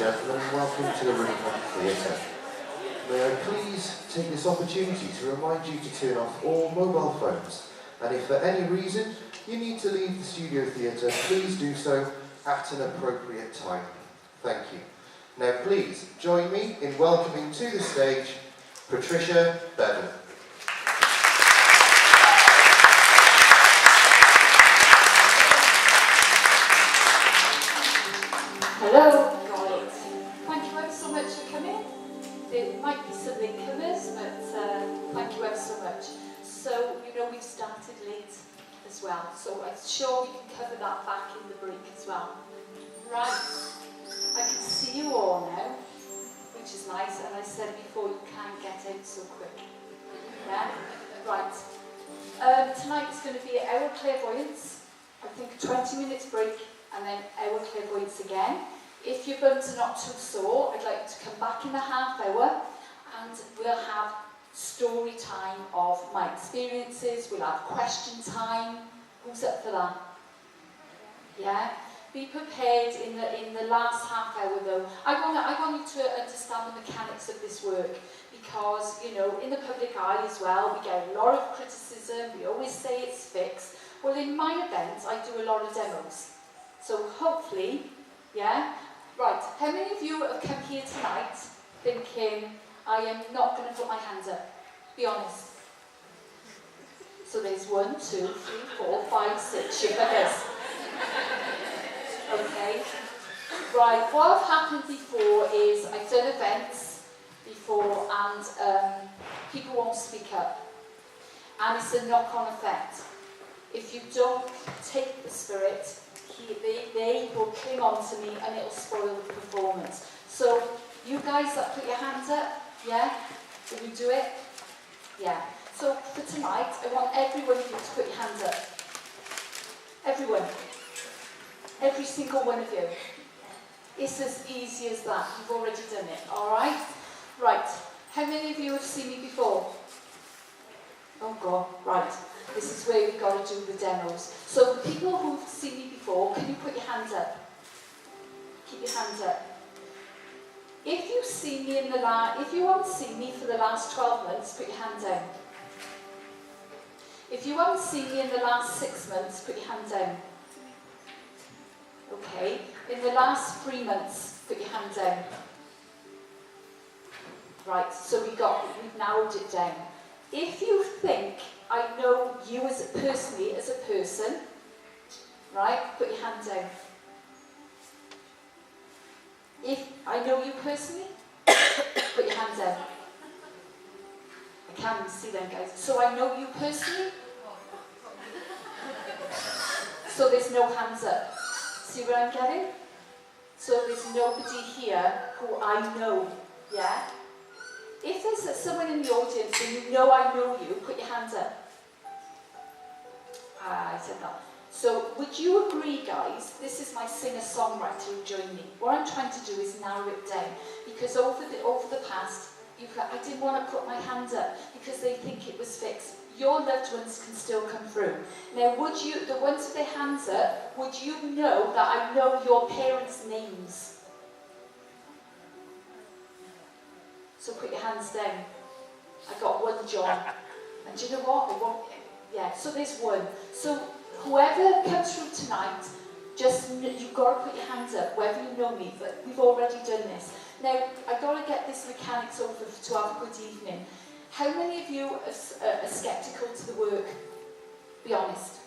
gentlemen, and welcome to the Riverfront Theatre. May I please take this opportunity to remind you to turn off all mobile phones, and if for any reason you need to leave the studio theatre, please do so at an appropriate time. Thank you. Now please join me in welcoming to the stage Patricia Bevan. Hello, right. Thank you ever so much for coming. There might be some latecomers, but thank you ever so much. So, you know, we've started late as well, so I'm sure we can cover that back in the break as well. Right, I can see you all now, which is nice, and I said before, you can't get out so quick. Yeah? Right. Tonight is going to be our clairvoyance, I think a 20 minutes break, and then our clairvoyance again. If your bones are not too sore, I'd like you to come back in a half hour, and we'll have story time of my experiences, we'll have question time. Who's up for that? Yeah? Be prepared in the last half hour though. I want you to understand the mechanics of this work, because, you know, in the public eye as well, we get a lot of criticism, we always say it's fixed. Well, in my events, I do a lot of demos. So hopefully, yeah? Right, how many of you have come here tonight thinking, I am not going to put my hands up? Be honest. So there's 1, 2, 3, 4, 5, 6, you figures. Okay. Right, what have happened before is I've done events before and people won't speak up. And it's a knock-on effect. If you don't take the spirit, they will cling on to me and it'll spoil the performance. So, you guys that put your hands up, yeah? Will you do it? Yeah. So, for tonight, I want every one of you to put your hands up. Everyone. Every single one of you. It's as easy as that. You've already done it, alright? Right. How many of you have seen me before? Oh God, right. This is where we've got to do the demos. So the people who've seen me before, can you put your hands up? Keep your hands up. If you've seen me if you haven't seen me for the last 12 months, put your hand down. If you haven't seen me in the last 6 months, put your hand down. Okay. In the last 3 months, put your hand down. Right, so we've narrowed it down. If you think I know you personally as a person, right, put your hand down. If I know you personally, put your hand down. I can't even see them, guys. So I know you personally. So there's no hands up. See what I'm getting? So there's nobody here who I know, yeah? If there's someone in the audience and you know I know you, put your hands up. I said that. So would you agree, guys, this is my singer-songwriter who joined me. What I'm trying to do is narrow it down, because over the past, I didn't want to put my hand up because they think it was fixed. Your loved ones can still come through. Now, would you, the ones with their hands up, would you know that I know your parents' names? So put your hands down. I got 1 John. And do you know what? So there's 1. So whoever comes through tonight, you've got to put your hands up, whether you know me, but we've already done this. Now, I've got to get this mechanics over to have a good evening. How many of you are sceptical to the work? Be honest.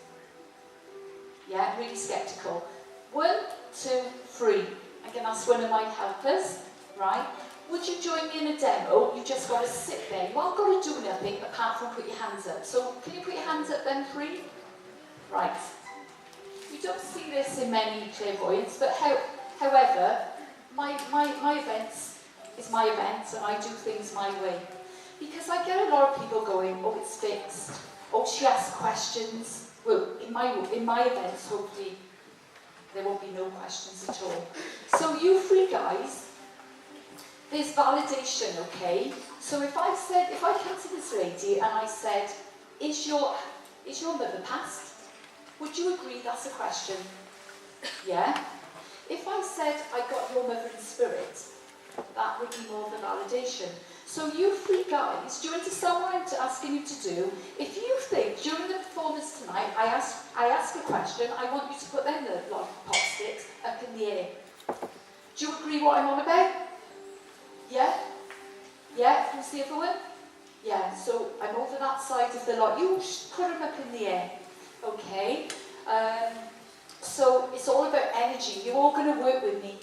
Yeah, really sceptical. 1, 2, 3. I'm going to ask one of my helpers, right? Would you join me in a demo? You've just got to sit there. You haven't got to do nothing apart from put your hands up. So, can you put your hands up then, 3? Right. We don't see this in many clairvoyants, but however, my events is my events, and I do things my way. Because I get a lot of people going, oh, it's fixed. Oh, she asks questions. Well, in my events, hopefully, there won't be no questions at all. So you 3 guys, there's validation, okay? So if I come to this lady and I said, is your mother passed? Would you agree that's a question? Yeah? If I said I got your mother in spirit, that would be more of a validation. So you three guys, do you understand what I'm asking you to do? If you think during the performance tonight, I ask a question, I want you to put them the pop sticks up in the air. Do you agree what I'm on about? Yeah? Yeah? Who's the other one? Yeah, so I'm over that side of the lot. You put them up in the air. Okay. So it's all about energy. You're all going to work with me.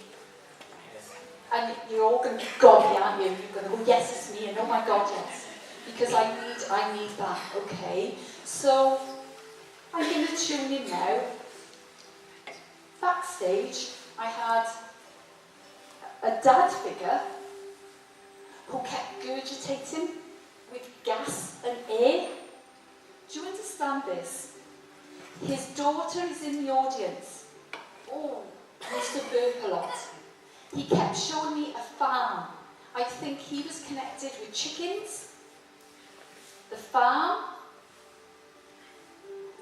And you're all going to be godly, aren't you? You're going to go, yes, it's me, and oh my God, yes. Because I need that, okay? So, I'm going to tune in now. Backstage, I had a dad figure who kept gurgitating with gas and air. Do you understand this? His daughter is in the audience. Oh, he used to burp a lot. He kept showing me a farm. I think he was connected with chickens, the farm,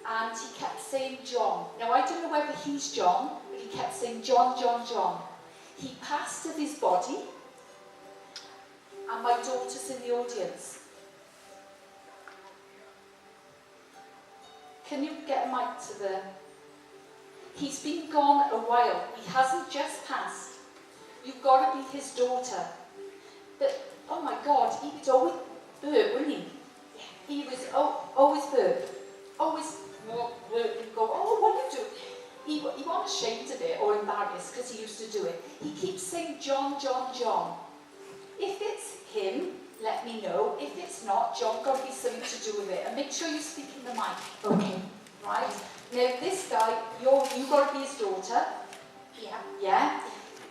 and he kept saying John. Now, I don't know whether he's John, but he kept saying John, John, John. He passed of his body, and my daughter's in the audience. Can you get a mic to the... He's been gone a while. He hasn't just passed. You've got to be his daughter. But, oh my God, he would always burp, wouldn't he? He was always burp. Always burp and go, oh, what are you doing? He wasn't ashamed of it or embarrassed because he used to do it. He keeps saying John, John, John. If it's him, let me know. If it's not, John got to be something to do with it. And make sure you speak in the mic. Okay. Right? Now, this guy, you've got to be his daughter. Yeah. Yeah?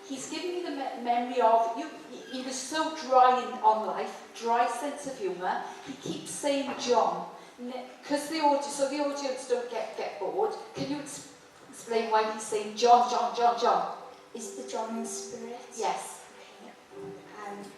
He's giving me the memory of, he was so dry on life, dry sense of humour, he keeps saying John. Because the audience don't get bored. Can you explain why he's saying John, John, John, John? Is the John in spirit? Yes. Okay.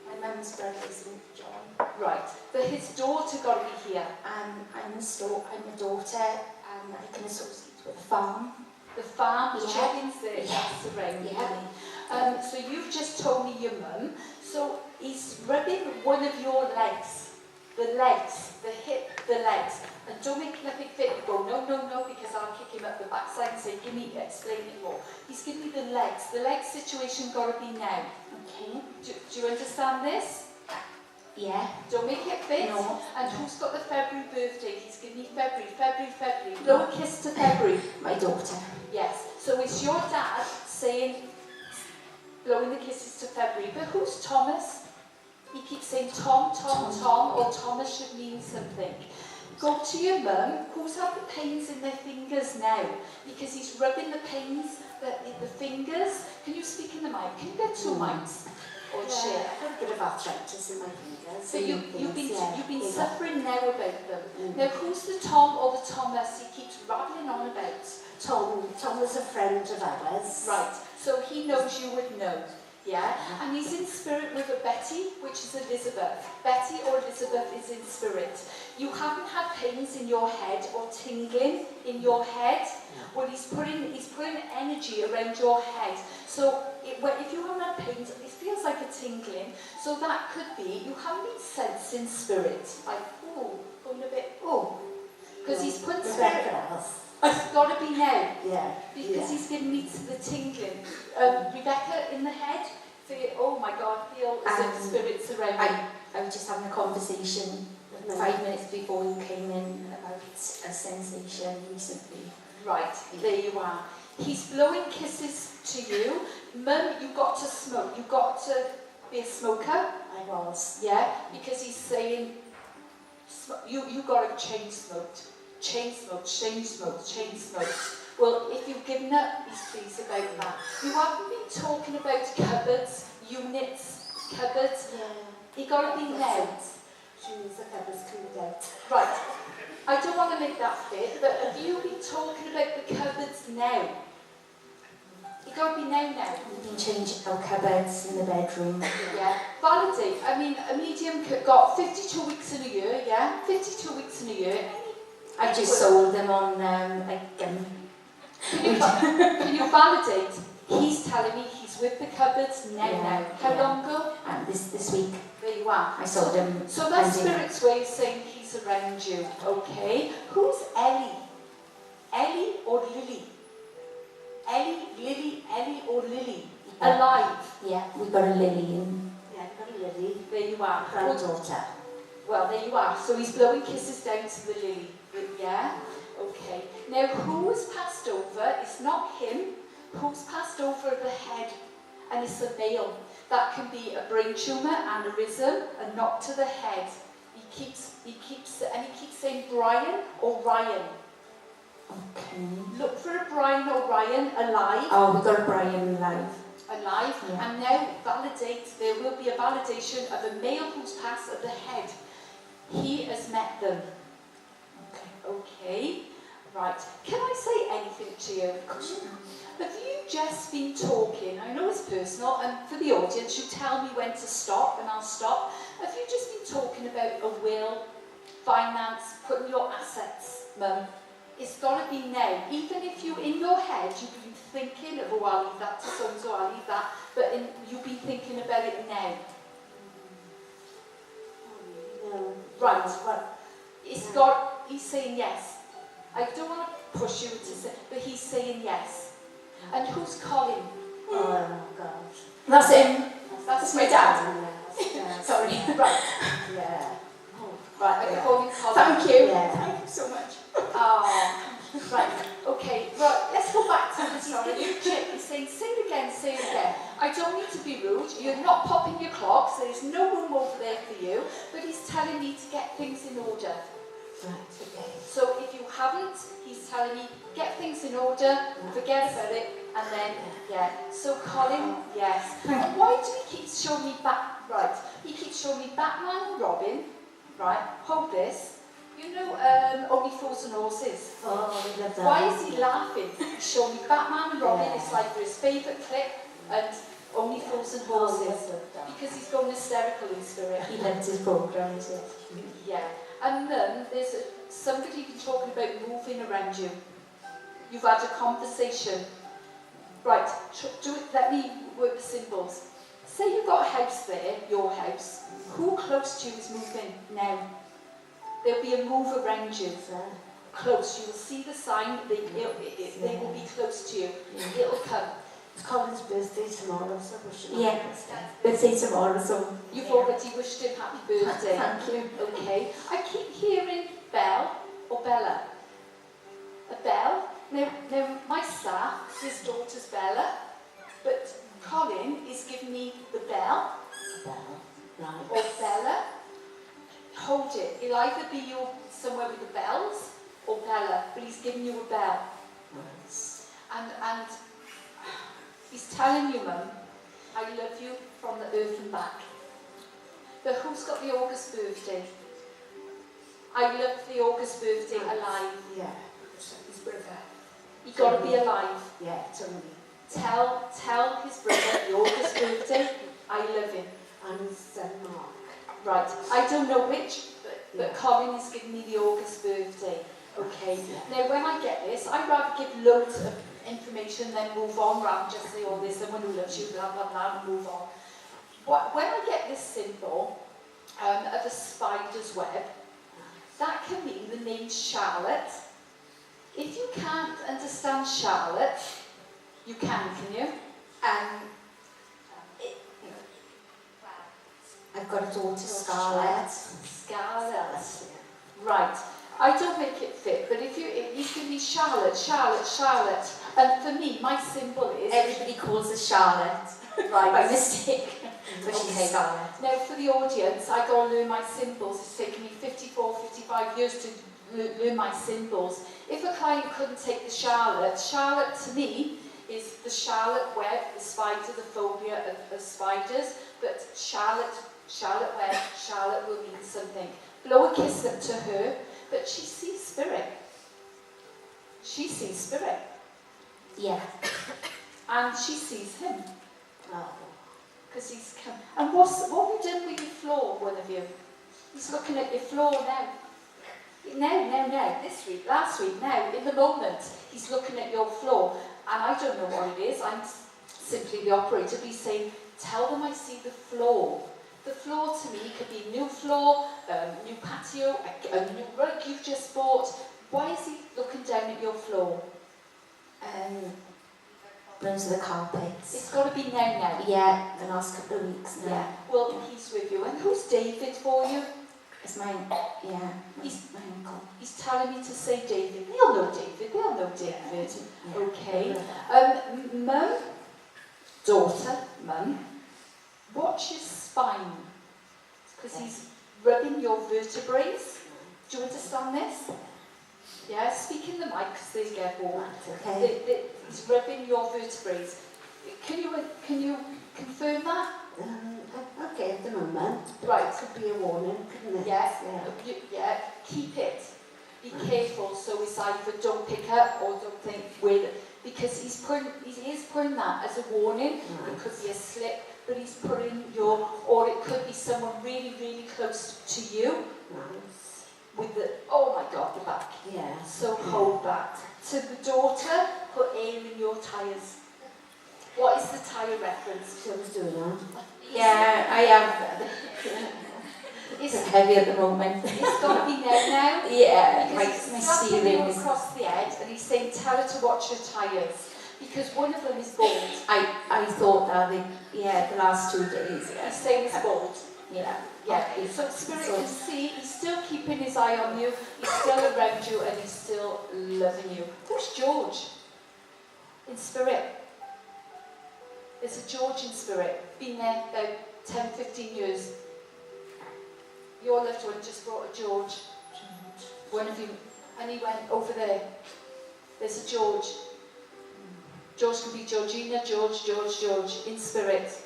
My mum's brother is John. Right. But his daughter got to be here. I'm a daughter, and I can associate with a farm. The farm, the Yeah. chickens there, Yeah. that's around. Yeah. So you've just told me your mum. So he's rubbing one of your legs. The legs, the hip, the legs. And don't let me fit you go, no, no, no, because I'll kick him up the backside and say, explain it more. He's giving me the legs. The leg situation got to be now. Okay. Do you understand this? Yeah. Don't make it fit. No. And who's got the February birthday? He's giving me February. Blow a kiss to February. My daughter. Yes. So it's your dad saying, blowing the kisses to February. But who's Thomas? He keeps saying Tom, or Thomas should mean something. Go to your mum, who's had the pains in their fingers now? Because he's rubbing the pains, the fingers. Can you speak in the mic? Can you get two mics? Or share? I've got a bit of arthritis in my fingers. So you've been yeah. suffering now about them. Now who's the Tom or the Thomas he keeps rattling on about? Tom was a friend of ours. Right, so he knows you would know. Yeah, and he's in spirit with a Betty, which is Elizabeth. Betty or Elizabeth is in spirit. You haven't had pains in your head or tingling in your head. Well, he's putting energy around your head. So if you haven't had pains, it feels like a tingling. So that could be you haven't been sensed in spirit. Like, oh, going a bit, oh. Because he's put spirit. It's got to be now. Yeah. Because he's giving me the tingling. Rebecca in the head, oh my God, feel as if spirits around me. I was just having a conversation 5 minutes before you came in about a sensation recently. Right, there you are. He's blowing kisses to you. Mum, you've got to smoke. You've got to be a smoker. I was. Yeah, because he's saying, you got to chain smoked. Chain smoked. Well, if you've given up, he's pleased about that. You haven't been talking about cupboards, units, cupboards. Yeah. You got to be now. Shoes, the cupboards cleaned out. Right. I don't want to make that fit, but have you been talking about the cupboards now? You got to be now. We've been changing our cupboards in the bedroom. Yeah. Validate. I mean, a medium got 52 weeks in a year, yeah? 52 weeks in a year. I just sold them on, Can you validate? He's telling me he's with the cupboards now. How long ago? This week. There you are. I saw them. So that's Spirit's way of saying he's around you, okay? Who's Ellie? Ellie or Lily? Ellie, Lily, Ellie or Lily? Yeah. Alive. Yeah, we've got a Lily in. Yeah, got a Lily. There you are. Granddaughter. Well, there you are. So he's blowing kisses down to the Lily. Yeah? Okay. Now, who's passed over? It's not him. Who's passed over the head? And it's a male. That can be a brain tumour, aneurysm, a knock to the head. He keeps saying Brian or Ryan. Okay. Look for a Brian or Ryan alive. Oh, we've got a Brian live. Alive. Yeah. And now there will be a validation of a male who's passed at the head. He has met them. Okay. Right. Can I say anything to you? Have you just been talking? I know it's personal, and for the audience, you tell me when to stop, and I'll stop. Have you just been talking about a will, finance, putting your assets, Mum? It's got to be now. Even if you, in your head, you've been thinking of, oh, I'll leave that to so-and-so, I'll leave that, but you've been thinking about it now. No. Right. Well, he's saying yes. I don't want to push you to say, but he's saying yes. And who's Colin? Oh, God. That's him. That's my dad. Yeah. Sorry. Right. Yeah. Right, I call you Colin. Thank you. Yeah. Thank you so much. Oh, right. Okay. Right. Let's go back to the story. He's saying, say it again. I don't need to be rude. You're not popping your clocks. There's no room over there for you. But he's telling me to get things in order. Right, okay. So if you haven't, he's telling me, get things in order, forget about it, and then, yeah. So Colin, yes. And why do he keep showing me right, he keeps showing me Batman and Robin, right, hold this. You know, Only Fools and Horses. Oh, we love that. Why is he laughing? He's showing me Batman and Robin, Yeah. it's like his favourite clip, and Only Fools and Horses. Because he's going hysterical in spirit. He loves his programs, Yeah. And then there's somebody been talking about moving around you. You've had a conversation. Right, let me work the symbols. Say you've got a house there, your house. Who close to you is moving now? There'll be a move around you. Close. You will see the sign. They will be close to you. It'll come. It's Colin's birthday tomorrow, so we should Birthday tomorrow, so. You've already wished him happy birthday. Thank you. Okay. I keep hearing Belle or Bella. A Belle. Now my staff, his daughter's Bella, but Colin is giving me the Belle Right. or Bella. Hold it. It'll either be you somewhere with the bells or Bella, but he's giving you a bell. And he's telling you, Mum, I love you from the earth and back. But who's got the August birthday? I love the August birthday alive. Yeah. His brother. You got to be alive. Yeah, Tony. Tell his brother the August birthday, I love him. And his son Mark. Right, I don't know which, but Colin is giving me the August birthday. Okay, now when I get this, I'd rather give loads of information than move on rather than just say, oh, there's someone who loves you, blah, blah, blah, and move on. When I get this symbol of a spider's web, that can mean the name Charlotte. If you can't understand Charlotte, you can you? I've got a daughter, Scarlett. Scarlett. Right. I don't make it fit, but if you can be Charlotte. And for me, my symbol is... Everybody calls her Charlotte. Right. By mistake. But she's Okay. Scarlett. Now, for the audience, I got to learn my symbols. It's taken me 54, 55 years to learn my symbols. If a client couldn't take the Charlotte to me is the Charlotte web, the spider, the phobia of spiders, but Charlotte web, Charlotte will mean something. Blow a kiss up to her, but she sees spirit. She sees spirit. Yeah. And she sees him. Oh. Because he's come. And what have you done with your floor, one of you? He's looking at your floor now. Now, this week, last week, now, in the moment, he's looking at your floor. And I don't know what it is. simply the operator, be saying, tell them I see the floor. The floor to me could be new floor, new patio, a new rug you've just bought. Why is he looking down at your floor? Those are the carpets. It's got to be now. Yeah, the last couple of weeks now. Yeah, well, he's with you. And who's David for you? It's my, yeah, He's- my uncle. He's telling me to say David. They'll know David. They'll know David. Yeah. Okay. Mum, daughter, mum, watch your spine. Because he's rubbing your vertebrae. Do you understand this? Yeah, speak in the mic because they get bored. Okay. He's rubbing your vertebrae. Can you confirm that? Okay, at the moment. Right. It could be a warning, couldn't it? Yeah. Yeah. Yeah. Keep it. Be careful. So it's either don't pick up or don't think with, because he is putting that as a warning. It could be a slip, but he's putting your, or it could be someone really, really close to you. Nice. With the, oh my God, the back. Yeah. So hold that. To the daughter, put air in your tyres. What is the tyre reference? She was doing that. Yeah, I am. It's heavy at the moment. It's got to be now. Yeah, Because my he's slapping steering you is... across the head and he's saying, tell her to watch her tyres. Because one of them is bald. I thought that, the last 2 days, yeah. He's saying it's bald. Yeah. Yeah, so Spirit can see, he's still keeping his eye on you, he's still around you, and he's still loving you. Who's George? In Spirit. There's a George in Spirit. Been there about 10, 15 years. Your loved one just brought a George. One of you. And he went over there. There's a George. George can be Georgina, George, in Spirit.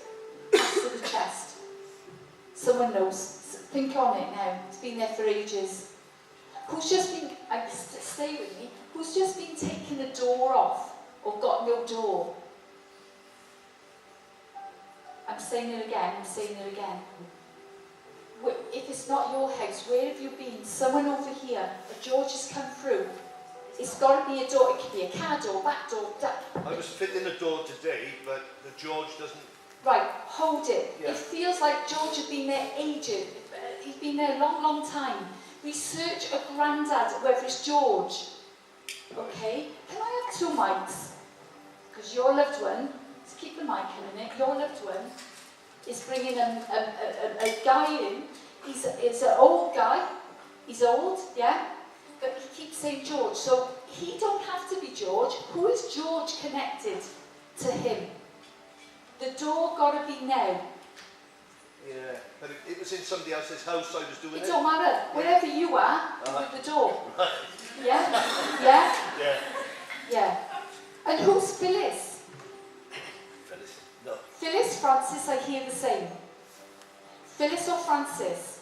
To the chest. Someone knows. Think on it now. It's been there for ages. Who's just been, stay with me, who's just been taking a door off or got no door? I'm saying it again. If it's not your house, where have you been? Someone over here, a George has come through. It's got to be a door. It could be a car door, back door. I was fitting a door today, but the George doesn't. Right, hold it. Yeah. It feels like George has been there ages. He's been there a long, long time. Research a granddad, whether it's George. Okay? Can I have 2 mics? Because your loved one, let's keep the mic in a minute, your loved one is bringing a guy in. He's an old guy. He's old, yeah? But he keeps saying George. So he don't have to be George. Who is George connected to him? The door got to be now. Yeah, but it was in somebody else's house. I was doing It it. don't matter. Wherever you are, with the door. Yeah? Yeah? Yeah. Yeah. And who's Phyllis? Phyllis. No. Phyllis, Francis, I hear the same. Phyllis or Francis?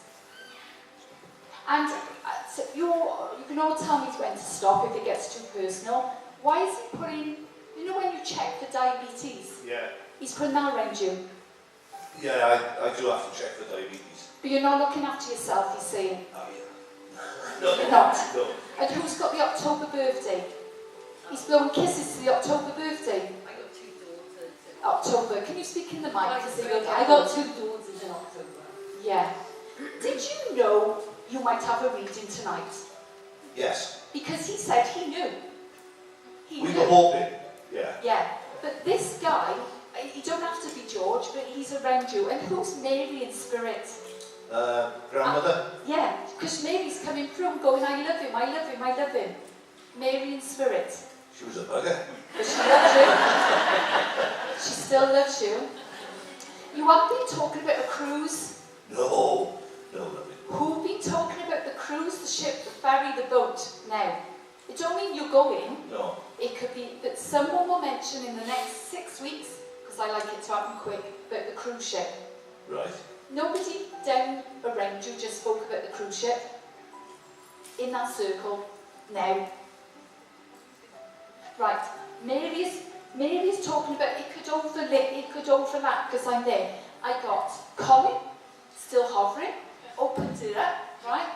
And so you can all tell me when to stop if it gets too personal. Why is he putting, you know when you check for diabetes? Yeah. He's putting that around you. Yeah, I do have to check for diabetes. But you're not looking after yourself, he's saying. Oh, yeah. No. You're not. No. And who's got the October birthday? He's blowing kisses to the October birthday. I got 2 daughters. October. Can you speak in the mic? I 'Cause they're okay. got 2 daughters in October. Yeah. Did you know you might have a reading tonight? Yes. Because he said he knew. He We knew. were hoping. Yeah. Yeah. But this guy, you don't have to be George, but he's around you. And who's Mary in spirit? Grandmother. Yeah, because Mary's coming through and going, I love him, I love him, I love him. Mary in spirit. She was a bugger. But she loves you. She still loves you. You haven't been talking about a cruise. No. No, lovely. Who've been talking about the cruise, the ship, the ferry, the boat now? It don't mean you're going. No. It could be that someone will mention in the next 6 weeks, because I like it to happen quick, about the cruise ship. Right. Nobody down around you just spoke about the cruise ship. In that circle, now. Right, Mary's talking about it could overlap, because I'm there. I got Colin, still hovering, opened it up, right?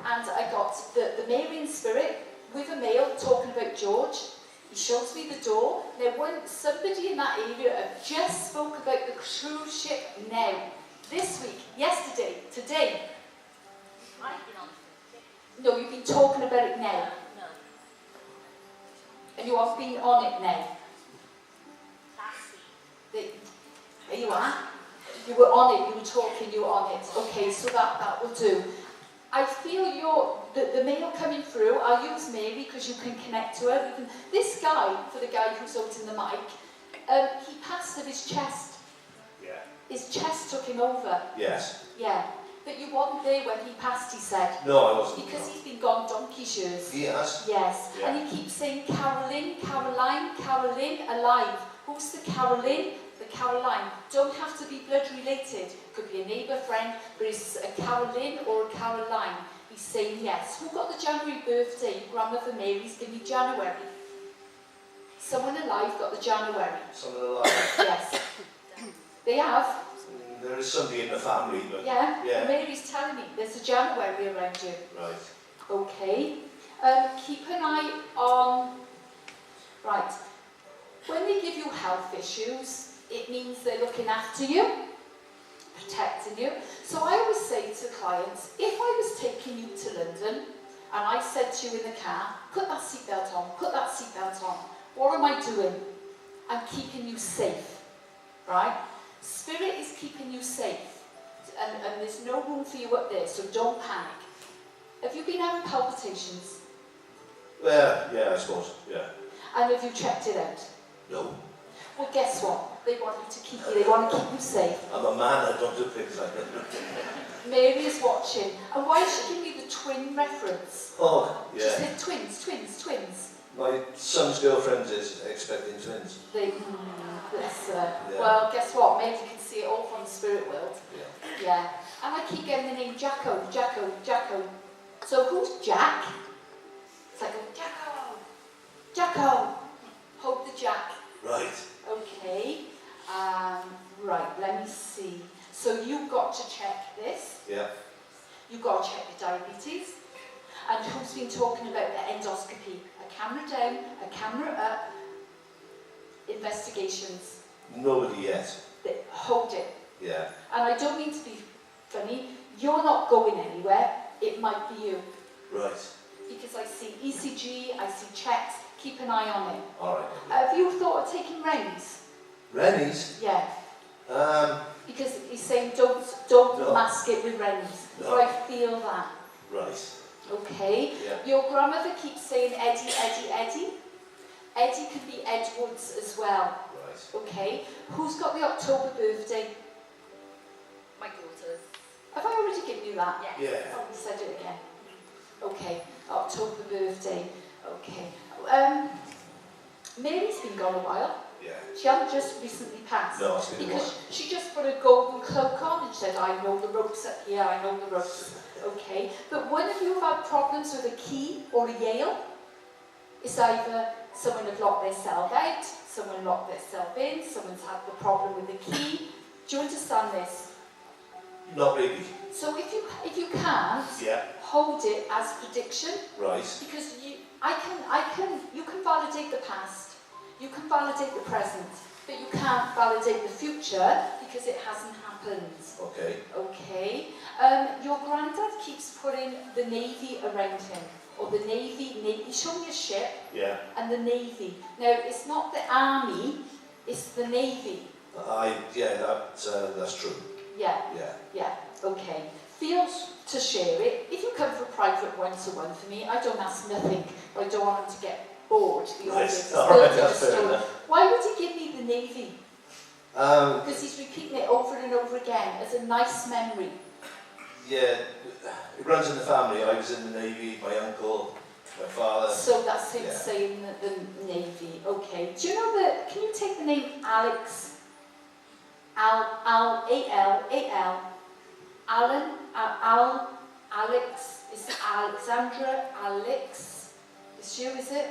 And I got the Mary in spirit with a male talking about George. He shows me the door. Now, when somebody in that area have just spoke about the cruise ship now, this week, yesterday, today. I've been on No, you've been talking about it now. No. And you have been on it now. Last week. There you are. You were on it, you were talking, you were on it. Okay, so that will do. I feel the mail coming through, I'll use Mary because you can connect to her. This guy, for the guy who's holding the mic, he passed of his chest. Yeah. His chest took him over. Yes. Yeah. But you weren't there when he passed, he said. No, I wasn't. Because he's been gone donkey's years. He has? Yes. Yeah. And he keeps saying, Caroline, Caroline, Caroline, alive. Who's the Caroline? The Caroline. Don't have to be blood related. Could be a neighbour, friend, but it's a Caroline or a Caroline. He's saying yes. Who got the January birthday? Grandmother Mary's give me January. Someone alive got the January. Someone alive? Yes. They have. There is somebody in the family, but... Yeah. Yeah. Mary's telling me there's a January around you. Right. Okay. Keep an eye on... Right. When they give you health issues, it means they're looking after you, protecting you. So I always say to clients, if I was taking you to London and I said to you in the car, put that seatbelt on, put that seatbelt on, what am I doing? I'm keeping you safe, right? Spirit is keeping you safe, and there's no room for you up there, so don't panic. Have you been having palpitations? Well, yeah, I suppose, yeah. And have you checked it out? No. Well, guess what? They want you to keep you, they want to keep you safe. I'm a man, I don't do things like that. Mary is watching. And why is she giving me the twin reference? Oh, She yeah. said twins, twins, twins. My son's girlfriend is expecting twins. They, bless her. Yeah. Well, guess what? Mary can see it all from the spirit world. Yeah. Yeah. And I keep getting the name Jacko, Jacko, Jacko. So who's Jack? It's like, oh, Jacko, Jacko. Hold the Jack. Right. Okay. Right, let me see. So you've got to check this. Yeah. You've got to check the diabetes. And who's been talking about the endoscopy? A camera down, a camera up. Investigations. Nobody yet. Hold it. Yeah. And I don't mean to be funny. You're not going anywhere. It might be you. Right. Because I see ECG, I see checks. Keep an eye on it. All right. Have you thought of taking Rennies? Rennies? Yeah. Because he's saying don't No. mask it with Rennies. No. So I feel that. Right. Okay. Yeah. Your grandmother keeps saying Eddie, Eddie, Eddie. Eddie could be Edwards as well. Right. Okay. Who's got the October birthday? My daughter's. Have I already given you that? Yes. Yeah. Oh, we said it again. Okay. October birthday. Okay. Mary's been gone a while. Yeah. She hasn't just recently passed. No, it's been a Because while. she just put a golden cloak on and said, I know the ropes up here, I know the ropes. Okay, but one of you have had problems with a key or a Yale? It's either someone have locked themselves out, someone locked themselves in, someone's had the problem with the key. Do you understand this? Not really. So if you can't, Yeah. hold it as prediction, Right. because you can validate the past, you can validate the present, but you can't validate the future because it hasn't happened. Okay. Okay. Your granddad keeps putting the Navy around him, or the Navy, he's showing you a ship, Yeah. and the Navy. Now, it's not the Army, it's the Navy. Yeah, that's true. Yeah, Yeah. yeah, okay. Feel to share it. If you come for a private one-to-one for me, I don't ask nothing, but I don't want them to get bored. The Right. audience. All right, Still that's do a fair story. enough. Why would he give me the Navy? Because he's repeating it over and over again as a nice memory. Yeah, it runs in the family. I was in the Navy, my uncle, my father. So that's him Yeah. saying the Navy. Okay. Do you know that? Can you take the name Alex? A-L, Alan, Alex. Is it Alexandra? Alex? It's you, is it?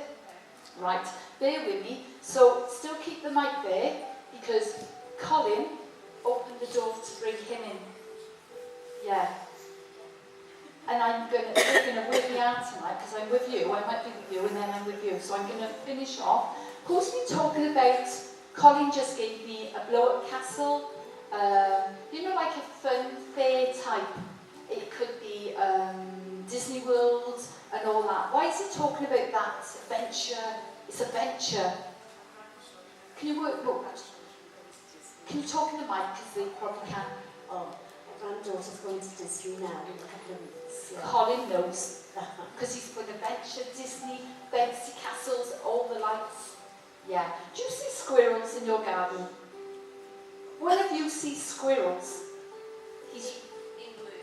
Right. Bear with me. So still keep the mic there because Colin opened the door to bring him in. Yeah. and we're gonna work me out tonight because I'm with you. I might be with you, and then I'm with you. So I'm gonna finish off. Who's been talking about? Colin just gave me a blow-up castle. You know, like a fun fair type. It could be Disney World and all that. Why is he talking about that? Adventure. It's a venture. Can you work? Look, can you talk in the mic because they probably can. Oh, my granddaughter's going to Disney now in a couple of weeks. Yeah. Colin knows because he's for adventure, Disney, bouncy castles, all the lights. Yeah. Do you see squirrels in your garden? One of you sees squirrels. He's In work.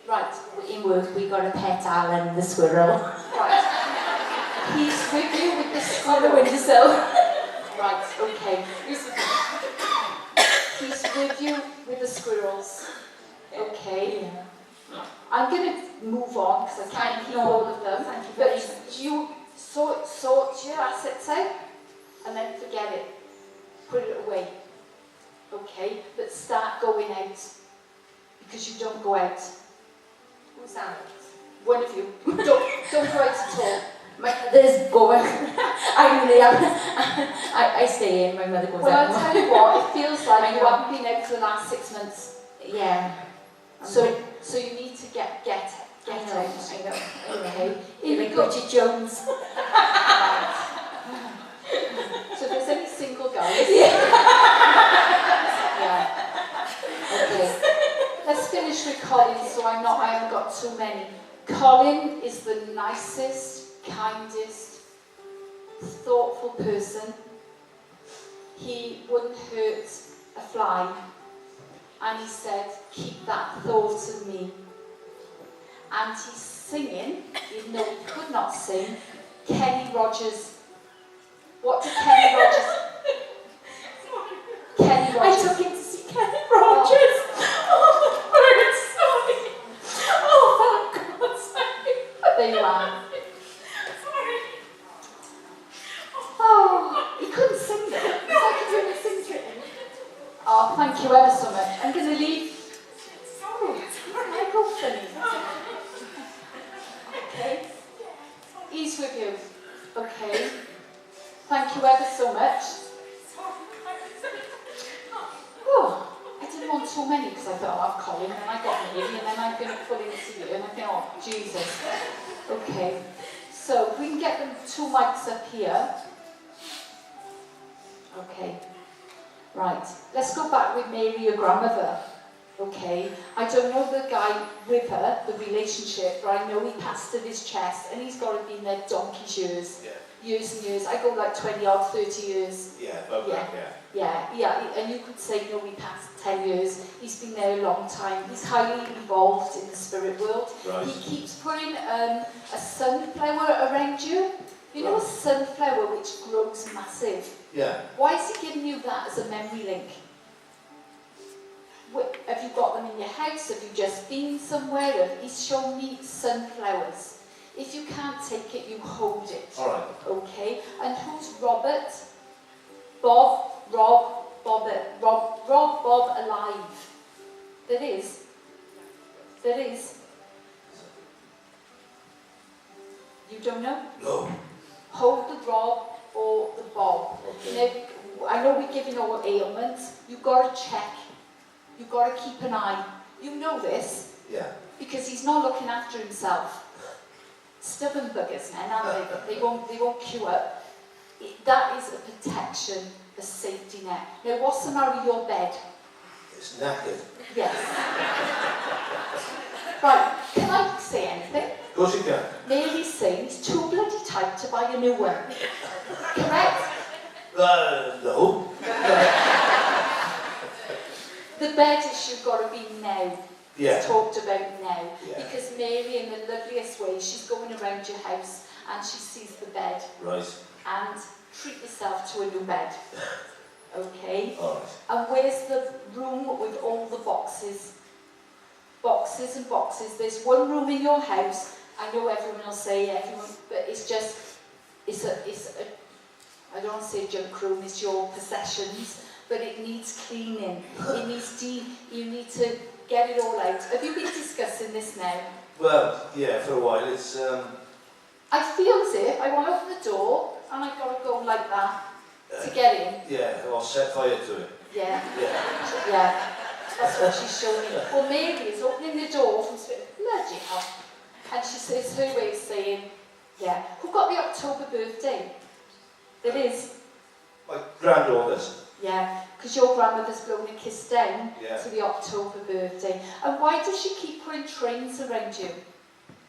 right. In work, we got a pet Alan, the squirrel, Right. He's with you with the on the squirrel. windowsill. Right. Okay. He's with you with the squirrels. Okay. Yeah. I'm going to move on because I can't keep No. all of them. Thank you very But much. you sort your assets out and then forget it. Put it away. Okay? But start going out. Because you don't go out. Who's that? One of you. Don't go out at all. My mother's going. I really am. I stay in, my mother goes Well, out. I'll tell you what, it feels like I you know. haven't been out for the last 6 months. Yeah. So you need to get I out. know. Okay? You're Here we like go. Bridget Jones. Right. So if there's any single guys. Yeah. Okay. Let's finish with Colin so I haven't got too many. Colin is the nicest, kindest, thoughtful person. He wouldn't hurt a fly. And he said, keep that thought in me. And he's singing, even though he could not sing, Kenny Rogers. What did Kenny Rogers... Kenny I Rogers. took him to see Kenny Rogers. Oh, sorry. Oh, thank God, sorry. There you are. Sorry. Oh, he couldn't sing though. No, I couldn't sing to him. Oh, thank you ever so much. I'm going to leave. Sorry. I go funny. Okay. He's with you. Okay. Thank you ever so much. Oh, I didn't want too many because I thought, I'll have Colin, and I got Mary, and then I'm going to put into you, and I think, oh, Jesus. Okay. So, we can get them 2 mics up here. Okay. Right. Let's go back with Mary, your grandmother. Okay. I don't know the guy with her, the relationship, but I know he pastored his chest, and he's got to be in there donkey's years. Yeah. Years and years. I go like 20 odd, 30 years. Yeah, about Yeah. that, yeah. Yeah, and you could say, no, he passed 10 years. He's been there a long time. He's highly involved in the spirit world. Right. He keeps putting a sunflower around you. You know a sunflower which grows massive? Yeah. Why is he giving you that as a memory link? Have you got them in your house? Have you just been somewhere? He's shown me sunflowers. If you can't take it, you hold it. All right. Okay. And who's Robert? Bob, Rob, Bob alive. There is. There is. You don't know? No. Hold the Rob or the Bob. Okay. Now, I know we're giving all ailments. You've got to check. You've got to keep an eye. You know this Yeah. because he's not looking after himself. Stubborn buggers, man, aren't they? They won't queue up. That is a protection, a safety net. Now, what's the matter with your bed? It's knackered. Yes. Right, can I say anything? Of course you can. Mary's saying it's too bloody tight to buy a new one. Correct? No. The bed issue got to be now. Yeah. It's talked about now. Yeah. Because Mary, in the loveliest way, she's going around your house and she sees the bed. Right. And treat yourself to a new bed. Okay? All right. And where's the room with all the boxes? Boxes and boxes. There's one room in your house. I know everyone will say everyone, but it's just, it's a I don't want to say junk room, it's your possessions, but it needs cleaning. It needs you need to get it all out. Have you been discussing this now? Well, yeah, for a while. It's I feel as if I want to open the door and I've got to go like that to get in. yeah, or set fire to it. Yeah, Yeah. yeah. That's what she's showing me. Well, Mary is opening the door from spirit. Bloody hell. And she says her way of saying, yeah. Who got the October birthday? There is. My granddaughter's. Yeah, because your grandmother's blown a kiss down Yeah. to the October birthday. And why does she keep putting trains around you?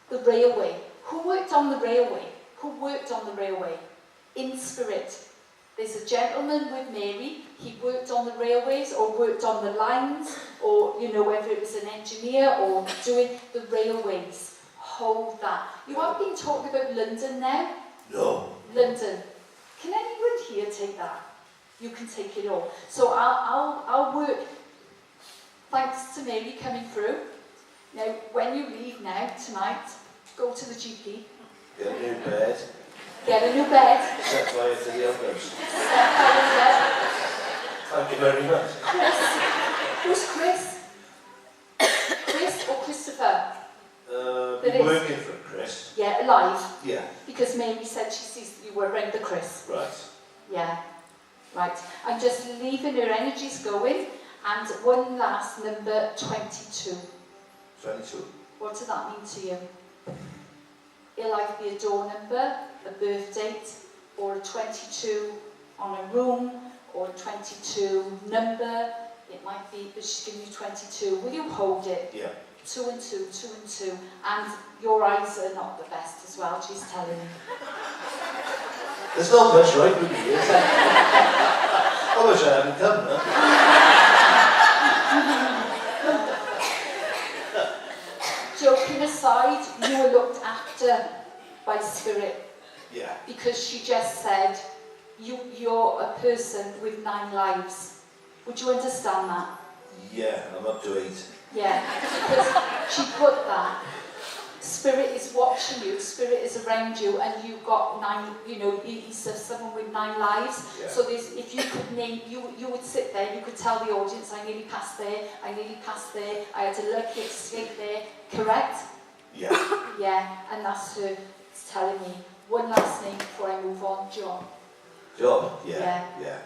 The railway. Who worked on the railway? Who worked on the railway? In spirit. There's a gentleman with Mary. He worked on the railways or worked on the lines or, you know, whether it was an engineer or doing the railways. Hold that. You haven't been talking about London now? No. London. Can anyone here take that? You can take it all. So I'll work. Thanks to Mary coming through. Now, when you leave now, tonight, go to the GP. Get a new bed. Get a new bed. Set fire to the others. Set fire to Thank you very much. Chris. Who's Chris? Chris or Christopher? There Been is. working for Chris. Yeah, alive. Yeah. Because Mary said she sees you were around the Chris. Right. Yeah. Right. I'm just leaving her energies going. And one last number, 22. 22. What does that mean to you? It'll either be a door number, a birth date, or a 22 on a room, or a 22 number. It might be, but she's giving you 22. Will you hold it? Yeah. 2 and 2, 2 and 2. And your eyes are not the best as well, she's telling me. There's not much right with me, is there? I wish I hadn't come, Joking aside, you were looked after by Spirit. Yeah. Because she just said, you're a person with 9 lives. Would you understand that? Yeah, I'm up to 8. Yeah, because she put that. Spirit is watching you, Spirit is around you, and you've got 9, you know, he's someone with 9 lives. Yeah. So there's, if you could name, you would sit there, you could tell the audience, I nearly passed there, I nearly passed there, I had a lucky escape there. Correct? Yeah. Yeah, and that's her telling me. One last name before I move on, John. John? Yeah. Yeah. Yeah.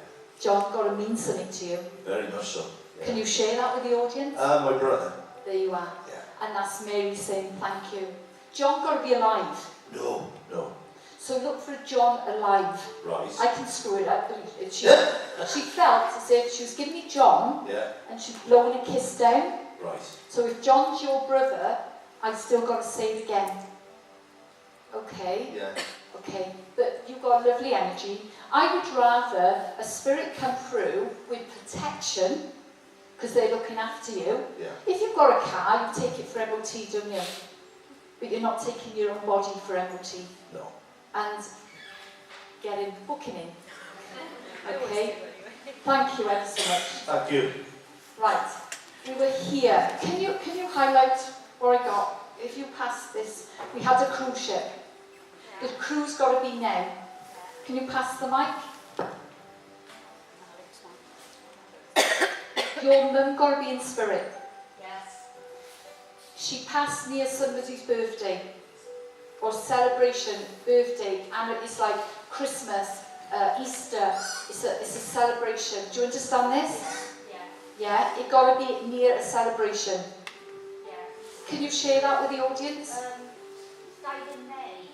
John got to mean something to you. Very much so. Yeah. Can you share that with the audience? My brother. There you are. Yeah. And that's Mary saying thank you. John got to be alive. No, no. So look for a John alive. Right. I can screw it up. She felt as if she was giving me John, Yeah. and she's blowing a kiss down. Right. So if John's your brother, I've still got to say it again. Okay. Yeah. Okay. But you've got lovely energy. I would rather a spirit come through with protection, because they're looking after you. Yeah. If you've got a car, you take it for MOT, don't you? But you're not taking your own body for MOT. No. And booking in. Okay? Thank you ever so much. Thank you. Right. We were here. Can you highlight what I got? If you pass this, we had a cruise ship. The cruise got to be now. Can you pass the mic? Your mum got to be in spirit. Yes. She passed near somebody's birthday or celebration, birthday, and it's like Christmas, Easter. It's a celebration. Do you understand this? Yeah. Yeah, it got to be near a celebration. Yeah. Can you share that with the audience? Died in May.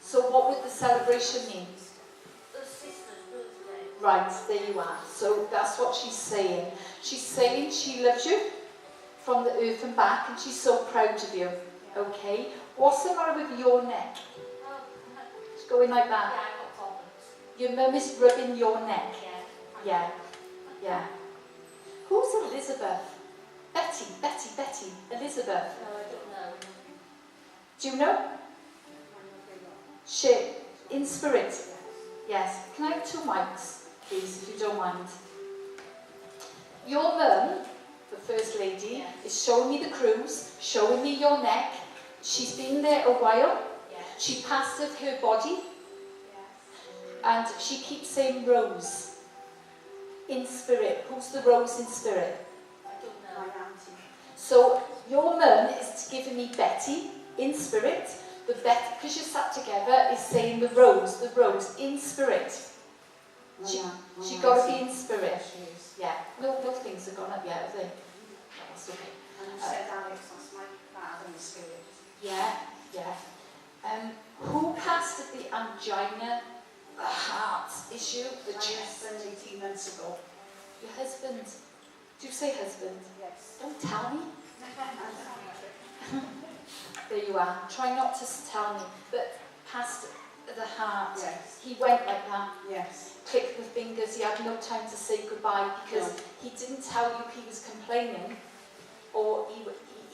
So what would the celebration mean? The sister's birthday. Right, there you are. So that's what she's saying. She's saying she loves you from the earth and back, and she's so proud of you. Okay? What's the matter with your neck? Oh, It's going like yeah, that. I've got problems. Your mum is rubbing your neck. Yeah. Yeah, yeah. Who's Elizabeth? Betty, Elizabeth. No, I don't know. Do you know? She, in spirit. Yes. Can I have 2 mics, please, if you don't mind? Your mum, the First Lady, is showing me the cruise, showing me your neck. She's been there a while. Yeah. She passed of her body, Yeah. and she keeps saying Rose. In spirit. Who's the Rose in spirit? I don't know. My auntie. So your mum is giving me Betty, in spirit. The better, because you sat together, is saying the rose, in spirit. She got to be in spirit. Yeah, no things have gone up yet, have they? No, that's okay. And you said Alex, that's my father in the spirit. Yeah. Who passed the angina, the heart issue? The My husband 18 months ago. Your husband. Do you say husband? Yes. Don't tell me. There you are. Try not to tell me. But past the heart. Yes. He went like that. Yes. Clicked the fingers. He had no time to say goodbye because he didn't tell you he was complaining, or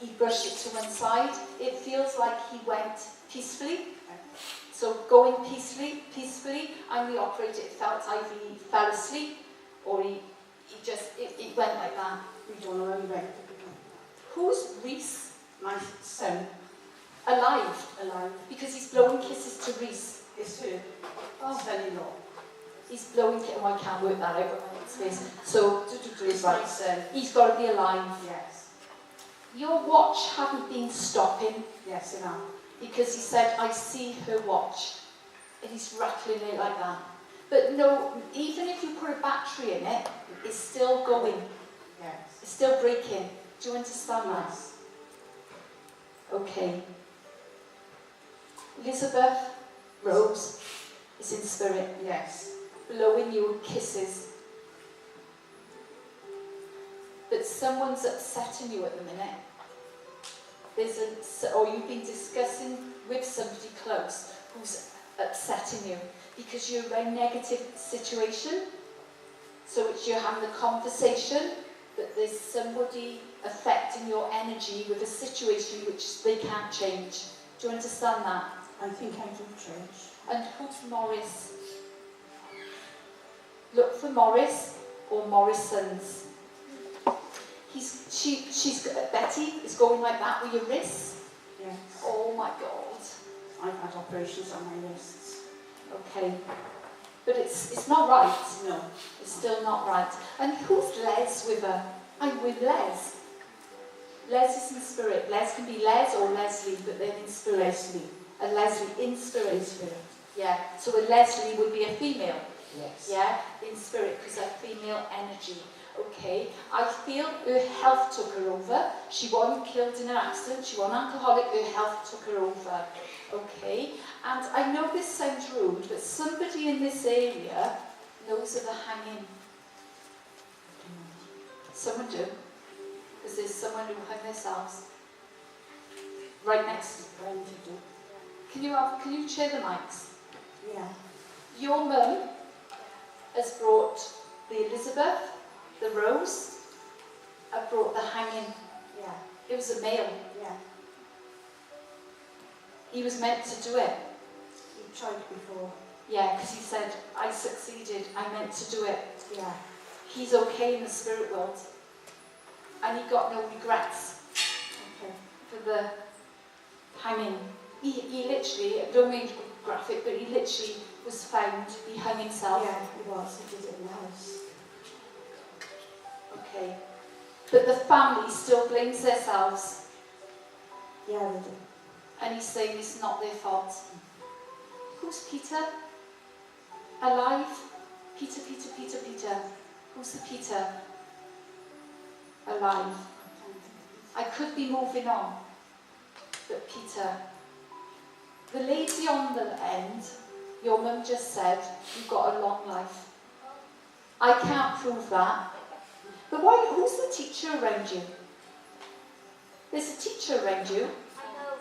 he brushed it to one side. It feels like he went peacefully. So going peacefully, I'm the operator. It felt either he fell asleep or he went like that. We don't know any right. Who's Reese? My son, Alive? alive, Because he's blowing kisses to Reese. is her Oh, son-in-law. he's blowing kisses. Oh, I can't work that out with my space. So, It's my son. he's got to be alive. Yes. Your watch hadn't been stopping Yes, it am. because he said, I see her watch. And he's rattling it like that. But no, even if you put a battery in it, it's still going. Yes. It's still breaking. Do you understand that? Yes. Okay. Elizabeth Rose is in spirit, Yes. blowing you kisses. But someone's upsetting you at the minute. Or you've been discussing with somebody close who's upsetting you because you're in a negative situation. So you're having a conversation, but there's somebody affecting your energy with a situation which they can't change. Do you understand that? I think I do change. And who's Morris? Look for Morris or Morrison's. She's Betty is going like that with your wrists. Yes. Oh my God. I've had operations on my wrists. Okay. But it's not right. No. It's still not right. And who's Les with her? I'm with Les. Les is in spirit. Les can be Les or Leslie, but they're in spirit. Leslie. A Leslie in spirit. In spirit. Yeah. So a Leslie would be a female. Yes. Yeah, in spirit, because of female energy. Okay, I feel her health took her over. She wasn't killed in an accident, she wasn't alcoholic, her health took her over. Okay, and I know this sounds rude, but somebody in this area knows of the hanging. Someone do, because there's someone who hung themselves right next to When to do. Can you share the mics? Yeah. Your mum has brought the Elizabeth, the Rose, have brought the hanging. Yeah. It was a male. Yeah. He was meant to do it. You tried before. Yeah, because he said, I succeeded, I meant to do it. Yeah. He's okay in the spirit world. And he got no regrets Okay. for the hanging. He literally, I don't mean to go graphic, but he literally was found, he hung himself. Yeah, it was. He did it in the house. Okay. But the family still blames themselves. Yeah, they did. And he's saying it's not their fault. Who's Peter? Alive? Peter. Who's the Peter? Alive. I could be moving on. But Peter. The lady on the end, your mum just said, you've got a long life. I can't prove that. But why? Who's the teacher around you? There's a teacher around you. I know,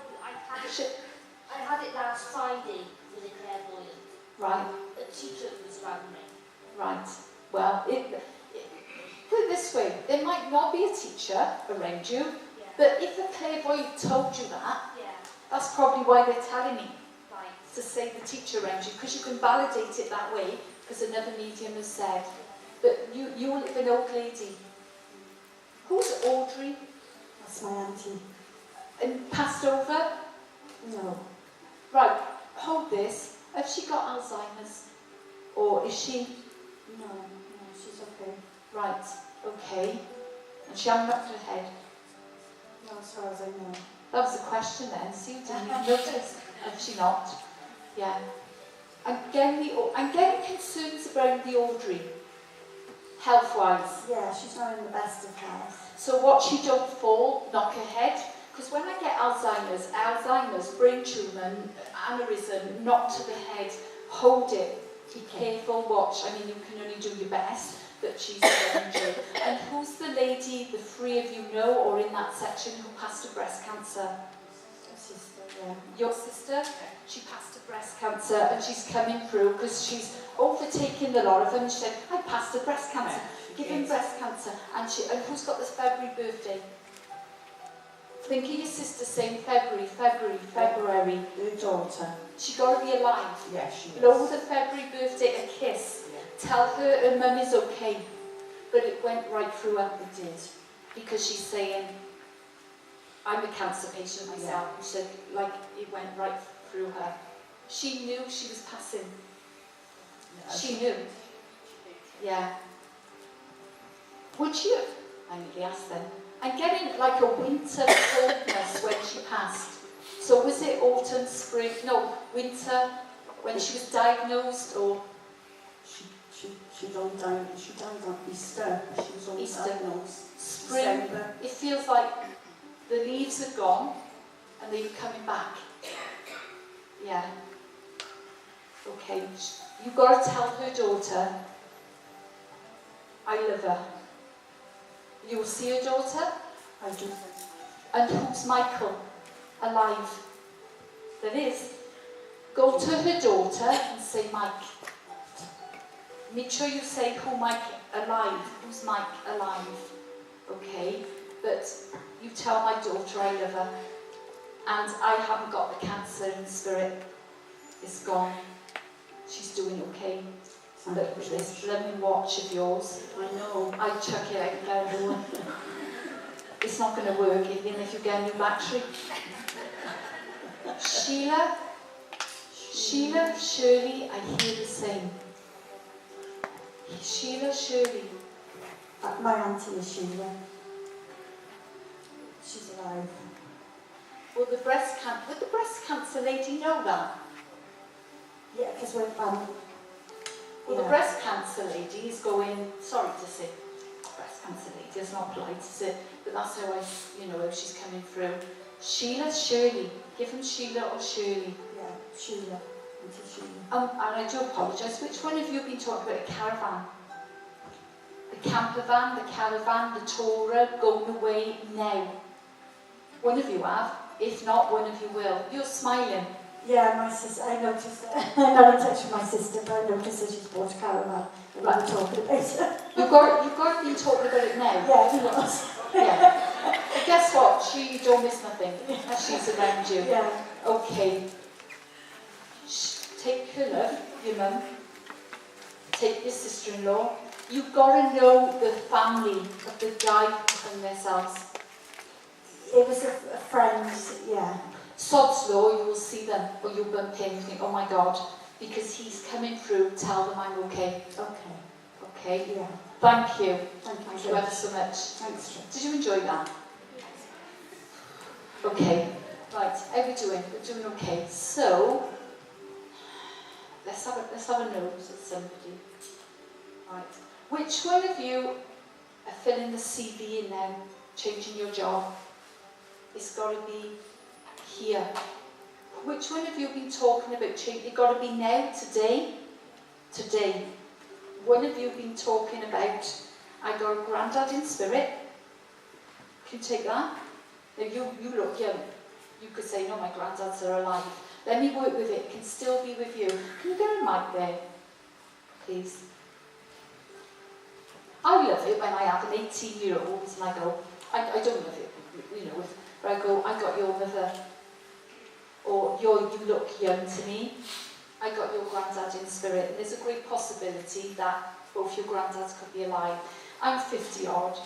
I had it last Friday with a clairvoyant. Right, A teacher was around me. right. Well, put it this way, there might not be a teacher around you, Yeah. but if the clairvoyant told you that, Yeah. that's probably why they're telling me Right. to say the teacher around you, because you can validate it that way, because another medium has said. But you will live an old lady. Who's Audrey? That's my auntie. And passed over? No. Right, hold this. Has she got Alzheimer's? Or is she... No, she's okay. Right, okay. And she hasn't knocked her head. No, as far as I know. That was a question then. See, you didn't even notice. Have she not? Yeah. I'm getting concerns about the Audrey, health-wise. Yeah, she's not in the best of health. So watch you don't fall, knock her head. Because when I get Alzheimer's, brain tumour, aneurysm, knock to the head, hold it, be careful, watch. I mean, you can only do your best, but she's a danger. And who's the lady the three of you know, or in that section, who passed to breast cancer? Sister, yeah. Your sister? She passed to breast cancer, and she's coming through because she's overtaken a lot of them. She said, I passed to breast cancer. Give him breast cancer. And who's got this February birthday? Think of your sister saying February. Her daughter. She got to be alive. Yeah, she is. Blow the February birthday a kiss. Yeah. Tell her mum is okay. But it went right through her. It did. Because she's saying, I'm a cancer patient myself. Yeah. She said, like, it went right through her. She knew she was passing. Yeah, She knew. Yeah. Would you? I nearly asked them. I'm getting like a winter coldness when she passed. So was it autumn, spring? No, winter when she was diagnosed, or She died on Easter. She was on Easter. diagnosed. Spring? December. It feels like the leaves are gone and they were coming back. Yeah. Okay. You've got to tell her daughter, I love her. You'll see her daughter? I do. And who's Michael? Alive. There is. Go to her daughter and say, Mike. Make sure you say who Mike alive. Who's Mike alive? Okay. But you tell my daughter I love her. And I haven't got the cancer in spirit. It's gone. She's doing okay. But with this blooming watch of yours, I know. I chuck it out and get a new one. It's not going to work even if you get a new battery. Sheila, Shirley, I hear the same. Sheila, Shirley. My auntie is Sheila. She's alive. Would the breast cancer lady know that? Yeah, because we're family. Well, the breast cancer lady is going, sorry to say, breast cancer lady, it's not polite to say, but that's how how she's coming through. Sheila, Shirley. Give him Sheila or Shirley. Yeah, Sheila. Auntie Sheila. And I do apologise, which one of you have been talking about a caravan? The camper van, the caravan, the tourer, going away now. One of you have, if not, one of you will. You're smiling. Yeah, my sister, I noticed I'm not in touch with my sister, but I noticed that she's bought a caravan and we were talking about it. You've got to be talking about it now. Yeah, he was. Yeah. But guess what? You don't miss nothing. She's around you. Yeah. Okay. Take her love, your mum. Take your sister-in-law. You've got to know the family of the guy and themselves. It was a friend, yeah. Sod's law, you will see them, or you'll bump in and think, oh my God, because he's coming through, tell them I'm okay. Okay. Okay? Yeah. Thank you. Thank you ever so much. Thanks, Trish. Did you enjoy that? Okay. Right, how are we doing? We're doing okay. So, let's have a nose at somebody. Right. Which one of you are filling the CV in now, changing your job? It's got to be here. Which one of you have been talking about change? It's got to be now, today. Today. One of you have been talking about, I got a granddad in spirit. Can you take that? Now you look young. You could say, no, my granddads are alive. Let me work with it. It can still be with you. Can you get a mic there, please? I love it when I have an 18-year-old and I go, I don't love it, but I go, I got your mother. Or you look young to me. I got your granddad in spirit. And there's a great possibility that both your granddads could be alive. I'm 50 odd.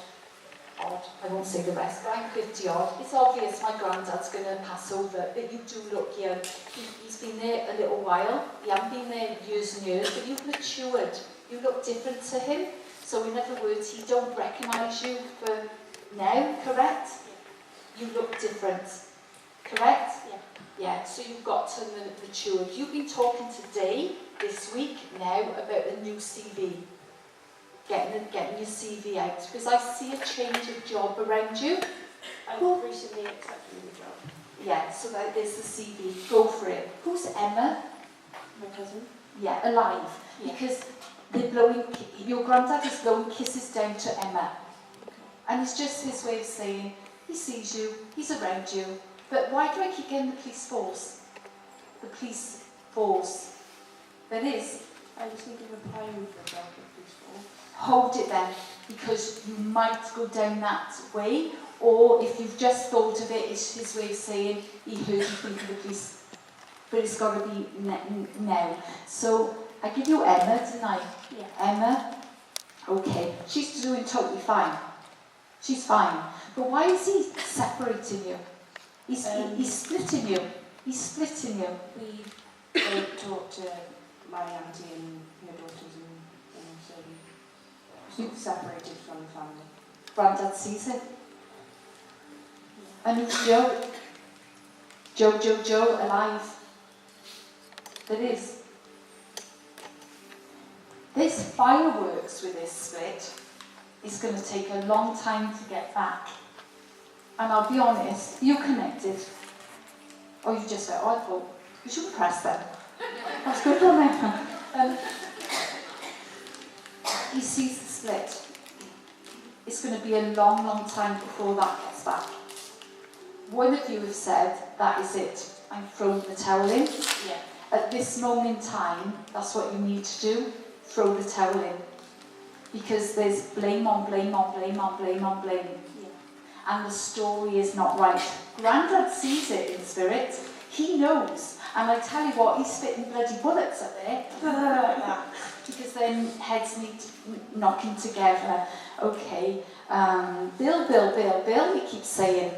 I won't say the rest, but I'm 50 odd. It's obvious my granddad's going to pass over, but you do look young. He's been there a little while. He hasn't been there years and years, but you've matured. You look different to him. So in other words, he don't recognise you for now, correct? You look different. correct? Yeah. Yeah, so you've got to mature. You've been talking today, this week, now, about a new CV. Getting your CV out, because I see a change of job around you. I've recently accepted a new job. Yeah, so there's the CV. Go for it. Who's Emma? My cousin. Yeah, alive. Yeah. Because they're blowing, your granddad is blowing kisses down to Emma. And it's just his way of saying, he sees you, he's around you. But why do I keep getting the police force? The police force. There is. I was thinking of applying for a job at police force. Hold it then, because you might go down that way, or if you've just thought of it, it's his way of saying he heard you think of the police. But it's got to be now. So I give you Emma, didn't I? Yeah. Emma, okay, she's doing totally fine. She's fine. But why is he separating you? He's splitting you. He's splitting you. We don't talk to my auntie and her daughters and so we're separated from the family. Grandad sees it. And who's Joe? Joe, alive. There is. This fireworks with this split is going to take a long time to get back. And I'll be honest, you connected. Or you just went, oh, I thought, you shouldn't press them. That's good, wasn't it? He sees the split. It's going to be a long, long time before that gets back. One of you have said, that is it. I'm throwing the towel in. Yeah. At this moment in time, that's what you need to do. Throw the towel in. Because there's blame on blame on blame on blame on blame. Yeah. And the story is not right. Grandad sees it in spirit. He knows. And I tell you what, he's spitting bloody bullets at there. Because then heads need knocking together. Okay, Bill, he keeps saying.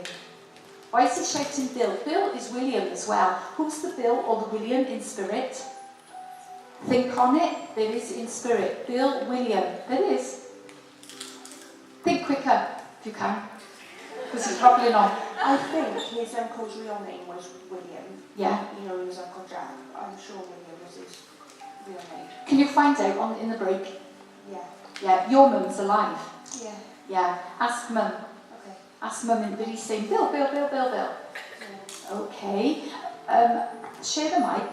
Why is he shouting Bill? Bill is William as well. Who's the Bill or the William in spirit? Think on it. There is in spirit. Bill, William. There is. Think quicker, if you can. Because he's hobbling on. I think his uncle's real name was William. Yeah. You know, his Uncle Jack. I'm sure William was his real name. Can you find out in the break? Yeah. Yeah, your mum's alive. Yeah. Yeah. Ask mum. Okay. Ask mum, but he's saying, Bill. Yeah. Okay. Share the mic.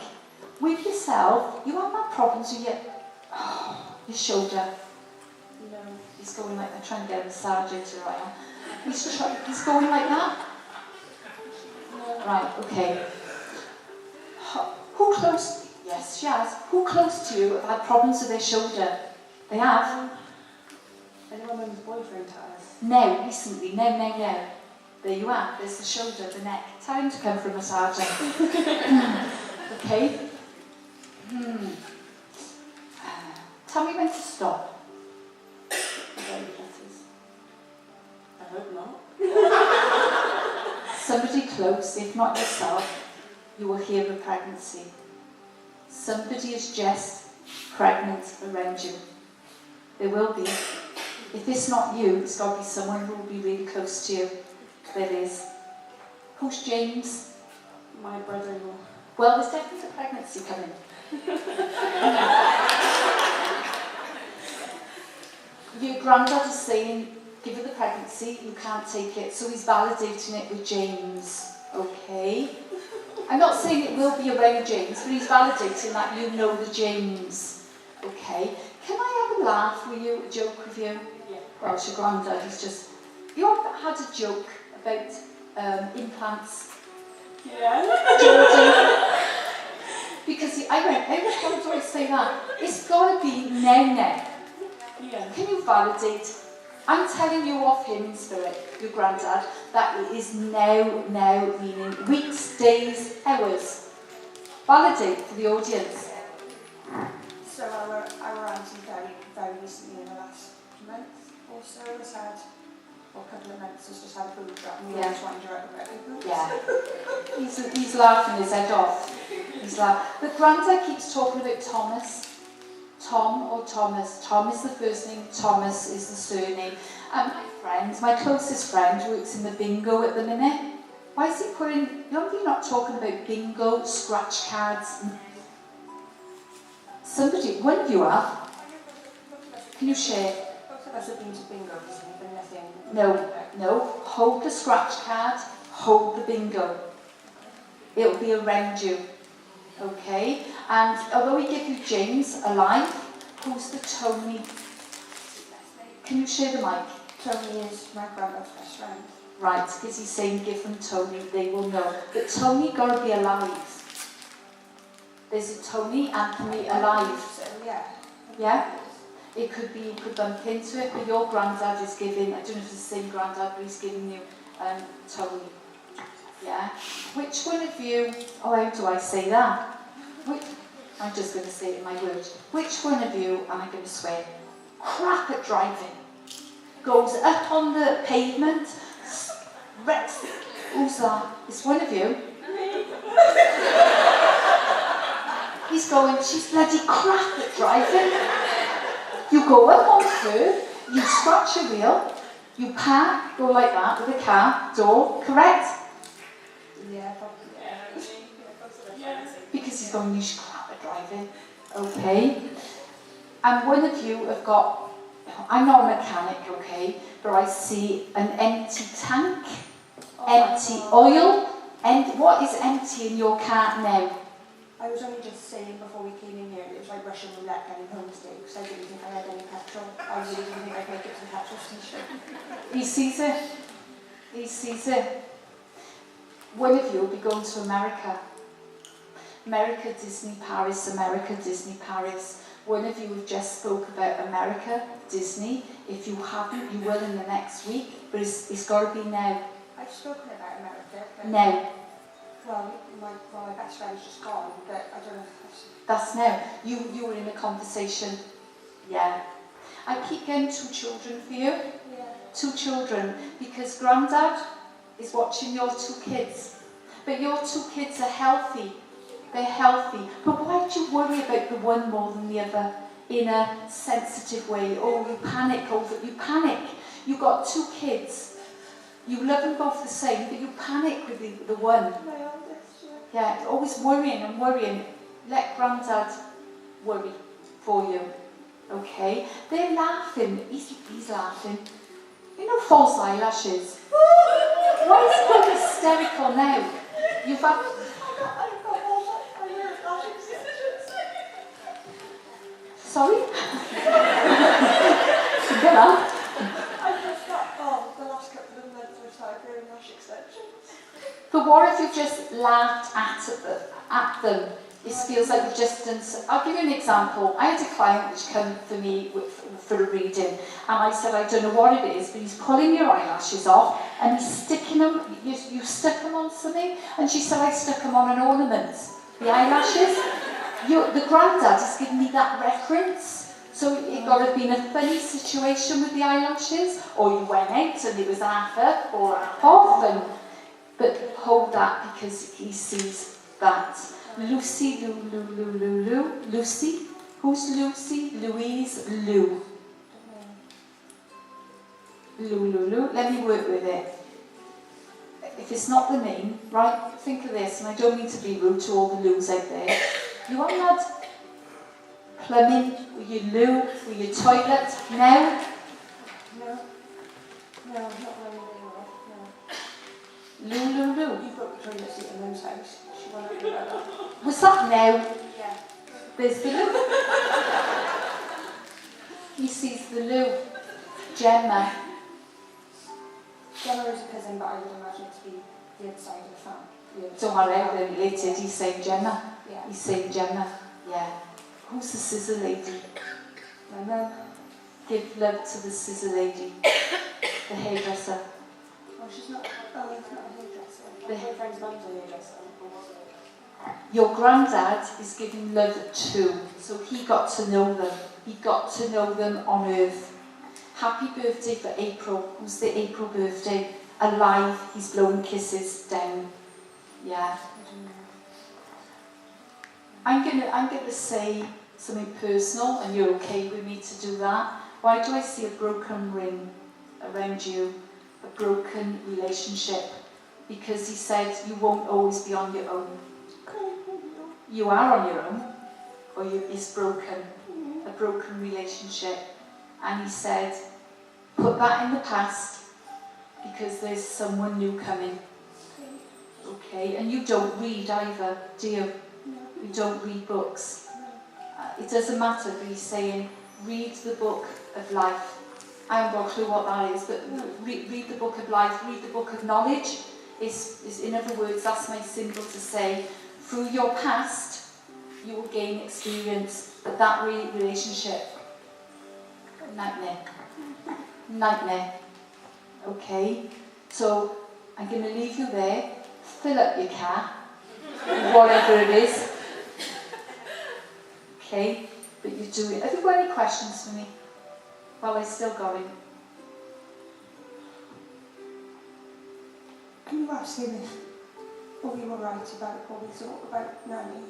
With yourself, you haven't had problems with your shoulder. No. He's going like, they're trying to get a massage into right now. He's going like that? No. Right, okay. Who close, yes, she has. Who close to you have had problems with their shoulder? They have? I know my mum's boyfriend has. No, recently, no. There you are, there's the shoulder, the neck. Tell him to come for a massage. Okay. Tell me when to stop. I hope not. Somebody close, if not yourself, you will hear of pregnancy. Somebody is just pregnant around you. There will be. If it's not you, it's got to be someone who will be really close to you. There is. Who's James? My brother-in-law. Well, there's definitely a pregnancy coming. Your granddad is saying, give her the pregnancy, you can't take it. So he's validating it with James. Okay. I'm not saying it will be around James, but he's validating that you know the James. Okay. Can I have a laugh with you, a joke with you? Yeah. Well, it's your granddad, he's just... You ever had a joke about implants? Yeah. Jordan? Because I was going to always say that. It's got to be now. Yeah. Can you validate? I'm telling you off him in spirit, your granddad, that it is now, meaning weeks, days, hours. Validate for the audience. So our auntie very recently in the last month or so has had, or a couple of months has just had a food drop and we Yeah. always wind her up about it. Yeah. He's laughing his head off. He's laughing. But granddad keeps talking about Thomas. Tom or Thomas. Tom is the first name, Thomas is the surname. And my closest friend, works in the bingo at the minute. Why is he putting, you're not talking about bingo, scratch cards. Somebody, one of you are. Can you share? Both of us have been to bingo, but nothing. No, hold the scratch card, hold the bingo. It'll be around you, okay? And although we give you James alive, who's the Tony? Can you share the mic? Tony is my grandma's best friend. Right, because he's saying give them Tony, they will know. But Tony got to be alive. There's a Tony Anthony alive. So, yeah. Yeah? It could be, you could bump into it, but your granddad is giving, I don't know if it's the same granddad, but he's giving you Tony. Yeah? Which one of you, oh, how do I say that? I'm just going to say it in my words. Which one of you, and I'm going to swear, crap at driving, goes up on the pavement, wrecks, who's that? It's one of you. He's going, she's bloody crap at driving. You go up on the curb, you scratch your wheel, you park, go like that with the car, door, correct? Yeah, probably. Yeah. Because he's going, you should crap at driving. Okay. And one of you have got, I'm not a mechanic, okay, but I see an empty tank, empty oil, and what is empty in your car now? I was only just saying before we came in here, it was like Russian roulette getting home today, because I didn't think I had any petrol. I really didn't think I'd make it to the petrol station. He sees it. He sees it. One of you will be going to America. America, Disney, Paris, America, Disney, Paris. One of you have just spoke about America, Disney. If you haven't, you will in the next week, but it's got to be now. I've spoken about America. But Now. Well, my best friend's just gone, but I don't know if That's now. You were in a conversation. Yeah. I keep getting 2 children for you. Yeah. 2 children. Because Grandad is watching your 2 kids. But your 2 kids are healthy. They're healthy. But why do you worry about the one more than the other in a sensitive way? Oh, you panic over, you panic. You've got 2 kids. You love them both the same, but you panic with the one. my eldest, Yeah, always worrying and worrying. Let Grandad worry for you. Okay? They're laughing. He's laughing. You know false eyelashes? Why is he going hysterical now? You've had... Sorry? Get up. I just got, the last couple of months I started growing lash extensions. But what if you've just laughed at them? It feels like you've just done... I'll give you an example. I had a client which came for me for a reading, and I said, I don't know what it is, but he's pulling your eyelashes off, and he's sticking them, you stuck them on something? And she said, I stuck them on an ornament. The eyelashes? The granddad has given me that reference. So it got to have been a funny situation with the eyelashes, or you went out and it was half up or half off, but hold that because he sees that. Lucy, Lucy? Who's Lucy? Louise, Lou. Lou. Let me work with it. If it's not the name, right, think of this, and I don't mean to be rude to all the Lou's out there. You haven't had plumbing with your loo, with your toilet now? No, not really anymore, no. Lou. You broke the toilet seat in Lou's house. She wanted to do that. Was that now? Yeah. There's the loo. He sees the loo. Gemma. Gemma is a cousin, but I would imagine it to be the other side of the family. Don't worry, how related. He's saying Gemma. Yeah. He's saying Gemma. Yeah. Who's the scissor lady? My mum. Give love to the scissor lady. The hairdresser. Oh, she's not. Oh, it's not a hairdresser. My boyfriend's mum's a hairdresser. Your granddad is giving love to, so he got to know them. He got to know them on earth. Happy birthday for April. Who's the April birthday? Alive. He's blowing kisses down. Yeah. I'm gonna say something personal, and you're okay with me to do that. Why do I see a broken ring around you? A broken relationship. because he said you won't always be on your own. You are on your own, or it's broken, a broken relationship. And he said, put that in the past, because there's someone new coming. Okay, and you don't read either, do you? You don't read books. It doesn't matter, but he's saying, read the book of life. I haven't got a clue what that is, but read the book of life, read the book of knowledge. Is in other words, that's my symbol to say, through your past, you will gain experience, but that relationship, nightmare. Nightmare. Okay? So, I'm going to leave you there, fill up your car, whatever it is. Okay? But you do it. Have you got any questions for me? While I'm still going. Can you ask him if we were right about what we thought about Nanny?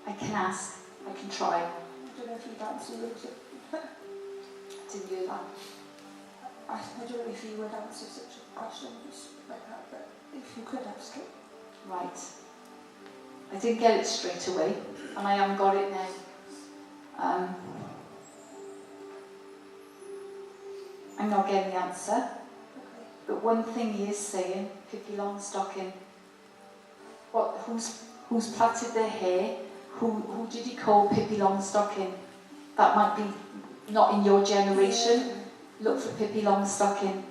I can ask. I can try. I don't know if he'd answer you. Didn't hear that. I don't know if you would answer such a question like that, but if you could ask it. Right. I didn't get it straight away, and I haven't got it now. I'm not getting the answer. Okay. But one thing he is saying, Pippi Longstocking, who's plaited their hair? Who did he call Pippi Longstocking? That might be not in your generation. Look for Pippi Longstocking.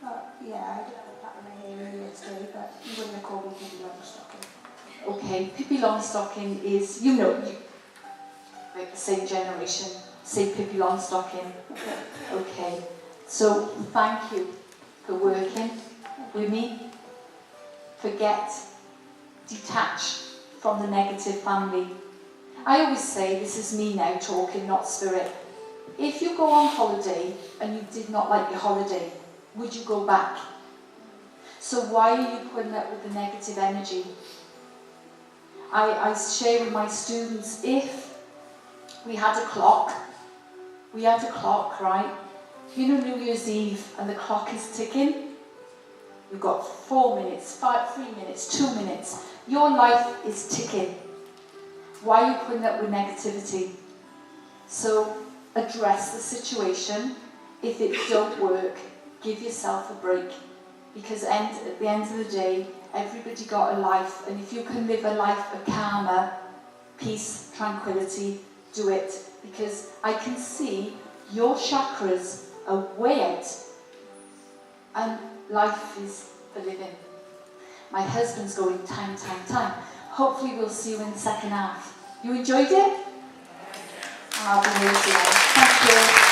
Yeah, I don't have a pattern of hair earlier today, but you wouldn't have called me Pippi Longstocking. Okay, Pippi Longstocking is, you like the same generation, say Pippi Longstocking. Okay, so thank you for working with me. Forget, detach from the negative family. I always say, this is me now talking, not spirit. If you go on holiday and you did not like your holiday, would you go back? So why are you putting up with the negative energy? I share with my students, if we had a clock, right? You know, New Year's Eve, and the clock is ticking. You've got 4 minutes, 3 minutes, 2 minutes. Your life is ticking. Why are you putting up with negativity? So address the situation. If it don't work, give yourself a break. Because at the end of the day, everybody got a life, and if you can live a life of karma, peace, tranquility, do it. Because I can see your chakras are way out, and life is for living. My husband's going time. Hopefully we'll see you in the second half. You enjoyed it? And I'll be here today. Thank you.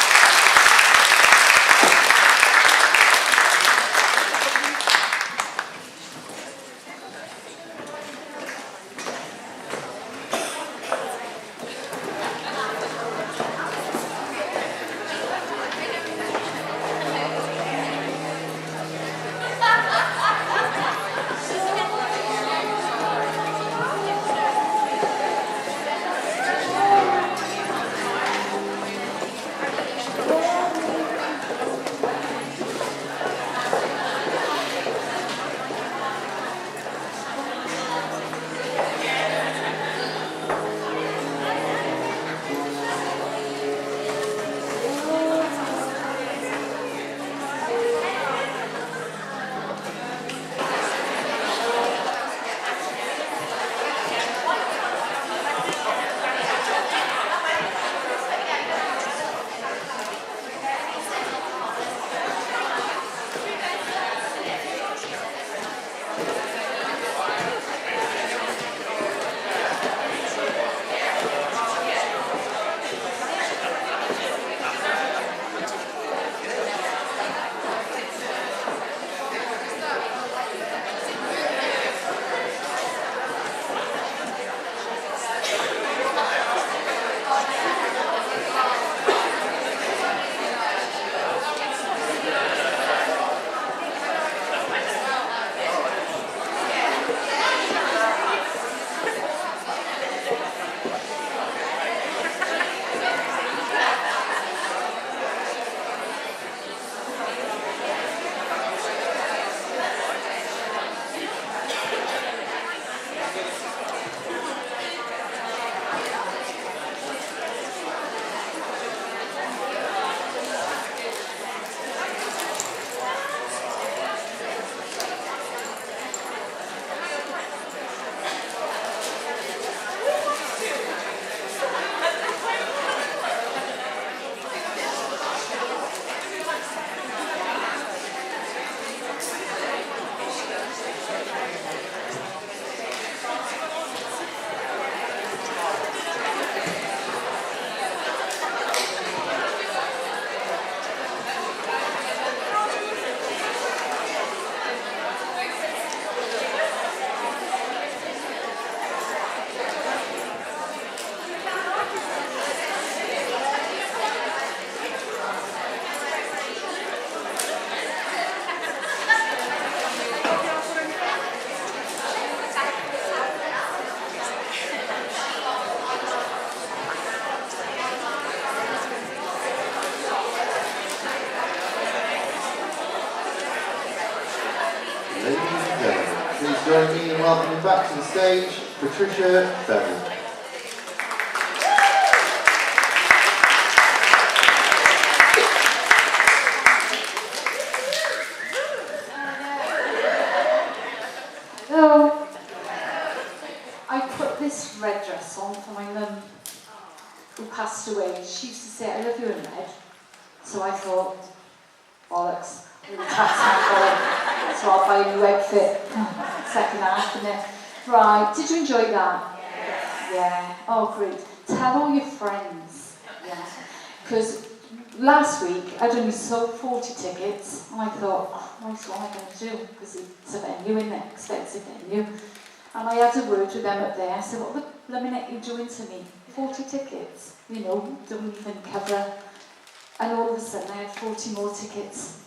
stage, Patricia, Bevan. Hello. I put this red dress on for my mum, who passed away. She used to say, I love you in red. So I thought, bollocks, I'm going to tax my collar, so I'll buy a new outfit. Second half, innit? Right, did you enjoy that? Yeah. Oh, great. Tell all your friends. Yeah. Because last week, I'd only sold 40 tickets, and I thought, Christ, what am I going to do? Because it's a venue, isn't it? Expensive venue. And I had a word with them up there. I said, what the blimmin' are you doing to me? 40 tickets, you know, don't even cover. And all of a sudden, I had 40 more tickets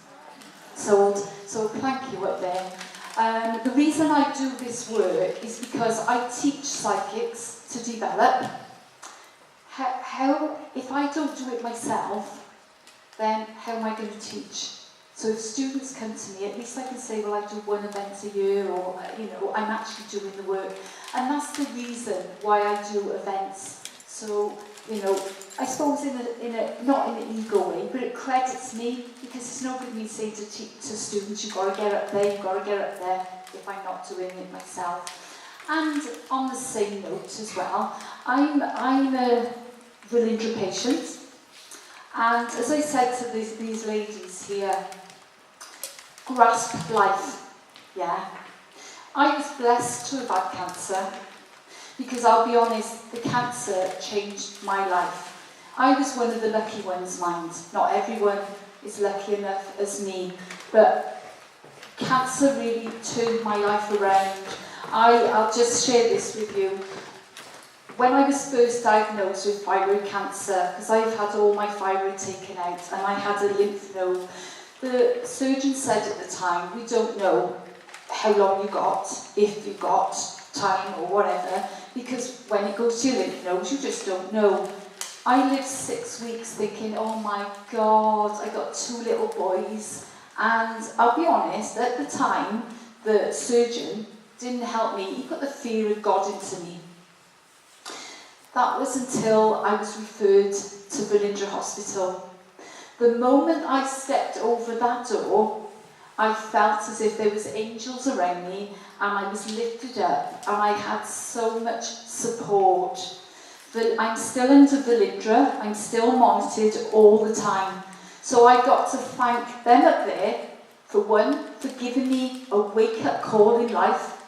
sold. So thank you up there. The reason I do this work is because I teach psychics to develop. How if I don't do it myself, then how am I going to teach? So if students come to me, at least I can say, well, I do one event a year, or, you know, I'm actually doing the work. And that's the reason why I do events. So, you know, I suppose not in an ego way, but it credits me, because it's no good me saying to students, you've got to get up there, you've got to get up there, if I'm not doing it myself. And on the same note as well, I'm a Valindra patient, and as I said to these ladies here, grasp life, yeah. I was blessed to have had cancer, because I'll be honest, the cancer changed my life. I was one of the lucky ones, mind. Not everyone is lucky enough as me, but cancer really turned my life around. I'll just share this with you. When I was first diagnosed with thyroid cancer, because I've had all my thyroid taken out and I had a lymph node, the surgeon said at the time, we don't know how long you got, if you got time or whatever, because when it goes to your lymph nodes, you just don't know. I lived 6 weeks thinking, oh my God, I got 2 little boys. And I'll be honest, at the time, the surgeon didn't help me. He put the fear of God into me. That was until I was referred to Valindra Hospital. The moment I stepped over that door, I felt as if there was angels around me, and I was lifted up, and I had so much support. I'm still under Valindra, I'm still monitored all the time. So I got to thank them up there, for one, for giving me a wake-up call in life,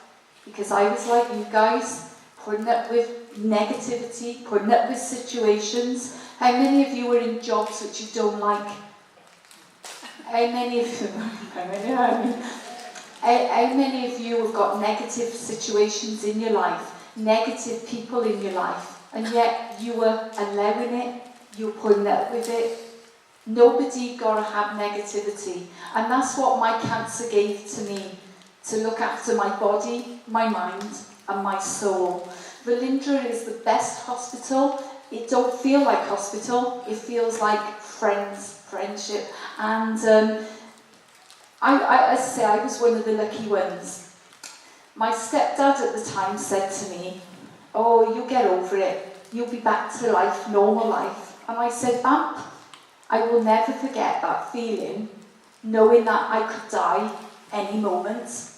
because I was like you guys, putting up with negativity, putting up with situations. How many of you are in jobs which you don't like? How many of you, how many of you have got negative situations in your life, negative people in your life, and yet you were allowing it, you're putting up with it? Nobody got to have negativity. And that's what my cancer gave to me, to look after my body, my mind, and my soul. Valindra is the best hospital. It don't feel like hospital, it feels like friendship. And as I say, I was one of the lucky ones. My stepdad at the time said to me, oh, you'll get over it, you'll be back to life, normal life. And I said, Bamp, I will never forget that feeling, knowing that I could die any moment.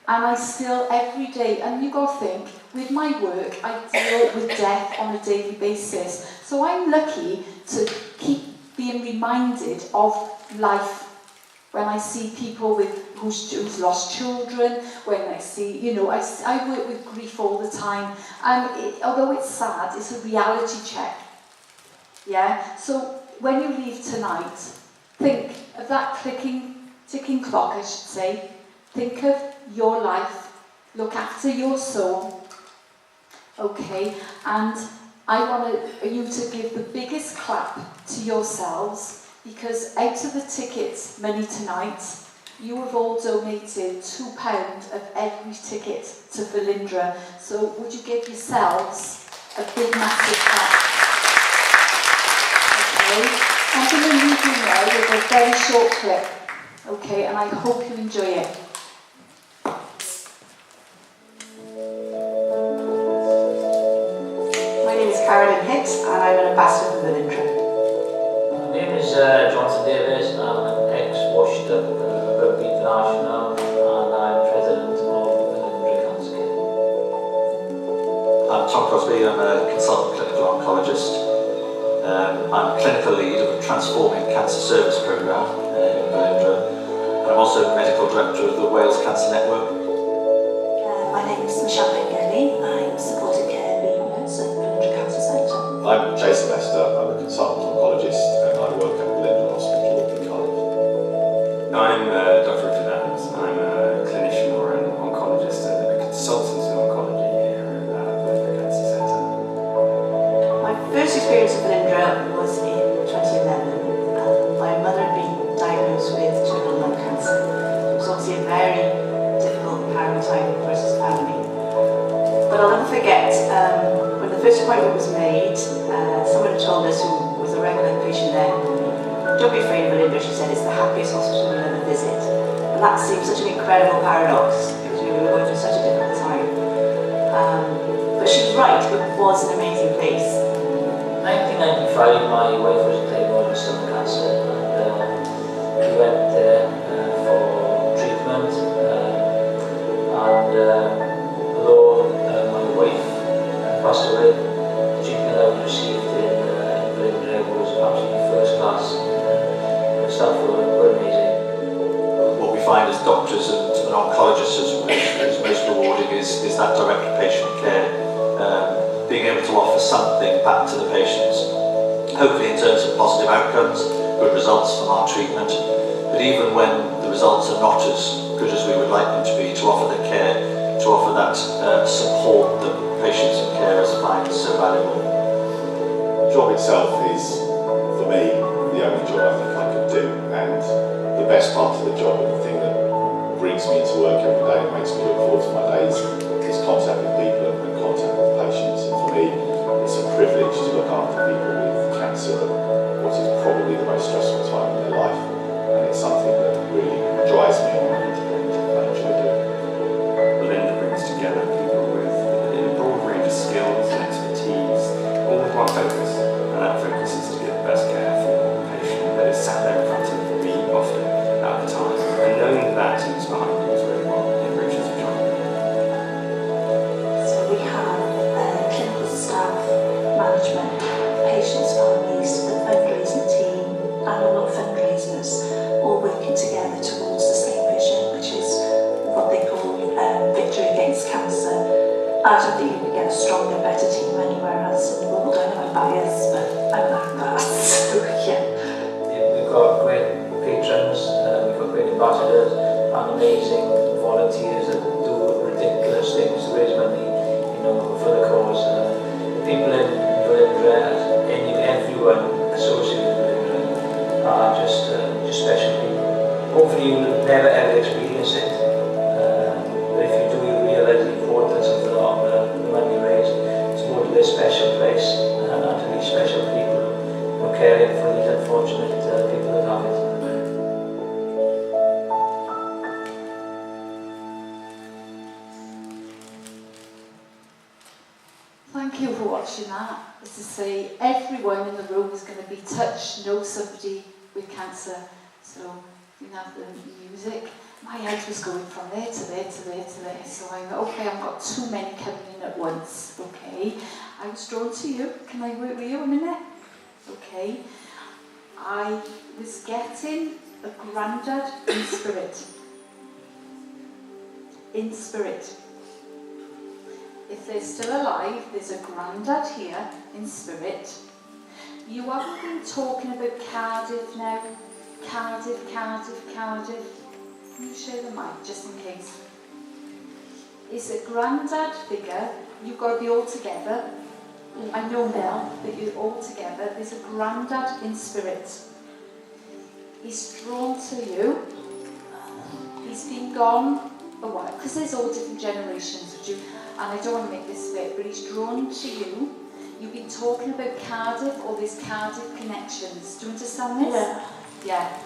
And I still, every day, and you got to think, with my work, I deal with death on a daily basis. So I'm lucky to keep being reminded of life. When I see people who's lost children, when I see, you know, I work with grief all the time. And although it's sad, it's a reality check. Yeah? So when you leave tonight, think of that ticking clock, I should say. Think of your life, look after your soul, okay? And I want you to give the biggest clap to yourselves, because out of the tickets money tonight, you have all donated £2 of every ticket to Valindra. So would you give yourselves a big, massive clap? Okay, I'm going to leave you now with a very short clip, okay? And I hope you enjoy it. is Carolyn Hicks and I'm an ambassador for Velindre. My name is Jonathan Davis. I'm an ex-washed up rugby international and I'm president of Velindre Cancer Care. I'm Tom Crosby. I'm a consultant clinical oncologist. I'm clinical lead of the Transforming Cancer Service Programme in Velindre. And I'm also the medical director of the Wales Cancer Network. My name is Michelle Bengelli. I'm supported care lead nurse at Velindre Cancer Centre. I'm Jason Lester. I'm a consultant oncologist and I work at Velindre Hospital in Cardiff. I'm Dr. Richard Adams. I'm a clinician or an oncologist and a consultant in oncology here at Velindre Cancer Centre. My first experience at Velindre was in 2011. My mother had been diagnosed with terminal lung cancer. It was obviously a very difficult and harrowing time for us as a family. But I'll never forget when the first appointment was made, someone had told us, who was a regular patient then, "Don't be afraid of Velindre," she said, "it's the happiest hospital you'll ever visit." And that seemed such an incredible paradox because we were going through such a difficult time. But she was right, it was an amazing place. In 1995, my wife was diagnosed with stomach cancer and we went there for treatment and although my wife passed away, the treatment I was received in Velindre was absolutely first class. The staff were amazing. What we find as doctors and oncologists is most rewarding is that direct patient care, being able to offer something back to the patients, hopefully in terms of positive outcomes, good results from our treatment, but even when the results are not as good as we would like them to be, to offer the care, to offer that support that patients and carers find so valuable. The job itself is, for me, the only job I think I could do, and the best part of the job and the thing that brings me into work every day and makes me look forward to my days is contact with people and contact with patients. And for me, it's a privilege to look after people with cancer at what is probably the most stressful time in their life, and it's something that really drives me on and I enjoy doing. Velindre brings together people with a broad range of skills and expertise, all with one focus, and that focus is to get the best care for the patient that is sat there in front of me often at the time, and knowing that team is behind you is really what enriches the job. So we have clinical staff, management, patients, families, the fundraising team and all our fundraisers all working together towards the same vision, which is what they call victory against cancer. I don't think you could get a stronger, better team anywhere else in the world. I know I'm biased, but I'm not biased. So yeah. We've got great patrons, we've got great ambassadors and amazing volunteers that do ridiculous things to raise money, you know, for the cause. The people in Velindre, everyone associated with Velindre are just special people. Hopefully you'll never ever experience it, but if you do, you realise the importance of the money raised. It's more to this special place and to these special people who are caring for these unfortunate people that have it. Thank you for watching that. As I say, everyone in the room is going to be touched, know somebody with cancer. So you have the music. My head was going from there to there to there to there. So I thought, okay, I've got too many coming in at once. Okay, I was drawn to you. Can I work with you a minute? Okay. I was getting a granddad in spirit. In spirit. If they're still alive, there's a granddad here in spirit. You haven't been talking about Cardiff now. Cardiff. Can you share the mic just in case? It's a granddad figure. You've got to be all together. I know Mel, but you're all together. There's a granddad in spirit. He's drawn to you. He's been gone a while, because there's all different generations of you, and I don't want to make this fit, but he's drawn to you. You've been talking about Cardiff, or there's Cardiff connections. Do you understand this? Yeah. Yeah.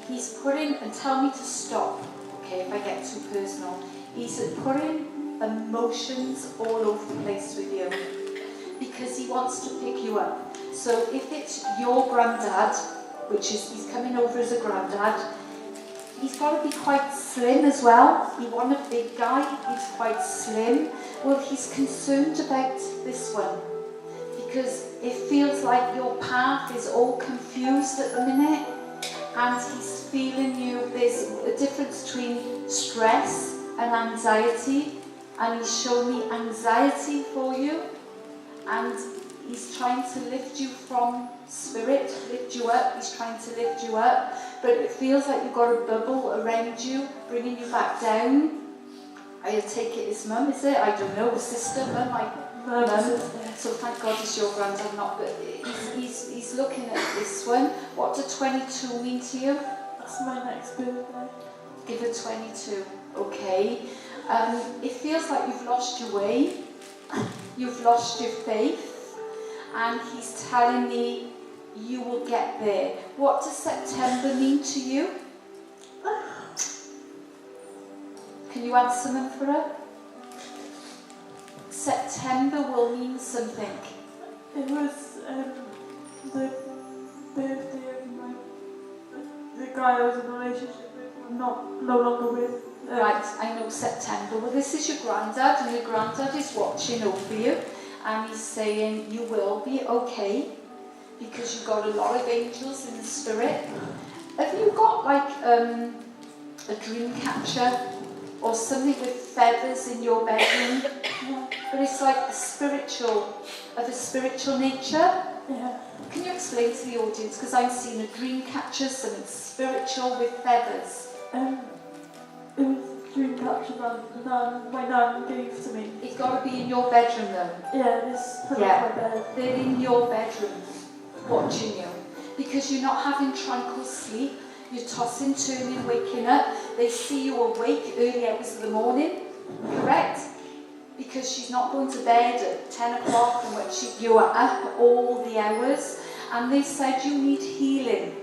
He's putting, and tell me to stop, okay, if I get too personal. He's putting emotions all over the place with you. because he wants to pick you up. So if it's your granddad, which is, he's coming over as a granddad, he's got to be quite slim as well. You want a big guy, he's quite slim. Well, he's concerned about this one because it feels like your path is all confused at the minute, and he's feeling you, there's a difference between stress and anxiety, and he's showing me anxiety for you, and he's trying to lift you from spirit, lift you up, he's trying to lift you up, but it feels like you've got a bubble around you, bringing you back down. I take it his mum, is it? I don't know, sister, mum, mum. So thank God it's your granddad, not, but he's looking at this one. What does 22 mean to you? That's my next birthday. Give her 22, okay. It feels like you've lost your way, you've lost your faith, and he's telling me you will get there. What does September mean to you? Can you answer them for her? September will mean something. It was the birthday of the guy I was in a relationship with. I'm no longer with. Right, I know September. Well, this is your granddad, and your granddad is watching over you, and he's saying you will be okay because you've got a lot of angels in the spirit. Have you got like a dream catcher or something with feathers in your bedroom? Yeah. But it's like a spiritual nature. Yeah. Can you explain to the audience? Because I'm seeing a dream catcher, something spiritual with feathers. It was a dream catcher that my nan gave to me. It's got to be in your bedroom though. Yeah, it's put Yeah. on my bed. They're in your bedroom, watching you. Because you're not having tranquil sleep. You're tossing, turning, waking up. They see you awake early hours of the morning. Correct? Because she's not going to bed at 10 o'clock and you are up all the hours. And they said you need healing.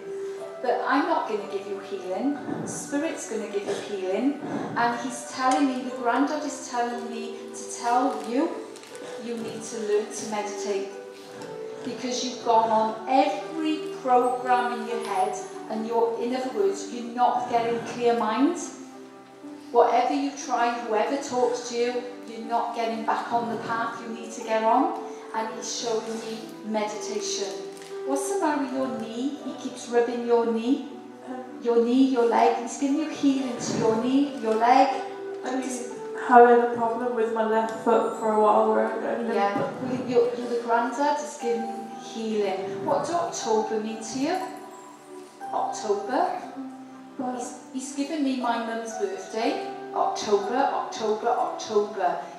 But I'm not going to give you healing. Spirit's going to give you healing. And he's telling me, the granddad is telling me to tell you, you need to learn to meditate. Because you've gone on every program in your head, and you're, in other words, you're not getting clear mind. Whatever you try, whoever talks to you, you're not getting back on the path you need to get on. And he's showing me meditation. What's the matter with your knee? He keeps rubbing your knee, your leg. He's giving you healing to your knee, your leg. I've been having a problem with my left foot for a while. Yeah, you're the granddad is giving healing. What does October mean to you? October? He's given me my mum's birthday. October.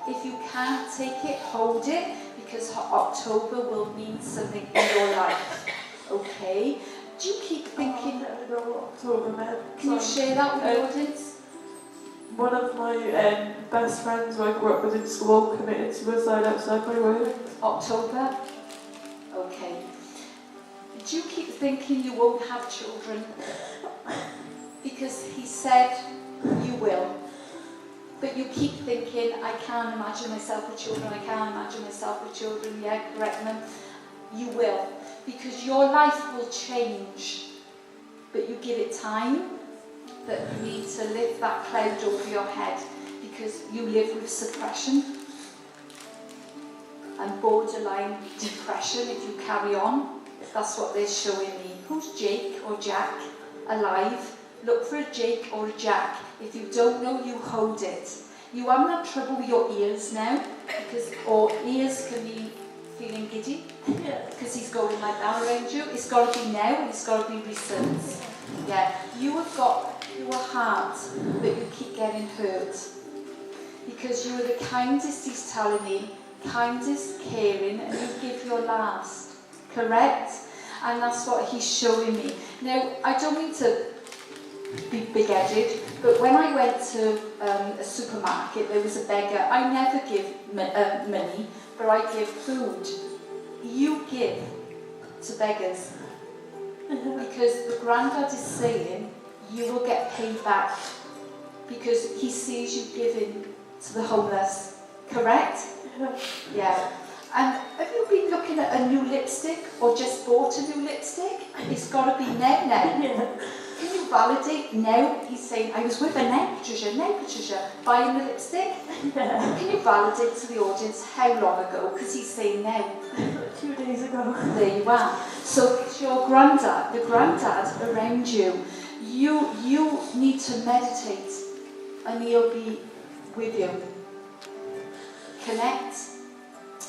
If you can't take it, hold it, because October will mean something in your life. Okay? Do you keep thinking... Can you share that with the audience? One of my best friends who I grew up with in school committed suicide outside my work. October? Okay. Do you keep thinking you won't have children? Because he said you will. But you keep thinking, I can't imagine myself with children, yeah, correct them. You will. Because your life will change. But you give it time. That you need to lift that cloud over your head. Because you live with suppression. And borderline depression if you carry on. That's what they're showing me. Who's Jake or Jack alive? Look for a Jake or a Jack. If you don't know, you hold it. You haven't had trouble with your ears now, or ears can be feeling giddy, because he's going like that around you. It's got to be now, and it's got to be recent. Yeah, you are hard, but you keep getting hurt. Because you are the kindest, he's telling me, kindest, caring, and you give your last. Correct? And that's what he's showing me. Now, I don't mean to be big-headed, but when I went to a supermarket, there was a beggar. I never give money, but I give food. You give to beggars. Because the granddad is saying you will get paid back. Because he sees you giving to the homeless. Correct? Yeah. And have you been looking at a new lipstick or just bought a new lipstick? It's got to be now. Yeah. Can you validate now? He's saying, I was with her now, Patricia, buying the lipstick. Yeah. Can you validate to the audience how long ago? Because he's saying now. 2 days ago. There you are. So it's your granddad, the granddad around you. You need to meditate and he'll be with you. Connect.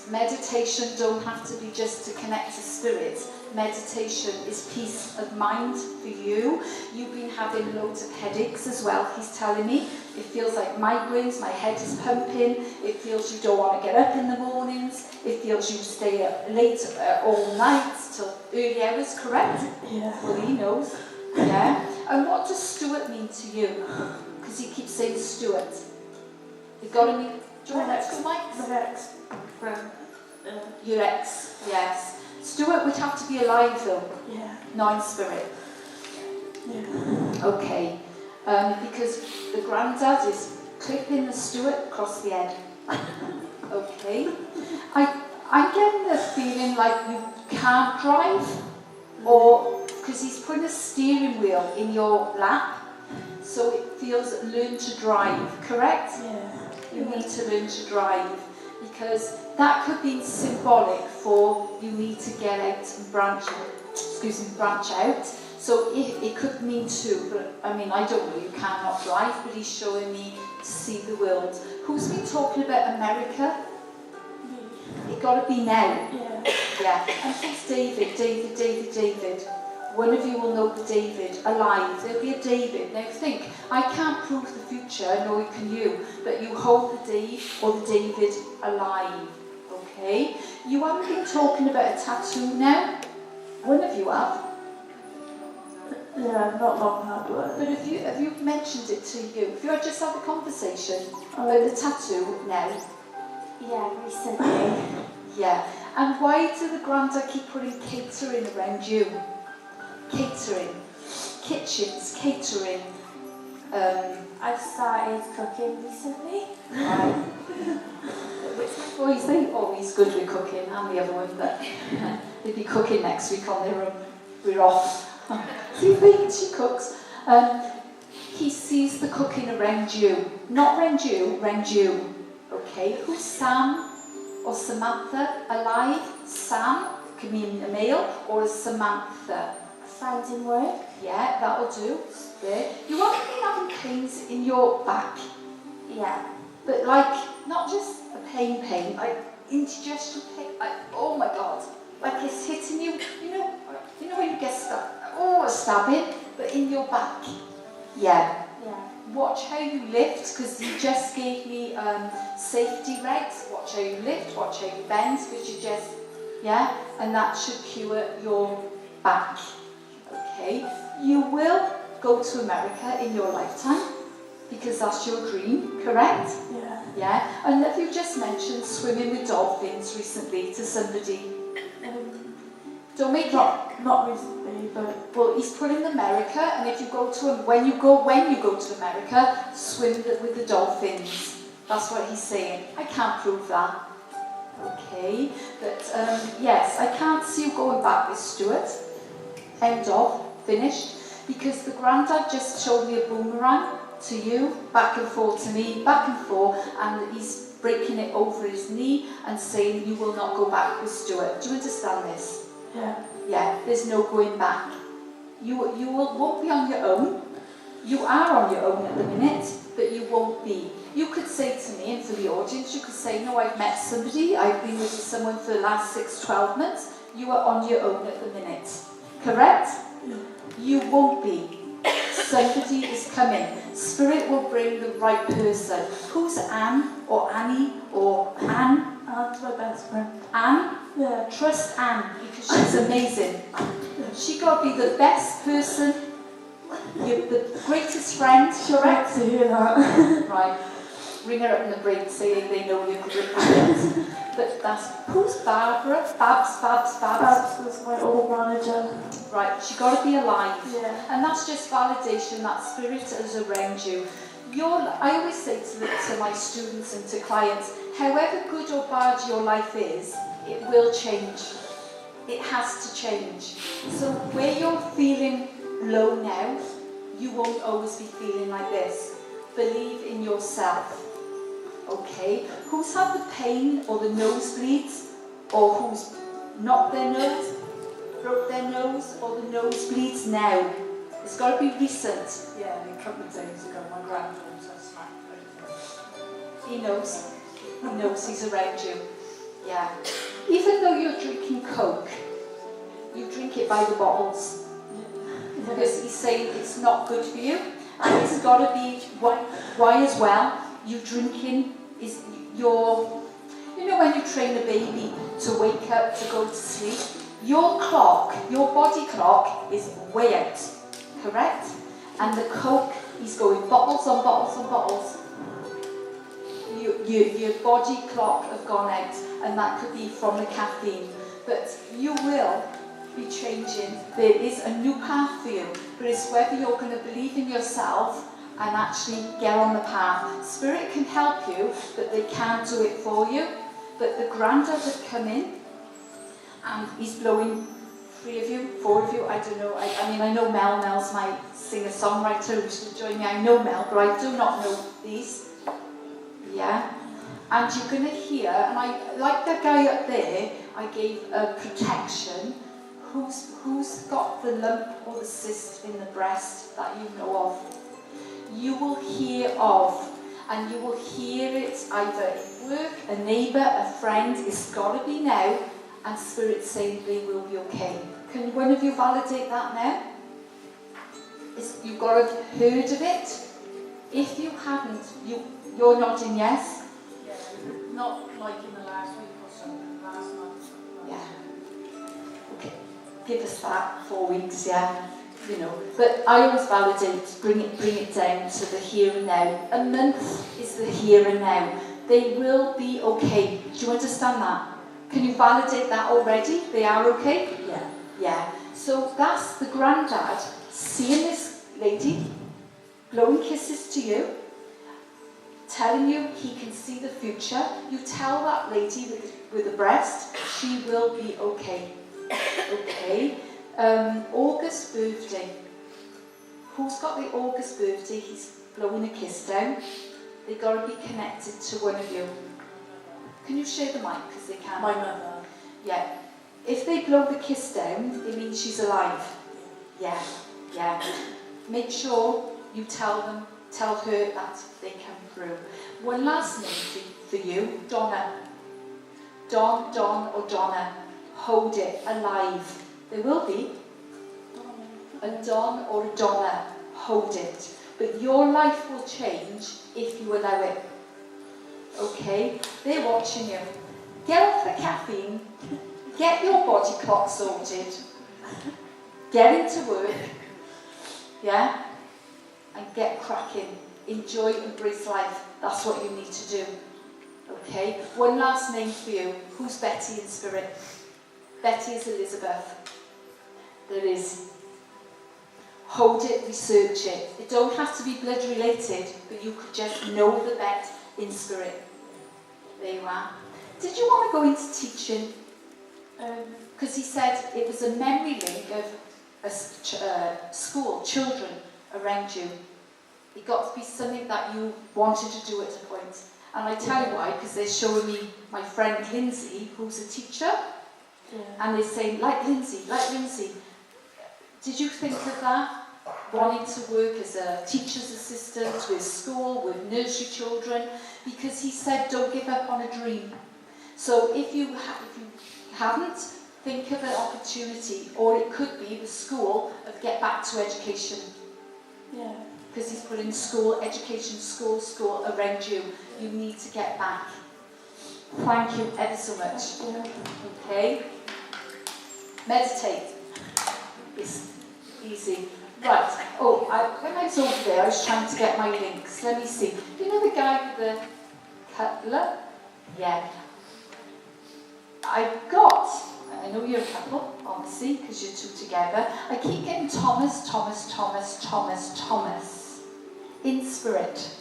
Meditation don't have to be just to connect to spirit. Meditation is peace of mind for you. You've been having loads of headaches as well, he's telling me. It feels like migraines, my head is pumping. It feels you don't want to get up in the mornings. It feels you stay up late all night till early hours, correct? Yeah. Well, he knows. Yeah. And what does Stuart mean to you? Because he keeps saying Stuart. You've got to mean... Do you want next to Mike? My ex-friend. Your ex, yes. Stuart would have to be alive though. Yeah. Not in spirit. Yeah. Okay. Because the granddad is clipping the Stuart across the head. Okay. I'm getting the feeling like you can't drive, or because he's putting a steering wheel in your lap, so it feels learn to drive, correct? Yeah. You need to learn to drive, because that could be symbolic for you need to get out and branch out. So it could mean too, but I mean, I don't know, you cannot drive, but he's showing me to see the world. Who's been talking about America? Me. It got to be now. Yeah. Yeah. And who's David? One of you will know the David alive. There'll be a David. Now think, I can't prove the future, nor can you, but you hold the Dave or the David alive. Okay? You haven't been talking about a tattoo now. One of you have. Yeah, not long now, But have you mentioned it to you? If you had just had a conversation about the tattoo now. Yeah, recently. Yeah. And why do the granddad keep putting catering around you? Catering. Kitchens, catering. I've started cooking recently. Right. What do you think? Oh, he's good with cooking, and the other one, but they'd be cooking next week on their own. We're off. See, she cooks. He sees the cooking around you. Not around you. Okay, who's Sam or Samantha alive? Sam can mean a male, or is Samantha? Friends in work. Yeah, that'll do. There. You haven't been having pains in your back. Yeah. But like, not just a pain, like indigestion pain, like, oh my God, like it's hitting you, you know when you get stabbing, but in your back. Yeah. Yeah. Watch how you lift, because you just gave me safety regs. Watch how you lift, watch how you bend, because you just, yeah, and that should cure your back. Okay. You will go to America in your lifetime, because that's your dream, correct? Yeah. Yeah. And have you just mentioned swimming with dolphins recently to somebody? Don't make not recently, but well, he's put in America, and if you go to when you go to America, swim with the dolphins. That's what he's saying. I can't prove that. Okay, but yes, I can't see you going back with Stuart. End of, finished. Because the granddad just showed me a boomerang to you, back and forth to me, back and forth, and he's breaking it over his knee and saying you will not go back with Stuart. Do you understand this? yeah. Yeah, there's no going back. You won't be on your own. You are on your own at the minute, but you won't be. You could say to me, and to the audience, you could say, no, I've met somebody, I've been with someone for the last 6-12 months. You are on your own at the minute. Correct? You won't be. Somebody is coming. Spirit will bring the right person. Who's Anne or Annie or Anne? Anne's my best friend. Anne? Yeah. Trust Anne, because she's amazing. She got to be the best person, the greatest friend. She'll like to hear that. Right. Ring her up in the break, say they know you're good at it. But that's, who's Barbara? Babs. Babs was my old manager. Right, she got to be alive. Yeah. And that's just validation that spirit is around you. I always say to my students and to clients, however good or bad your life is, it will change. It has to change. So where you're feeling low now, you won't always be feeling like this. Believe in yourself. Okay? Who's had the pain or the nosebleeds, or who's knocked their nose, broke their nose, or the nosebleeds now? It's got to be recent. Yeah, a couple of days ago, my granddaughter smacked both. He knows. He knows he's around you. Yeah. Even though you're drinking Coke, you drink it by the bottles. Because he's saying it's not good for you. And it's got to be, why as well, you drinking is your, you know when you train a baby to wake up, to go to sleep, your clock, your body clock is way out, correct? And the Coke is going bottles on bottles on bottles. Your body clock have gone out, and that could be from the caffeine. But you will be changing. There is a new path for you, but it's whether you're going to believe in yourself and actually get on the path. Spirit can help you, but they can't do it for you. But the granddad had come in, and he's blowing 3 of you, 4 of you, I don't know. I mean, I know Mel's my singer-songwriter who's going to join me. I know Mel, but I do not know these. Yeah? And you're going to hear, and I like that guy up there, I gave a protection. Who's got the lump or the cyst in the breast that you know of? You will hear of, and you will hear it either at work, a neighbour, a friend. It's got to be now, and Spirit saying they will be okay. Can one of you validate that now? You've got to have heard of it. If you haven't, you're nodding yes? Yeah, not like in the last week or so, last month. Yeah. Okay. Give us that 4 weeks, yeah. You know. But I always validate, bring it down to the here and now. A month is the here and now. They will be okay. Do you understand that? Can you validate that already? They are okay? Yeah. Yeah. So that's the granddad seeing this lady, blowing kisses to you, telling you he can see the future. You tell that lady with the breast, she will be okay. Okay. August birthday. Who's got the August birthday? He's blowing a kiss down. They've got to be connected to one of you. Can you share the mic? Because they can. My mother. Yeah. If they blow the kiss down, it means she's alive. Yeah. Yeah. Make sure you tell her that they come through. One last name for you, Donna. Don or Donna. Hold it alive. There will be a Don or a Donna. Hold it. But your life will change if you allow it. Okay? They're watching you. Get off the caffeine. Get your body clock sorted. Get into work. Yeah? And get cracking. Enjoy, embrace life. That's what you need to do. Okay? One last name for you. Who's Betty in spirit? Betty is Elizabeth. There is. Hold it, research it. It don't have to be blood related, but you could just know the Bet in spirit. There you are. Did you want to go into teaching? Because he said it was a memory link of a school, children around you. It got to be something that you wanted to do at a point. And I tell you why, because they're showing me my friend Lindsay, who's a teacher, and they're saying, like Lindsay. Did you think of that? Wanting to work as a teacher's assistant with school, with nursery children, because he said, don't give up on a dream. So if you haven't, think of an opportunity, or it could be the school of get back to education. Yeah. Because he's putting school, education, school around you. You need to get back. Thank you ever so much. Okay? Meditate. It's easy. Right. Oh, when I was over there, I was trying to get my links. Let me see. You know the guy with the cutler? Yeah. I've got, I know you're a couple, obviously, because you're two together. I keep getting Thomas. In spirit.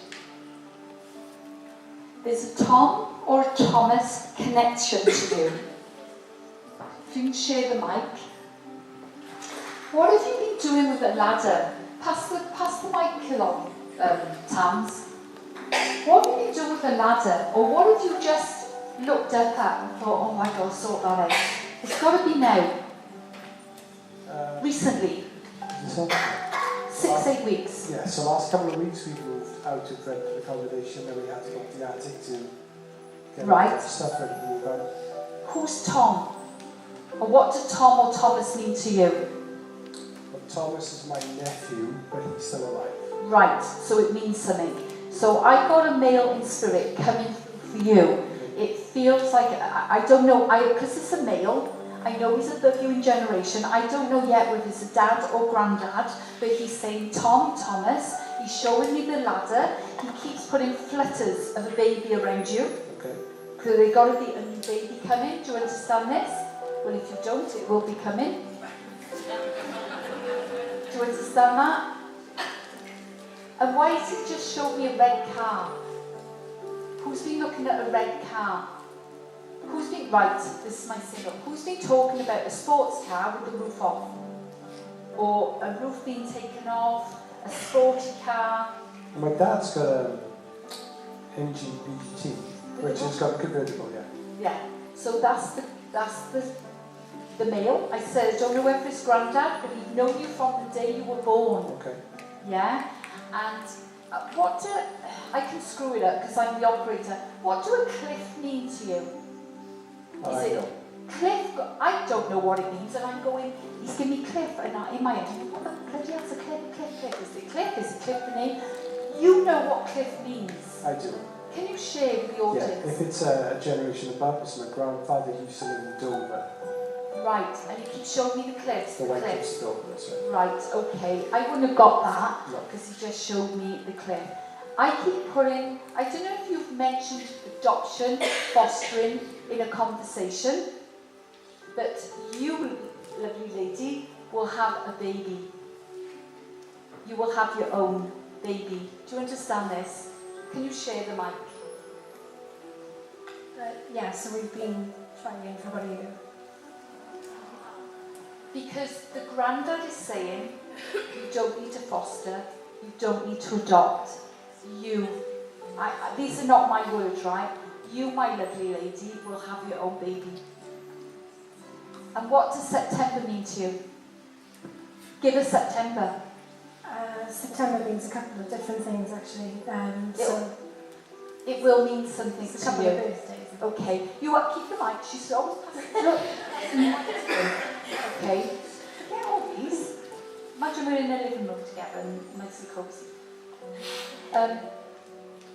there's a Tom or a Thomas connection to you. If you can share the mic. What have you been doing with the ladder? Pass the mic along, Tams. What have you been doing with the ladder? Or what have you just looked up at and thought, oh my God, sort that out? It's got to be now. Recently. 6-8 weeks. Yeah, so last couple of weeks we moved out of rented accommodation, then we had to go to the attic to get Right. stuff ready to move out. Who's Tom? Or what did Tom or Thomas mean to you? But Thomas is my nephew, but he's still alive. Right, so it means something. So I got a male in spirit coming through for you. It feels like, I don't know, because it's a male, I know he's above you in generation. I don't know yet whether it's a dad or granddad, but he's saying Tom, Thomas. He's showing me the ladder. He keeps putting flutters of a baby around you. Okay. Because there's got to be a new baby coming. Do you understand this? Well, if you don't, it will be coming. Do you understand that? And why has he just showed me a red car? Who's been looking at a red car? Who's been, right, this is my signal. Who's been talking about a sports car with the roof off? Or a roof being taken off, a sporty car? My dad's got a MG BGT, which has got a convertible, yeah. Yeah, so that's the male. I said, I don't know whether it's granddad, but he'd known you from the day you were born. Okay. Yeah? And what do, I can screw it up because I'm the operator. What do a cliff mean to you? Is it cliff? I don't know what it means, and I'm going, he's giving me cliff, and in my head, what the bloody hell's a cliff? Is it cliff? Is it cliff the name? You know what cliff means. I do. Can you share with the audience? Yeah, if it's a generation above us, my grandfather used to live in Dover. Right, and you keep showing me the cliffs. The White Cliffs of Dover, that's right. Right, okay. I wouldn't have got that No. because he just showed me the cliff. I keep putting, I don't know if you've mentioned adoption, fostering in a conversation, but you, lovely lady, will have a baby. You will have your own baby. Do you understand this? Can you share the mic? Yeah, so we've been trying for about a year. Because the granddad is saying, you don't need to foster, you don't need to adopt. You, these are not my words, right? You, my lovely lady, will have your own baby. And what does September mean to you? Give us September. September means a couple of different things, actually. It will mean something It's a to couple you. of birthdays. Okay. You keep the mic. She's always passing. Look. Okay. Get all these. Imagine we're in a living room together and nice and cosy. I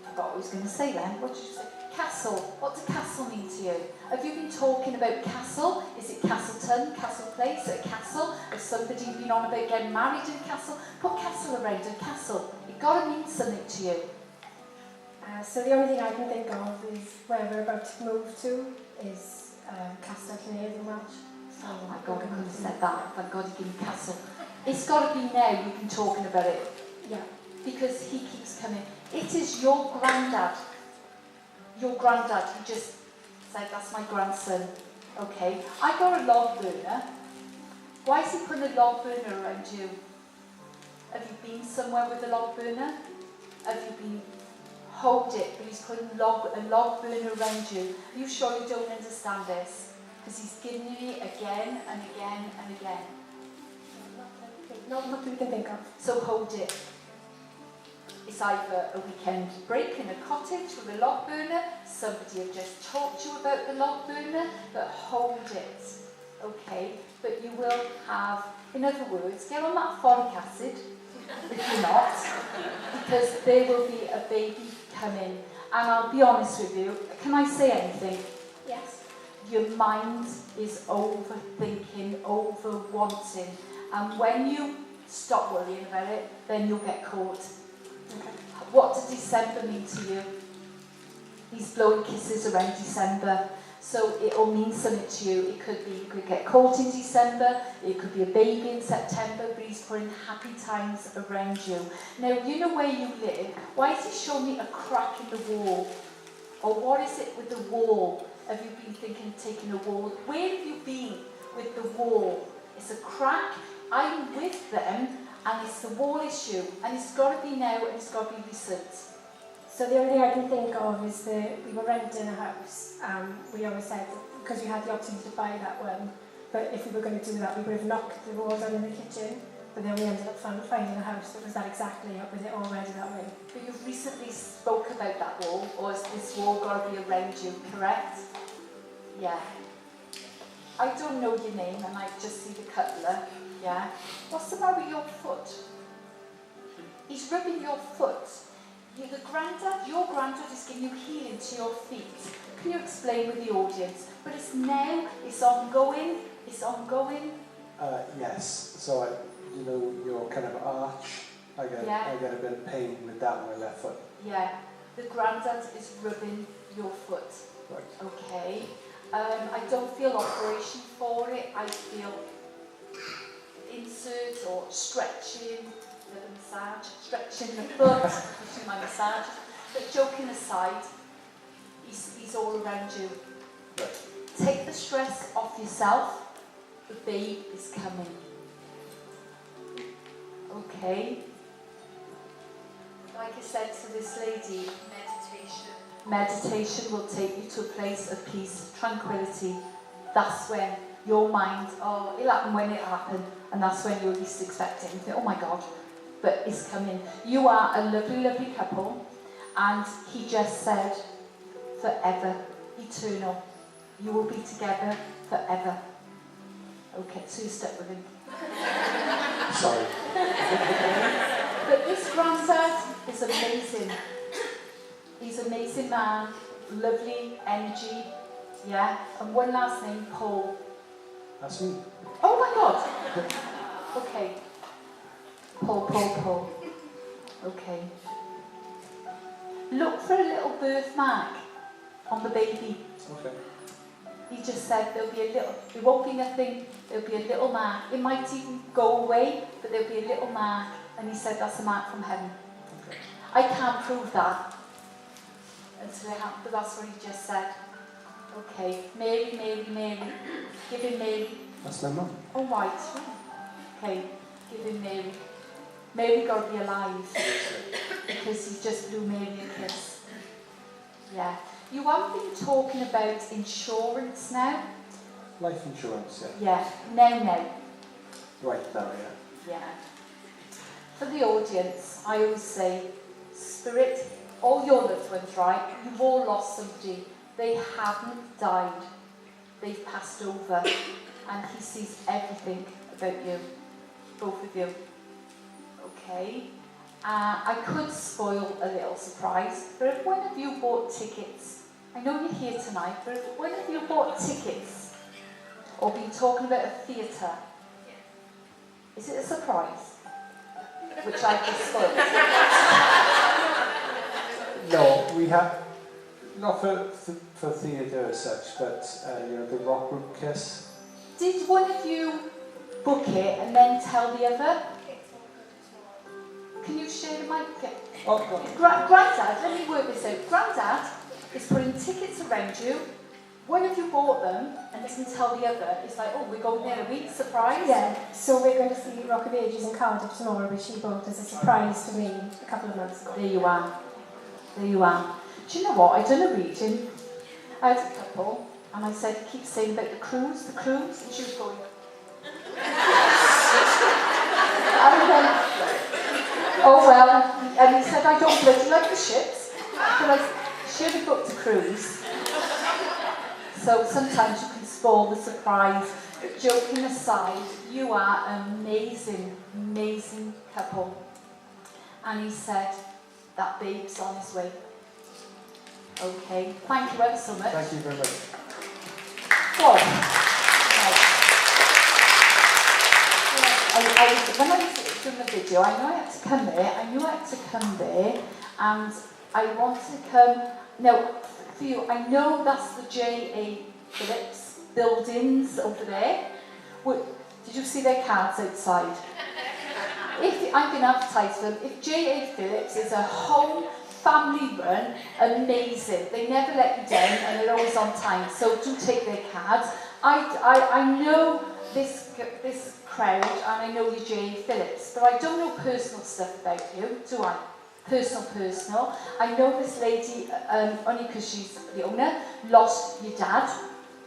forgot what I was going to say then. What did you say? Castle. What does castle mean to you? Have you been talking about castle? Is it Castleton, Castle Place, a castle? Has somebody been on about getting married in castle? Put castle around a castle. It's got to mean something to you. So the only thing I can think of is where we're about to move to is Castleton in Welsh. Oh my God, I could have said that. Thank God you gave me castle. It's got to be now you've been talking about it. Yeah. Because he keeps coming. It is your granddad. Your granddad, he just said, that's my grandson. Okay. I got a log burner. Why is he putting a log burner around you? Have you been somewhere with a log burner? Have you been... Hold it, but he's putting a log burner around you. Are you sure you don't understand this? Because he's giving you it again and again and again. Not what we can think of. So hold it. It's either a weekend break in a cottage with a log burner, somebody have just talked to you about the log burner, but hold it. Okay, but you will have, in other words, get on that folic acid, if you're not, because there will be a baby coming. And I'll be honest with you, can I say anything? Yes. Your mind is overthinking, over-wanting. And when you stop worrying about it, then you'll get caught. Okay. What does December mean to you? He's blowing kisses around December. So it'll mean something to you. It could be you could get caught in December, it could be a baby in September, but he's putting happy times around you. Now, you know where you live. Why is he showing me a crack in the wall Or what is it with the wall? Have you been thinking of taking a wall? Where have you been with the wall? It's a crack. I'm with them, and it's the wall issue. And it's got to be now, and it's got to be recent. So the only thing I can think of is that we were renting a house. We always said, because we had the opportunity to buy that one, but if we were going to do that, we would have knocked the walls down in the kitchen. But then we ended up finding a house that was that exactly, with it all ready that way. But you've recently spoke about that wall, or has this wall got to be around you, correct? Yeah. I don't know your name, and I just see the cutler, yeah? What's the matter with your foot? He's rubbing your foot. Your granddad is giving you healing to your feet. Can you explain with the audience? But it's now, it's ongoing. Yes, so your kind of arch, I get a bit of pain with that on my left foot. Yeah, the granddad is rubbing your foot. Right. Okay. I don't feel operation for it. I feel insert or stretching, little massage, stretching the foot, between my massage. But joking aside, he's all around you. Right. Take the stress off yourself. The babe is coming. Okay. Like I said to this lady, meditation will take you to a place of peace, tranquility. That's when your mind, it'll happen when it happens, and that's when you're least expecting. You think, oh my God, but it's coming. You are a lovely, lovely couple, and he just said, forever, eternal. You will be together forever. Okay, so you're stuck with him. Sorry. But this granddad is amazing. He's an amazing man, lovely energy, yeah? And one last name, Paul. That's me. Oh my God! Okay. Paul. Okay. Look for a little birthmark on the baby. Okay. He just said there'll be a little, it won't be nothing, there'll be a little mark. It might even go away, but there'll be a little mark. And he said that's a mark from heaven. Okay. I can't prove that until it happens, but that's what he just said. Okay, Mary. Give him Mary. That's my mum. Oh, right. Okay, give him Mary. Mary got to be alive because he just blew Mary a kiss. Yeah. You haven't been talking about insurance now? Life insurance, yeah. Yeah, now. Right now, yeah. Yeah. For the audience, I always say, Spirit, all your loved ones, right? You've all lost somebody. They haven't died. They've passed over. And he sees everything about you. Both of you. Okay? I could spoil a little surprise, but if one of you bought tickets, I know you're here tonight, but if one of you bought tickets, or been talking about a theatre, is it a surprise? Which I just spoiled. No, we have, not for theatre as such, but the rock group Kiss. Did one of you book it and then tell the other? Can you share the mic? Oh, Grandad, let me work this out. Grandad is putting tickets around you. One of you bought them and doesn't tell the other. It's like, oh, we're going there a week, surprise. Yeah, so we're going to see Rock of Ages in Cardiff tomorrow, which she bought as a surprise to me a couple of months ago. There you are. There you are. Do you know what? I done a reading. I had a couple, and I said, keep saying about the cruise, and she was going. And then, oh well, and he said, I don't bloody like the ships, but she only booked a cruise. So sometimes you can spoil the surprise. But joking aside, you are an amazing, amazing couple. And he said, that babe's on his way. Okay, thank you ever so much. Thank you very much. Well, when I was doing the video, I knew I had to come there, and I wanted to come. Now, for you, I know that's the J.A. Phillips buildings over there. Did you see their cards outside? I'm going to advertise them. If J.A. Phillips is a home family run, amazing. They never let you down and they're always on time. So do take their cards. I know this crowd and I know you're Jay Phillips, but I don't know personal stuff about you, do I? Personal. I know this lady, only because she's the owner, lost your dad.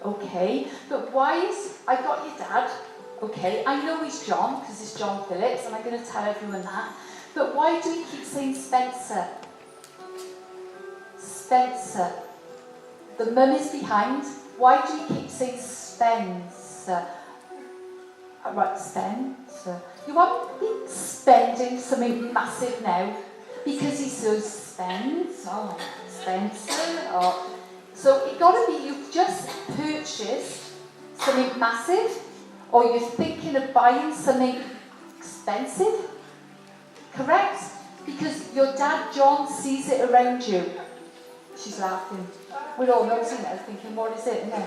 Okay, but why is, I got your dad, okay, I know he's John, because it's John Phillips, and I'm going to tell everyone that, but why do we keep saying Spencer? Spencer. The mum is behind, why do we keep saying Spencer? Right, Spencer. You haven't been spending something massive now, because he says Spencer, so it got to be you've just purchased something massive, or you're thinking of buying something expensive, correct? Because your dad John sees it around you. She's laughing. We're all nosing now, thinking, what is it? No.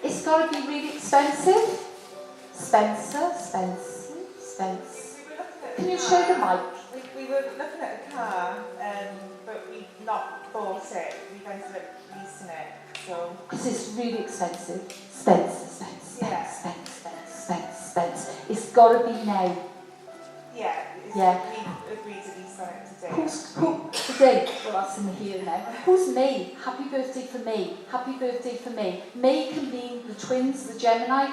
It's got to be really expensive. Spencer. Can you show the mic? We were looking at a car, but we've not bought it. We've ended up leasing it. So. Because it's really expensive. Spence. It's got to be now. Yeah. We agreed to lease on it today. Today? Well, that's in here now. Who's May? Happy birthday for May. Happy birthday for May. May can mean the twins, the Gemini,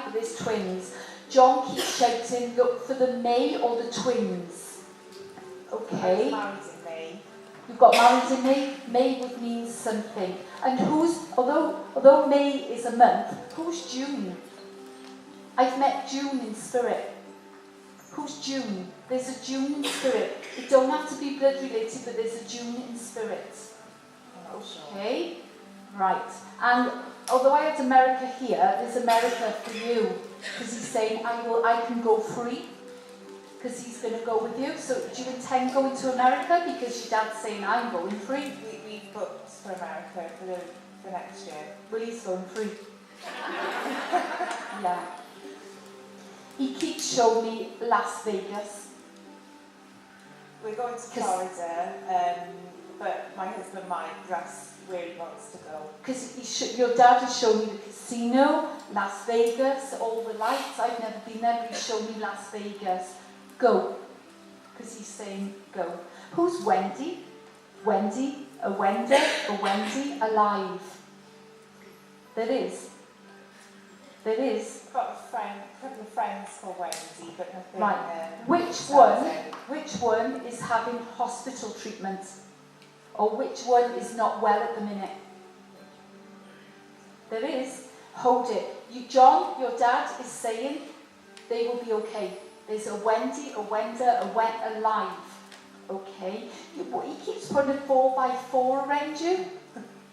but there's twins. John keeps shouting, look for the May or the twins. Okay. I was married in May. You've got married in May. May would mean something. And although May is a month, who's June? I've met June in spirit. Who's June? There's a June in spirit. It don't have to be blood related, but there's a June in spirit. Okay? Right. And although I had America here, there's America for you. Because he's saying, I can go free. Because he's going to go with you. So do you intend going to America? Because your dad's saying, I'm going free. We've booked for America for next year. Well, he's going free. Yeah. He keeps showing me Las Vegas. We're going to Florida, but my husband might dress where he wants to go. Because your dad has shown me the casino, Las Vegas, all the lights. I've never been there, but he's shown me Las Vegas. Go. Because he's saying go. Who's Wendy? Wendy, a Wendy, alive. There is. I've got a couple of friends called Wendy, but nothing. Right. Which one is having hospital treatment? Or which one is not well at the minute? There is. Hold it. John, your dad is saying they will be okay. There's a Wendy, alive. Okay. He keeps putting a 4x4 around you.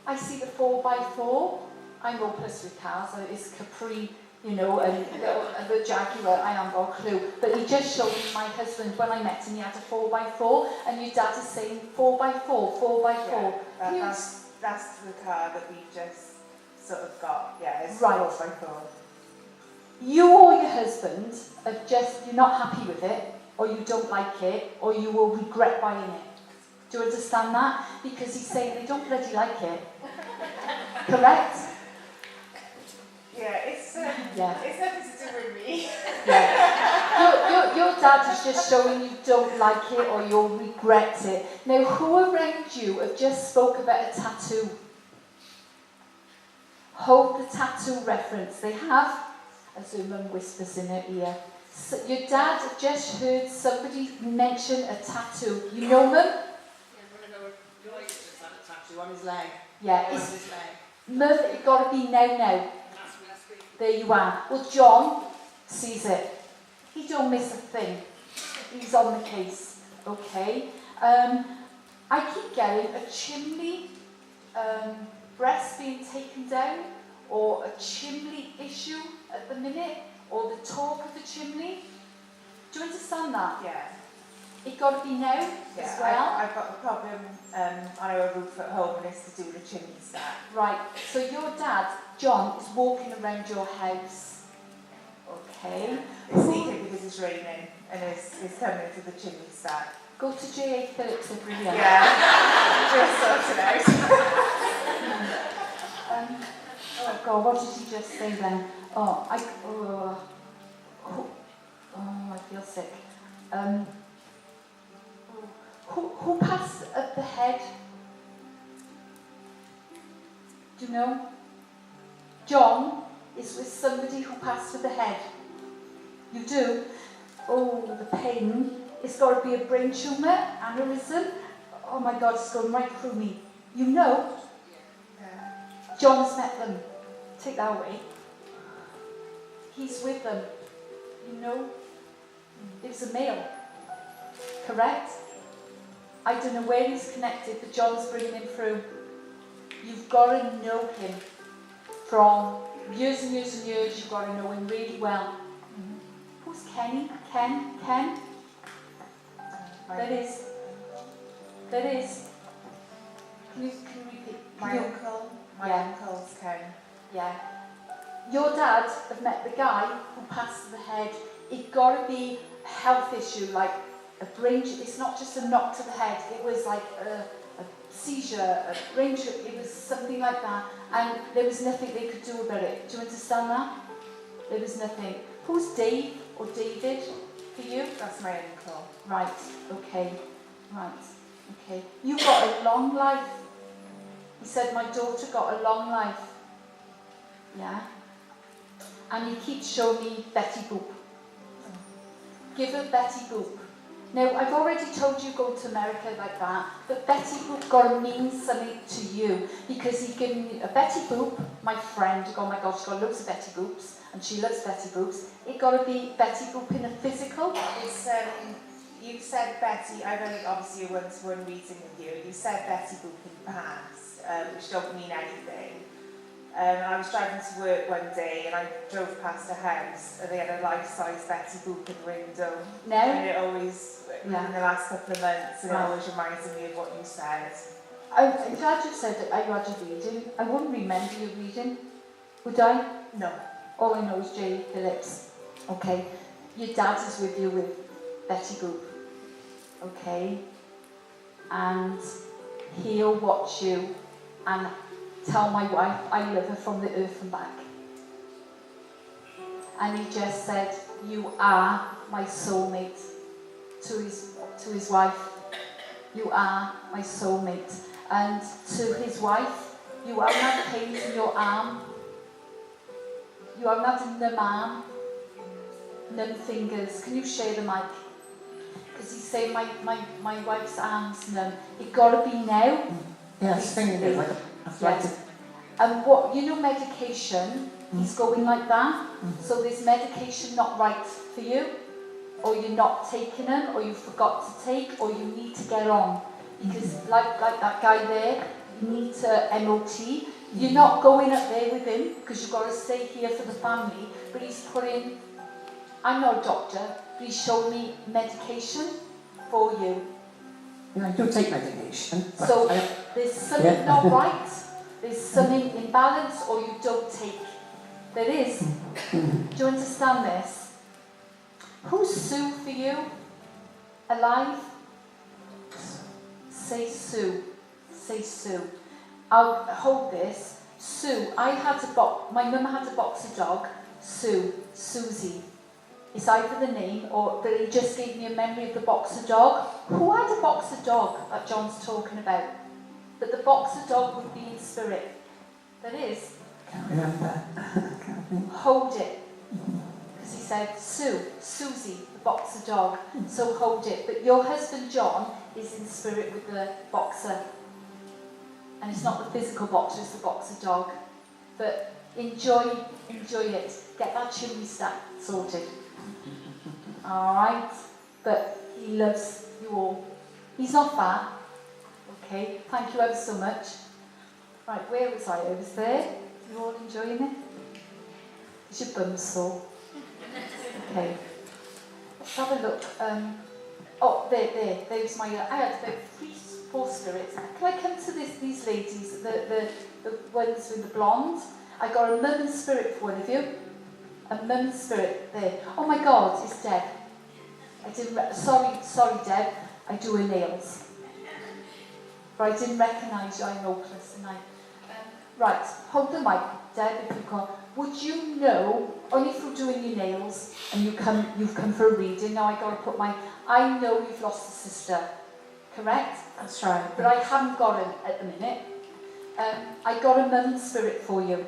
I see the 4x4. I'm hopeless with cars. It's Capri, and the Jaguar. I haven't got a clue. But he just showed me my husband when I met him. He had a 4x4, and your dad is saying 4x4. Yeah, that's the car that we just sort of got. Yeah, it's right. 4x4. You or your husband you're not happy with it, or you don't like it, or you will regret buying it. Do you understand that? Because he's saying they don't bloody like it. Correct? Yeah, it's nothing to do with me. Yeah. Your dad is just showing you don't like it or you'll regret it. Now, who around you have just spoke about a tattoo? Hold the tattoo reference. They have, as your mum whispers in her ear. So your dad just heard somebody mention a tattoo. You know, mum? Yeah, Joy just had a tattoo on his leg. Yeah, on his leg. Mum, it's got to be now. There you are. Well, John sees it. He don't miss a thing. He's on the case. Okay. I keep getting a chimney, breast being taken down, or a chimney issue at the minute, or the talk of the chimney. Do you understand that? Yeah. It got to be now as well. I've got a problem on our roof at home, and it's to do with the chimney stack. Right. So your dad, John, is walking around your house. Okay. It's secret because it's raining and it's coming into the chimney stack. Go to J.A. Phillips and brilliant. Yeah, just sorted out. Oh God, what did you just say then? Oh, I feel sick. Who passed at the head? Do you know? John is with somebody who passed with the head. You do? Oh, the pain. It's got to be a brain tumour, aneurysm. Oh my God, it's going right through me. You know? John's met them. Take that away. He's with them. You know? It was a male. Correct? I don't know where he's connected, but John's bringing him through. You've got to know him. From years and years and years, you've got to know him really well. Who's Kenny? Ken? That is. Can you repeat? My uncle's Ken. Yeah. Your dad have met the guy who passed to the head. It got to be a health issue, like a brain. It's not just a knock to the head. It was like a seizure, a brain trip. It was something like that, and there was nothing they could do about it. Do you understand that? There was nothing. Who's Dave or David for you? That's my uncle. Right. Okay. Right. Okay. You got a long life. He said my daughter got a long life. Yeah. And he keeps showing me Betty Boop. Give her Betty Boop. Now, I've already told you go to America like that, but Betty Boop got to mean something to you, because he's given me a Betty Boop, my friend. Oh my gosh, she's got loads of Betty Boops, and she loves Betty Boops. It got to be Betty Boop in a physical. It's, you said Betty, I've only obviously one meeting with you, you said Betty Boop in the past, which don't mean anything. I was driving to work one day and I drove past a house and they had a life-size Betty Boop in the window. No? And it always, in the last couple of months, and it always reminds me of what you said. I'm glad you said that you had a reading. I wouldn't remember your reading. Would I? No. All I know is J. Phillips. Okay. Your dad is with you with Betty Boop. Okay. And he'll watch you and tell my wife I love her from the earth and back. And he just said, you are my soulmate, to his wife. You are my soulmate. And to his wife, you haven't had pain in your arm. You haven't had a numb arm, numb fingers. Can you share the mic? Because he's saying my wife's arm's numb. It got to be now. Yes, fingers, like yes. And what, you know, medication, he's going like that. So there's medication not right for you, or you're not taking them, or you forgot to take, or you need to get on. Because like that guy there, you need to MOT. You're not going up there with him, because you've got to stay here for the family, but he's putting, I'm not a doctor, but he's showing me medication for you. Yeah, I do take medication. So there's something not right, there's something imbalanced, or you don't take. There is. Do you understand this? Who's Sue for you? Alive? Say Sue. Say Sue. I'll hold this. Sue, my mum had a boxer dog, Sue, Susie. It's either the name, but it just gave me a memory of the boxer dog. Who had a boxer dog that John's talking about? But the boxer dog would be in spirit. That is. Can't remember. Hold it. Because he said, Susie, the boxer dog. So hold it. But your husband John is in spirit with the boxer. And it's not the physical boxer, it's the boxer dog. But enjoy it. Get that chimney stack sorted. Alright? But he loves you all. He's not fat. Okay, thank you ever so much. Right, where was I? I was there. You all enjoying it? Is your bum sore? Okay. Let's have a look. There's my, I had about 4 spirits. Can I come to these ladies, the ones with the blonde? I got a mum and spirit for one of you. a mum spirit there. Oh my God, it's Deb. Sorry Deb, I do her nails. But I didn't recognise you, I'm hopeless tonight. Right, hold the mic, Deb, if you can. Would you know, only through doing your nails, and you've come for a reading, now I know you've lost a sister, correct? That's right. But I haven't got him at the minute. I got a mum spirit for you.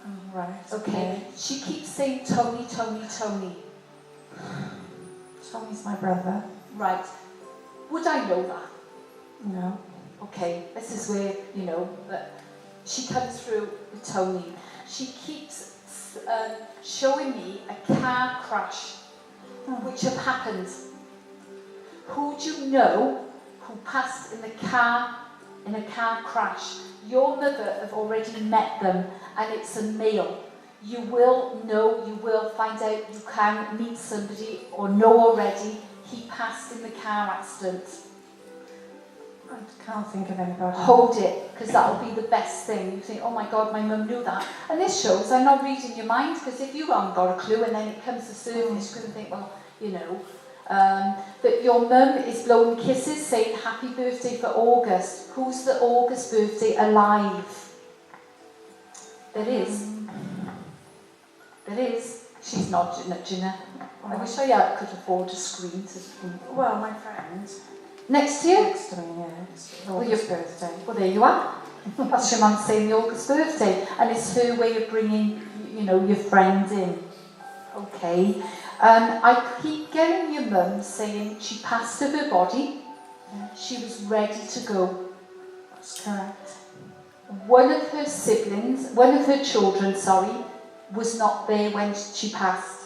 Oh, right. Okay. She keeps saying Tony, Tony, Tony. Tony's my brother. Right. Would I know that? No. Okay, this is where, you know, that she comes through with Tony. She keeps showing me a car crash, which have happened. Who do you know who passed in a car crash? Your mother have already met them, and it's a male. You will know, you will find out, you can meet somebody or know already he passed in the car accident. I can't think of anybody. Hold it, because that'll be the best thing. You think, oh my God, my mum knew that. And this shows I'm not reading your mind, because if you haven't got a clue and then it comes to surface, you're going to think, well, you know. But your mum is blowing kisses saying happy birthday for August. Who's the August birthday alive? There is. There is. She's not Gina. I wish I could afford a screen to... Well, my friend. Next to you? Next to me, yeah. It's August birthday. Well, there you are. That's your mum saying the August birthday. And it's her way of bringing, you know, your friend in. Okay. I keep getting your mum saying she passed of her body. Yeah. She was ready to go. That's correct. One of her children, was not there when she passed.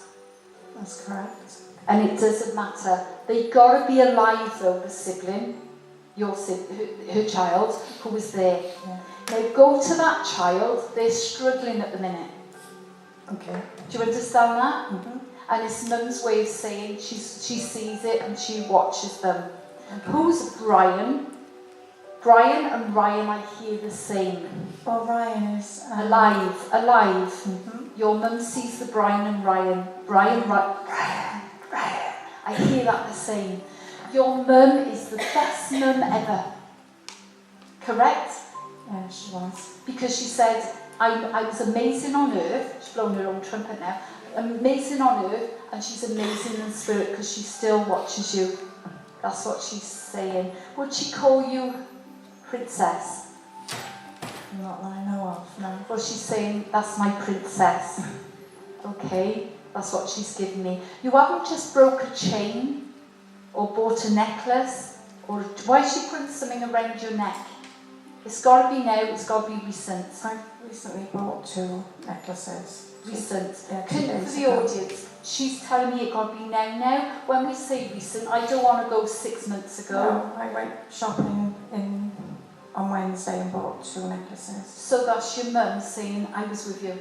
That's correct. And it doesn't matter. They got to be alive though, the sibling, her child, who was there. Yeah. Now go to that child, they're struggling at the minute. Okay. Do you understand that? Mm-hmm. And it's mum's way of saying she sees it and she watches them. Okay. Who's Brian? Brian and Ryan, I hear the same. Well, Ryan is... alive. Mm-hmm. Your mum sees the Brian and Ryan. Brian. I hear that the same. Your mum is the best mum ever. Correct? Yeah, she was. Because she said, I was amazing on earth. She's blown her own trumpet now. Amazing on earth, and she's amazing in spirit because she still watches you. That's what she's saying. Would she call you princess? Not that I know of, no. Well, she's saying, that's my princess. Okay, that's what she's given me. You haven't just broke a chain or bought a necklace, or why is she putting something around your neck? It's got to be now, it's got to be recent. I recently bought 2 necklaces. Recent. Yeah, For the audience, she's telling me it got to be now. When we say recent, I don't want to go 6 months ago. No, I went shopping on Wednesday and bought 2 necklaces. So that's your mum saying, I was with you.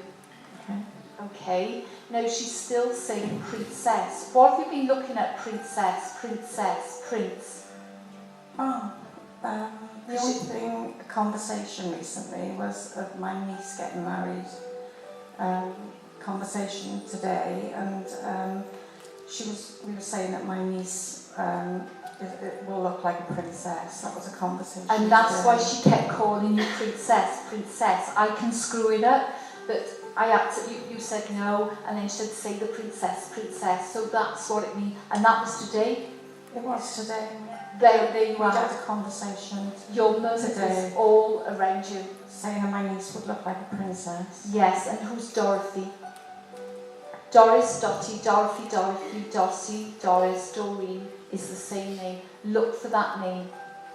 Okay. Okay. Now she's still saying princess. What have you been looking at? Princess, prince. Oh, the only thing, a conversation recently was of my niece getting married. Conversation today, and we were saying that my niece it will look like a princess. That was a conversation. And that's why she kept calling you princess. I can screw it up, but I had to, you said no, and then she said say the princess. So that's what it means. And that was today? It was today. There you are. We had a conversation. Your mum is all around you. Saying that my niece would look like a princess. Yes, and who's Dorothy? Doris, Dottie, Dorothy, Dossie, Doris, Doreen is the same name. Look for that name.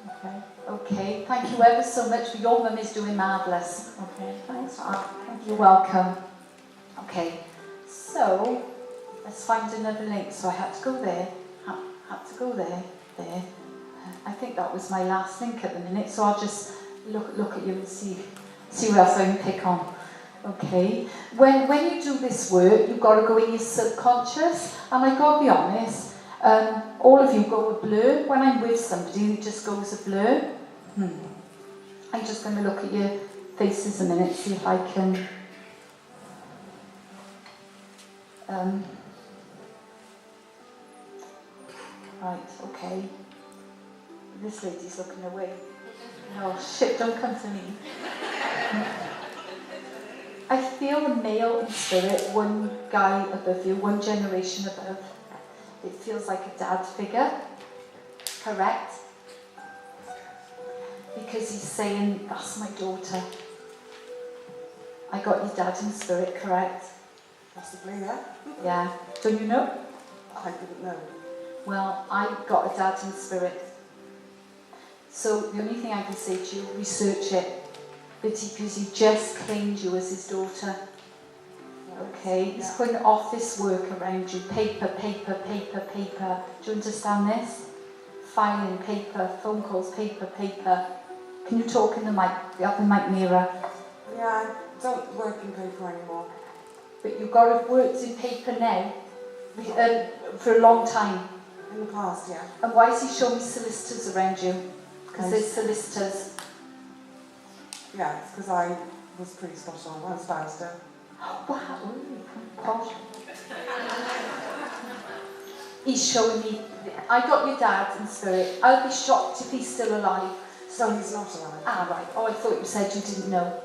Okay. Okay, thank you ever so much. Your mum is doing marvellous. Okay, thanks. You're welcome. Okay, so let's find another link. So I had to go there, had to go there. I think that was my last link at the minute, so I'll just look at you and see what else I can pick on. Okay, when you do this work, you've got to go in your subconscious, and I got to be honest, all of you go a blur. When I'm with somebody, it just goes a blur. I'm just going to look at your faces a minute, see if I can Right, okay. This lady's looking away. Oh shit, don't come to me. I feel the male in spirit, one guy above you, one generation above. It feels like a dad figure, correct? Because he's saying, that's my daughter. I got your dad in spirit, correct? Possibly, yeah. Yeah. Don't you know? I didn't know. Well, I got a dad in spirit. So the only thing I can say to you, research it. Because he just claimed you as his daughter. Okay, he's putting office work around you. Paper, paper, paper, paper. Do you understand this? Filing, paper, phone calls, paper, paper. Can you talk in the mic? You have the mic nearer. Yeah, I don't work in paper anymore. But you've got to work in paper now. For a long time. In the past, yeah. And why is he showing me solicitors around you? Because there's solicitors. Yeah, it's because I was pretty spot on. I was barrister. Wow, posh. He's showing me, I got your dad in spirit. I'll be shocked if he's still alive. So he's not alive. Ah, right. Oh, I thought you said you didn't know.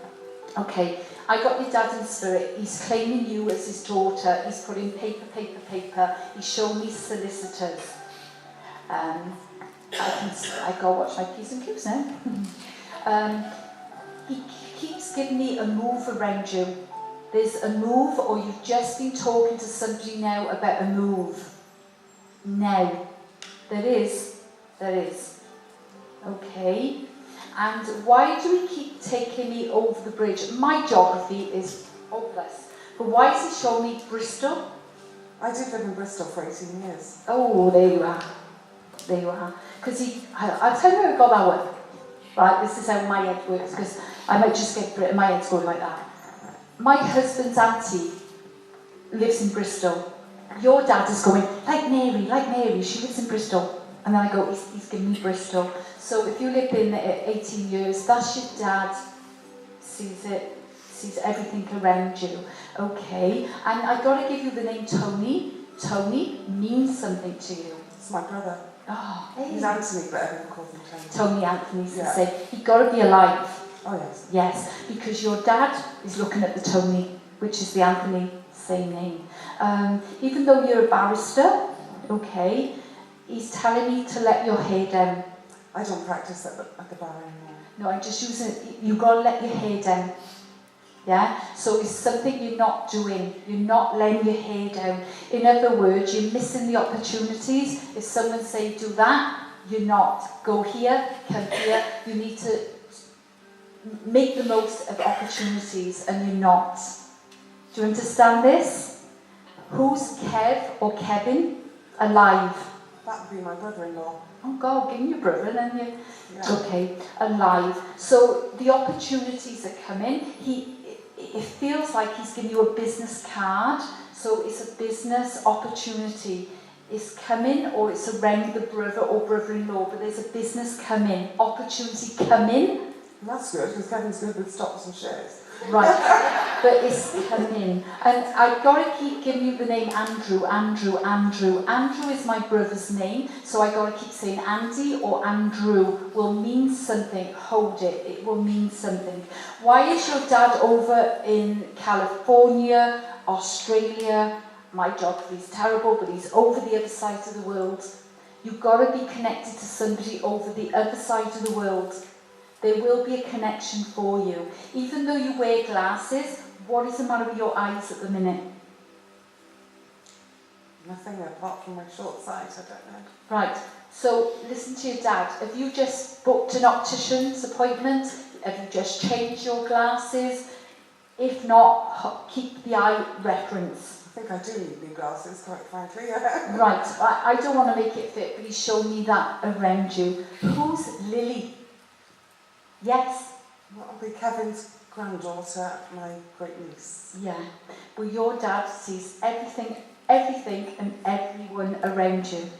Okay, I got your dad in spirit. He's claiming you as his daughter. He's putting paper, paper, paper. He's showing me solicitors. I go watch my P's and Q's now. He keeps giving me a move around you. There's a move, or you've just been talking to somebody now about a move. Now. There is. Okay. And why do we keep taking me over the bridge? My geography is hopeless. But why is he showing me Bristol? I did live in Bristol for 18 years. Oh, there you are. There you are. Because I'll tell you how I got that one. Right, this is how my head works, because I might just get my head's going like that. My husband's auntie lives in Bristol. Your dad is going, like Mary, she lives in Bristol. And then I go, he's giving me Bristol. So if you live in 18 years, that's your dad, sees everything around you. Okay, and I got to give you the name Tony. Tony means something to you. It's my brother. Oh, hey. He's Anthony, but everyone calls him Tony. Tony Anthony's the same. You've got to be alive. Oh, yes. Yes, because your dad is looking at the Tony, which is the Anthony, same name. Even though you're a barrister, okay, he's telling me to let your hair down. I don't practice at the bar anymore. No, I just use it. You've got to let your hair down. Yeah? So it's something you're not doing. You're not letting your hair down. In other words, you're missing the opportunities. If someone say, do that, you're not. Go here, come here. You need to make the most of opportunities, and you're not. Do you understand this? Who's Kev or Kevin alive? That would be my brother-in-law. Oh God, give me your brother and then you... Yeah. Okay, alive. So the opportunities are coming. It feels like he's giving you a business card. So it's a business opportunity. It's coming, or it's around the brother or brother-in-law, but there's a business coming, opportunity coming. And that's good, because Kevin's good with stocks and shares. Right, but it's coming. And I've got to keep giving you the name Andrew. Andrew is my brother's name, so I've got to keep saying Andy or Andrew will mean something. Hold it, it will mean something. Why is your dad over in California, Australia? My geography is terrible, but he's over the other side of the world. You've got to be connected to somebody over the other side of the world. There will be a connection for you. Even though you wear glasses, what is the matter with your eyes at the minute? Nothing apart from my short sight, I don't know. Right, so listen to your dad. Have you just booked an optician's appointment? Have you just changed your glasses? If not, keep the eye reference. I think I do need new glasses, quite frankly. Right, I don't want to make it fit, but he's shown me that around you. Who's Lily? Yes? That'll be Kevin's granddaughter, my great niece. Yeah. Well, your dad sees everything and everyone around you.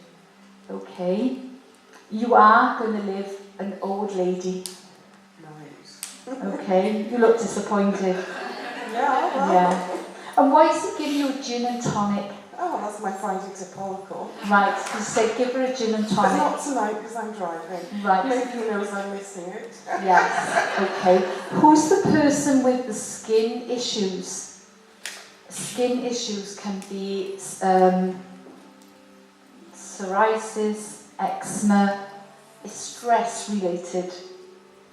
Okay? You are going to live an old lady. Nice. Okay? You look disappointed. Yeah, well. Yeah. And why is he giving you a gin and tonic? Oh, that's my Friday to Paul call. Right, you said give her a gin and But tonic. not tonight because I'm driving. Right. Maybe he knows I'm missing it. Yes, okay. Who's the person with the skin issues? Skin issues can be psoriasis, eczema, it's stress related.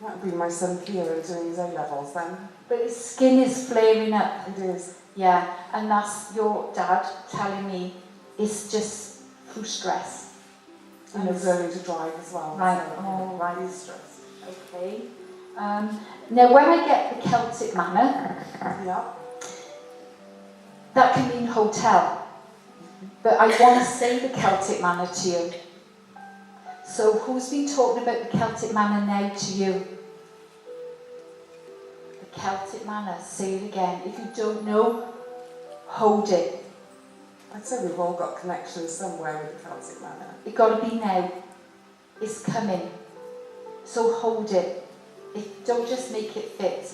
That would be my son Kieran doing his A-levels then. But his skin is flaring up. It is. Yeah, and that's your dad telling me it's just through stress. And he's learning to drive as well. Right, So, oh, right. He's stressed. Okay. Now, when I get the Celtic Manor, Yeah. that can mean hotel. But I want to say the Celtic Manor to you. So, who's been talking about the Celtic Manor now to you? The Celtic Manor, say it again. If you don't know, hold it. I'd say we've all got connections somewhere with the Celtic Manor. It's got to be now. It's coming. So hold it. Don't just make it fit.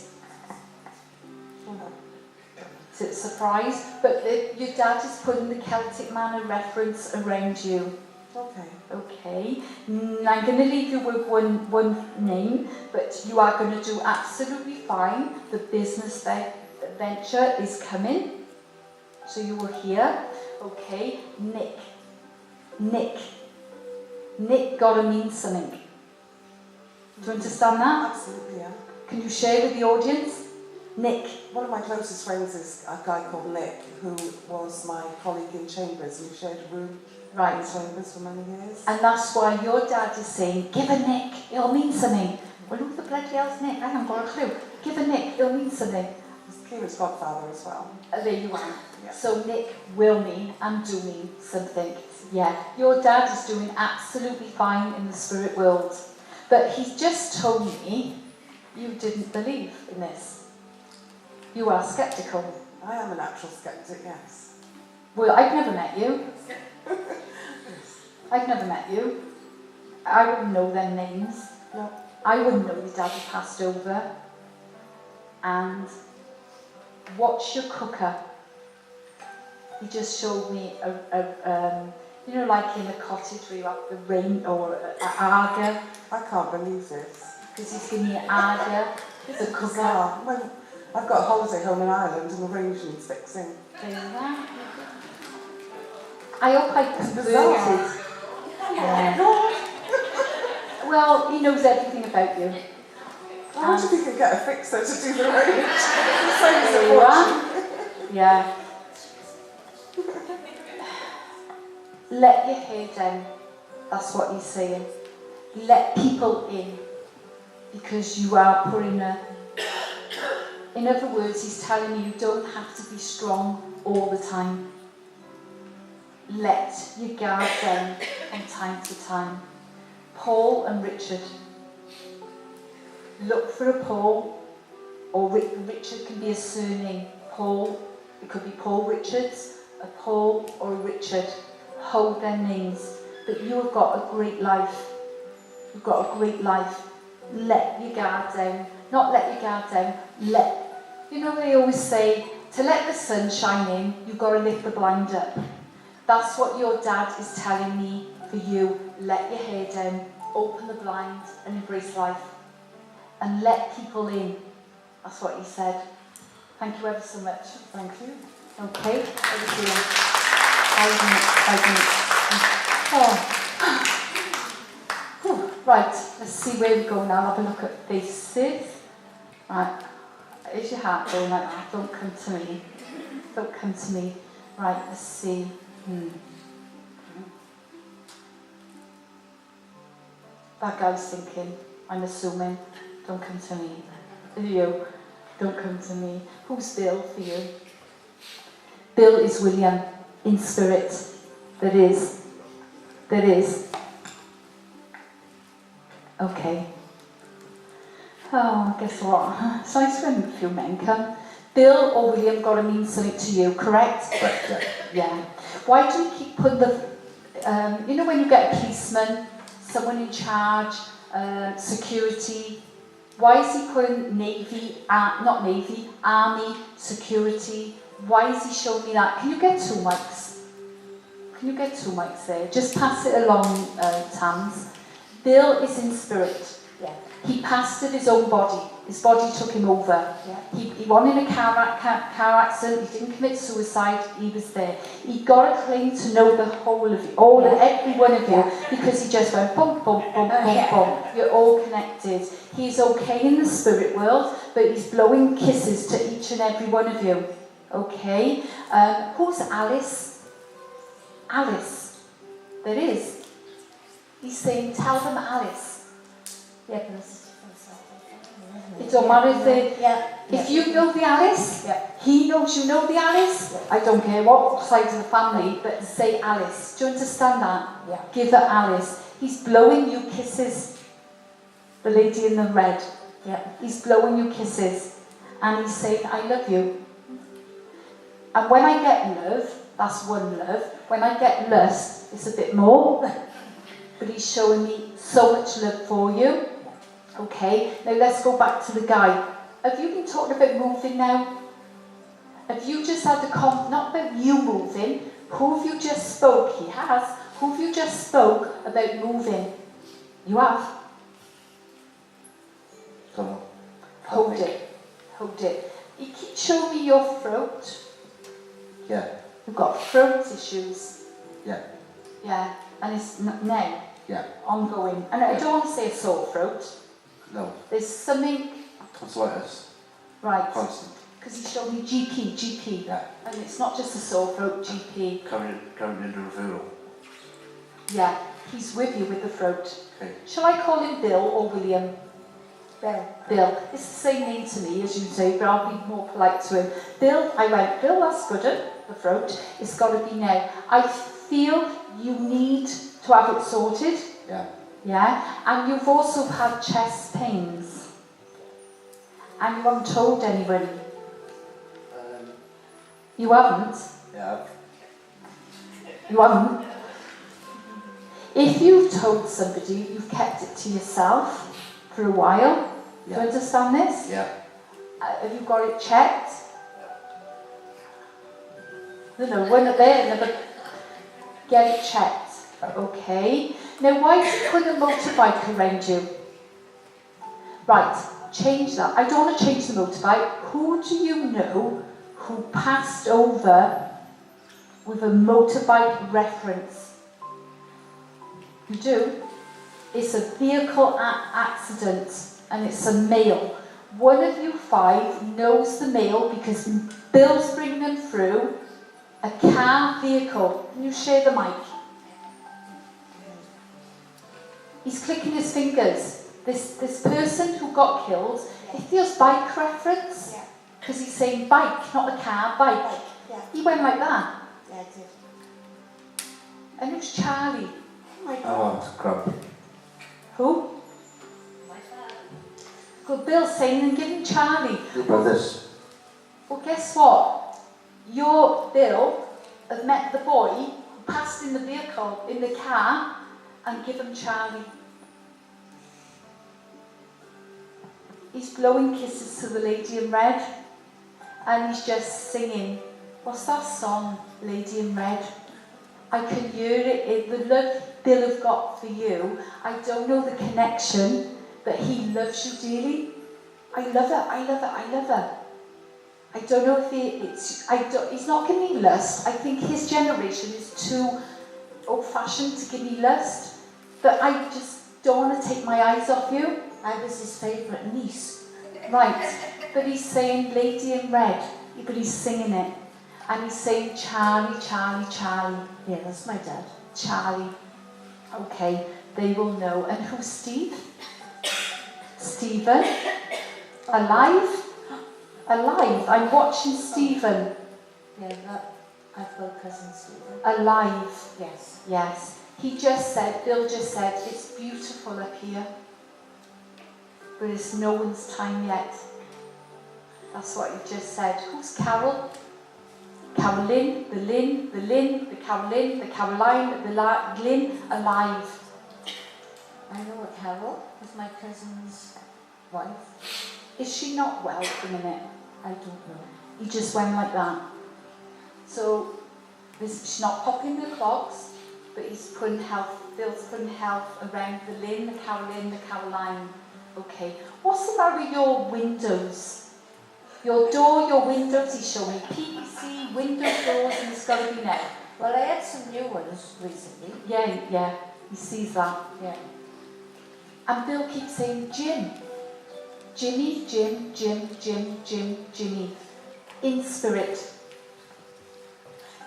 It's a surprise. But your dad is putting the Celtic Manor reference around you. Okay. Okay. I'm going to leave you with one name, but you are going to do absolutely fine. The business venture is coming. So you will hear. Okay. Nick. Nick gotta mean something. Do you understand that? Absolutely, yeah. Can you share with the audience? Nick. One of my closest friends is a guy called Nick, who was my colleague in Chambers, and we shared a room Right. in Chambers for many years. And that's why your dad is saying, give a Nick, it'll mean something. Well, who the bloody hell's Nick? I haven't got a clue. Give a Nick, it'll mean something. He's Kieran's godfather as well. There you are. Yeah. So Nick will mean and do mean something. Yeah. Your dad is doing absolutely fine in the spirit world. But he's just told me you didn't believe in this. You are sceptical. I am a natural skeptic, yes. Well, I've never met you. I've never met you. I wouldn't know them names. No. I wouldn't know your dad had passed over. And what's your cooker? He just showed me you know, like in a cottage where you have the rain or an aga. I can't believe this. Because he's given me an aga, the cooker. Bizarre. Well, I've got a holiday home in Ireland and the range needs fixing. There you are. I hope I converted. Yeah. Well, he knows everything about you. I wonder if you can get a fixer to do the range. There you are. Yeah. Let your hair down. That's what he's saying. Let people in. Because you are putting a... In other words, he's telling you don't have to be strong all the time. Let your guard down from time to time. Paul and Richard. Look for a Paul, or Richard can be a surname. Paul, it could be Paul Richards, a Paul or a Richard. Hold their names. But you have got a great life. You've got a great life. Let your guard down. Not let your guard down. You know they always say, to let the sun shine in, you've got to lift the blind up. That's what your dad is telling me for you. Let your hair down, open the blind and embrace life. And let people in. That's what he said. Thank you ever so much. Thank you. Okay, over to you. 5 minutes. Oh. Right, let's see where we go now. Have a look at faces. Right, is your heart going like that? Don't come to me. Don't come to me. Right, let's see. That guy's thinking, I'm assuming, don't come to me. You, don't come to me. Who's Bill for you? Bill is William, in spirit. There is. Okay. Oh, guess what? It's nice when a few men come. Bill or William got to mean something to you, correct? Correct, yeah. Why do you keep putting the... you know when you get a policeman, someone in charge, security, why is he putting Navy, not Navy, Army, security, Why is he showing me that? Can you get 2 mics? Can you get 2 mics there? Just pass it along, Tams. Bill is in spirit. Yeah. He pastored his own body. His body took him over. Yeah. He wasn't in a car accident. He didn't commit suicide. He was there. He got a claim to know the whole of you, every one of you, because he just went bump, bump, bump, bump, bump. You're all connected. He's okay in the spirit world, but he's blowing kisses to each and every one of you. Okay? Who's Alice? Alice. There is. He's saying, tell them Alice. Yeah, but it's it don't matter if they... Yeah. If you know the Alice, yeah. he knows you know the Alice. Yeah. I don't care what side of the family, but say Alice. Do you understand that? Yeah. Give her Alice. He's blowing you kisses. The lady in the red. Yeah. He's blowing you kisses. And he's saying, I love you. And when I get love, that's one love. When I get lust, it's a bit more. But he's showing me so much love for you. Okay, now let's go back to the guy. Have you been talking about moving now? Have you just had the not about you moving, who have you just spoke? He has. Who have you just spoke about moving? You have. Don't know. Hold it. Hold it. You keep showing me your throat. Yeah. You've got throat issues. Yeah. Yeah, and it's now. Yeah. Ongoing. And I don't want to say a sore throat. No. There's something... Tonsillitis. Right. Constant. Because he showed me GP. Yeah. And it's not just a sore throat, GP. Coming into referral. Yeah, he's with you with the throat. Okay. Shall I call him Bill or William? Bill. Bill. It's the same name to me as you say, but I'll be more polite to him. Bill, I went, Bill, that's good, the throat. It's got to be now. I feel you need to have it sorted. Yeah. Yeah, and you've also had chest pains. And you haven't told anybody. You haven't? Yeah. You haven't? If you've told somebody, you've kept it to yourself for a while. Yeah. Do you understand this? Yeah. Have you got it checked? No, one up there, never get it checked. Okay. Now, why did you put a motorbike around you? Right, change that. I don't want to change the motorbike. Who do you know who passed over with a motorbike reference? You do? It's a vehicle accident and it's a male. One of you 5 knows the male because Bill's bringing them through a car vehicle. Can you share the mic? He's clicking his fingers. This person who got killed, it feels bike reference. Because he's saying bike, not a car, bike. Yeah. He went like that. Yeah, I did. And who's Charlie? Oh my God. Oh, it's crap. Who? Good, Bill's saying, and give him Charlie. Your brothers. Well, guess what? Your Bill have met the boy who passed in the vehicle, in the car, and give him Charlie. He's blowing kisses to the lady in red, and he's just singing. What's that song, Lady in Red? I can hear it, the love Bill have got for you. I don't know the connection, but he loves you dearly. I love her, I love her, I love her. I don't know if he's not giving me lust. I think his generation is too old-fashioned to give me lust. But I just don't want to take my eyes off you. I was his favourite niece. Right, but he's saying Lady in Red, but he's singing it. And he's saying Charlie, Charlie, Charlie. Yeah, that's my dad. Charlie. Okay, they will know. And who's Steve? Stephen? Alive? Alive. I'm watching Stephen. Yeah, I've got a cousin Stephen. Alive. Yes. Yes. He just said, Bill just said, it's beautiful up here. But it's no one's time yet. That's what he just said. Who's Carol? Caroline, the Lynn, the Caroline, the Caroline, the Lynn, alive. I know a Carol is my cousin's wife. Is she not well at the minute? I don't know. He just went like that. So she's not popping the clogs, but Bill's putting health around the Lynn, the Caroline. Okay. What's the matter with your windows? Your door, your windows, he's showing me PVC, window doors, and it's got to be now. Well, I had some new ones recently. Yeah, he sees that, yeah. And Bill keeps saying, Jim. Jimmy, Jimmy. In spirit.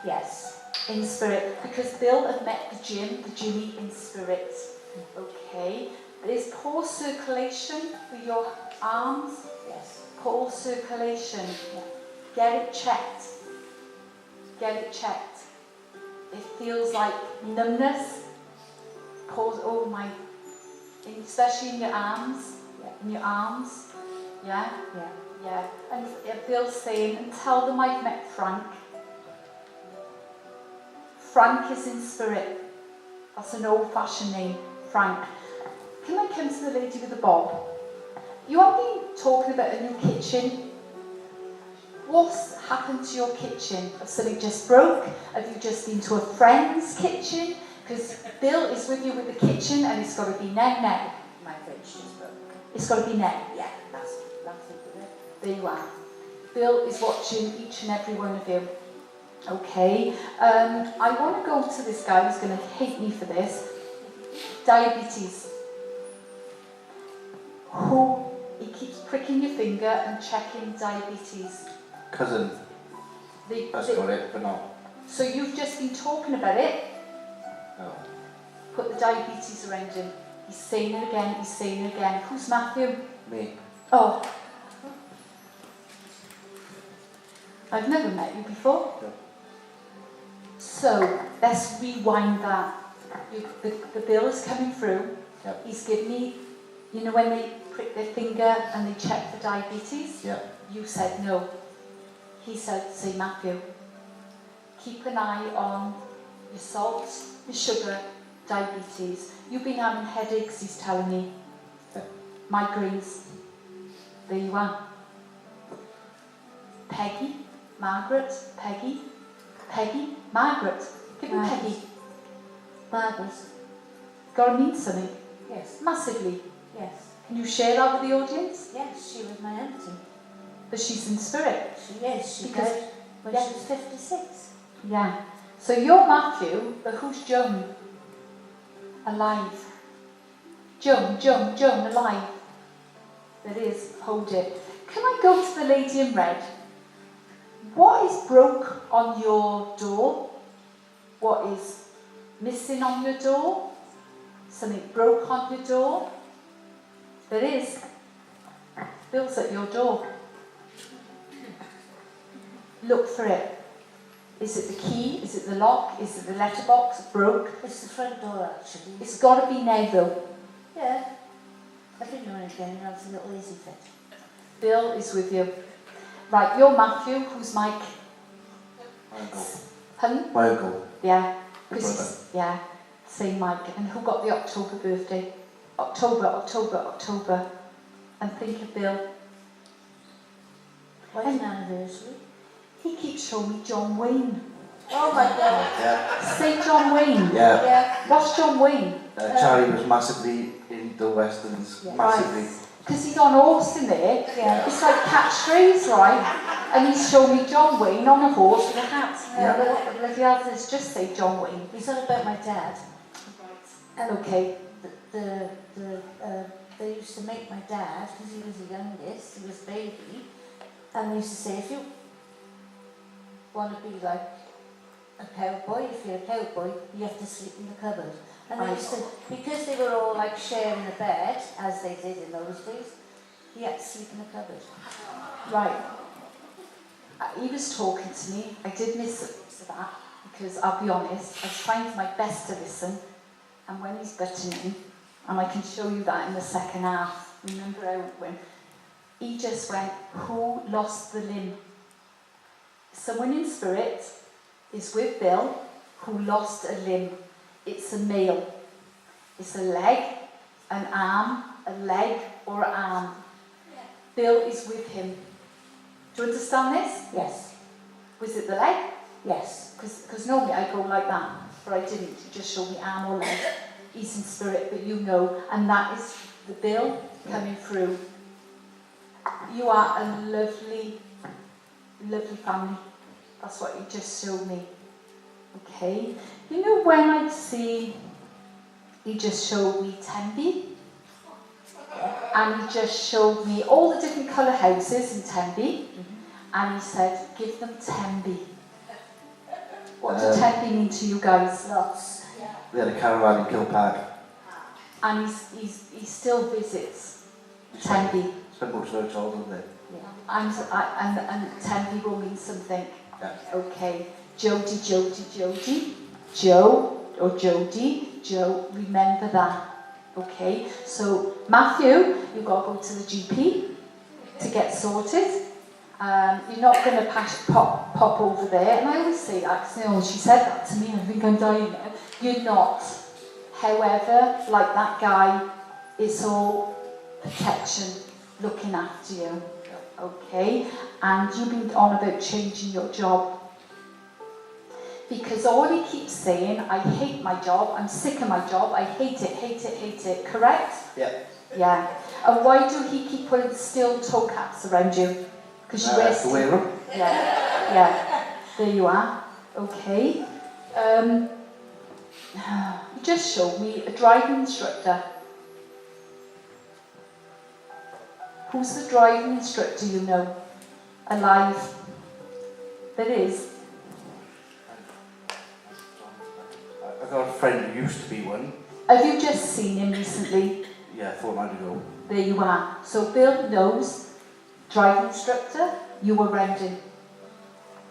Yes. In spirit. Because Bill had met the Jimmy in spirit. Okay. There's pore circulation with your arms. Yes. Pore circulation. Get it checked. It feels like numbness. Pores, oh my, especially in your arms. Yeah. And Bill's saying, and tell them I've met Frank. Frank is in spirit. That's an old-fashioned name, Frank. Can I come to the lady with the bob? You have been talking about a new kitchen. What's happened to your kitchen? Has something just broke? Have you just been to a friend's kitchen? Because Bill is with you with the kitchen and it's got to be now. My fridge just broke. It's got to be now. Yeah, that's it. There you are. Bill is watching each and every one of you. Okay. I want to go to this guy who's going to hate me for this. Diabetes. He keeps pricking your finger and checking diabetes. Cousin. That's got it, but not. So you've just been talking about it. Oh. Put the diabetes around him. He's saying it again. Who's Matthew? Me. Oh. I've never met you before. No. So, let's rewind that. The bill is coming through. Yep. He's given me, you know when they prick their finger and they check for diabetes? Yep. You said no. He said, say Matthew, keep an eye on your salt, your sugar, diabetes. You've been having headaches, he's telling me. Migraines. There you are. Peggy, Margaret, Peggy, Margaret. Give me Peggy. Margaret. Got to mean something. Yes. Massively. Yes. Can you share that with the audience? Yes, she was my auntie. But she's in spirit. She is. She died when she was 56. Yeah. So you're Matthew, but who's Joan? Alive. Joan, alive. There is. Hold it. Can I go to the lady in red? What is broke on your door? What is missing on your door? Something broke on your door? There is. Bill's at your door. Look for it. Is it the key? Is it the lock? Is it the letterbox? Broke? It's the front door, actually. It's got to be now, though. Yeah. Every now and again, that's a little easy fit. Bill is with you. Right, you're Matthew. Who's Mike? My uncle. Pardon? My uncle. Yeah. My brother. Yeah. Same Mike. And who got the October birthday? October. And think of Bill. What's an anniversary? He keeps showing me John Wayne. Oh my God. Yeah. Say John Wayne. Yeah. What's John Wayne? Charlie was massively in the westerns. Yeah. Massively. Because he's on a horse in there. Yeah. It's like catchphrase, right? And he's showing me John Wayne on a horse with a hat. Yeah. But what the others just say John Wayne. He's on about my dad. Okay. They used to make my dad, because he was the youngest, he was baby, and they used to say, if you want to be like a cowboy, if you're a cowboy, you have to sleep in the cupboard. And they used to, because they were all like sharing a bed, as they did in those days, he had to sleep in the cupboard. Right. He was talking to me. I did miss that, because I'll be honest, I was trying my best to listen, and when he's butting in, and I can show you that in the second half. Remember how it went? He just went, who lost the limb? Someone in spirit is with Bill who lost a limb. It's a male. It's a leg, an arm, a leg or an arm. Bill is with him. Do you understand this? Yes. Was it the leg? Yes, because normally I go like that, but I didn't. You just showed me arm or leg. He's in spirit, but you know, and that is the bill coming through. You are a lovely, lovely family. That's what you just showed me. Okay. You know when I see, he just showed me Tenby, and he just showed me all the different colour houses in Tenby, and he said, give them Tenby. What does Tenby mean to you guys? Lots. We had a caravan in Kilpark. And he still visits Tenby. Spent most of our childhood there. And Tenby will mean something. Yeah. Okay. Jodie. Joe or Jodie. Joe, remember that. Okay. So Matthew, you've got to go to the GP to get sorted. You're not going to pop over there. And I always say that, because she said that to me, I think I'm dying now. You're not. However, like that guy, it's all protection, looking after you. Okay? And you've been on about changing your job. Because all he keeps saying, I hate my job, I'm sick of my job, I hate it, correct? Yeah. Yeah. And why do he keep putting steel toe caps around you? Because you wear steel. Wear them. Yeah. There you are. Okay. You just showed me a driving instructor. Who's the driving instructor you know? Alive. There is. I got a friend who used to be one. Have you just seen him recently? Yeah, a fortnight ago. There you are. So Bill knows, driving instructor, you were rounding.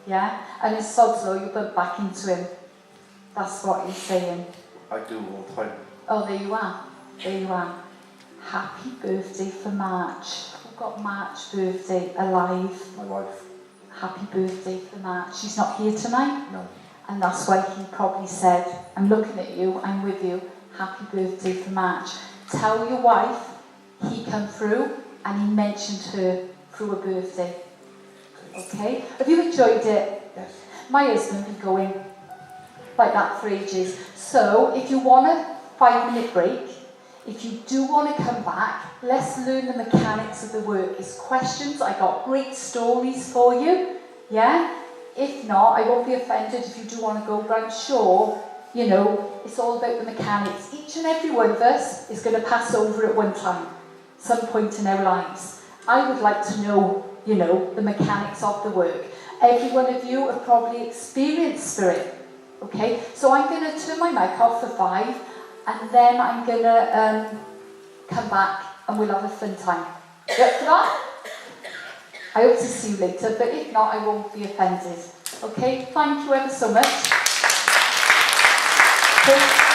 Yeah? And it's sod's law, you went back into him. That's what he's saying. I do all the time. Oh, there you are. There you are. Happy birthday for March. Who got March birthday alive? My wife. Happy birthday for March. She's not here tonight? No. And that's why he probably said, I'm looking at you, I'm with you. Happy birthday for March. Tell your wife he come through and he mentioned her through her birthday. Okay? Have you enjoyed it? Yes. My husband be going like that for ages. So if you want a 5-minute break, if you do want to come back, let's learn the mechanics of the work. It's questions. I got great stories for you. Yeah? If not, I won't be offended if you do want to go, but I'm sure, you know, it's all about the mechanics. Each and every one of us is going to pass over at one time, some point in our lives. I would like to know, you know, the mechanics of the work. Every one of you have probably experienced spirit. Okay, so I'm going to turn my mic off for 5, and then I'm going to come back and we'll have a fun time. You up for that? I hope to see you later, but if not, I won't be offended. Okay, thank you ever so much. Okay.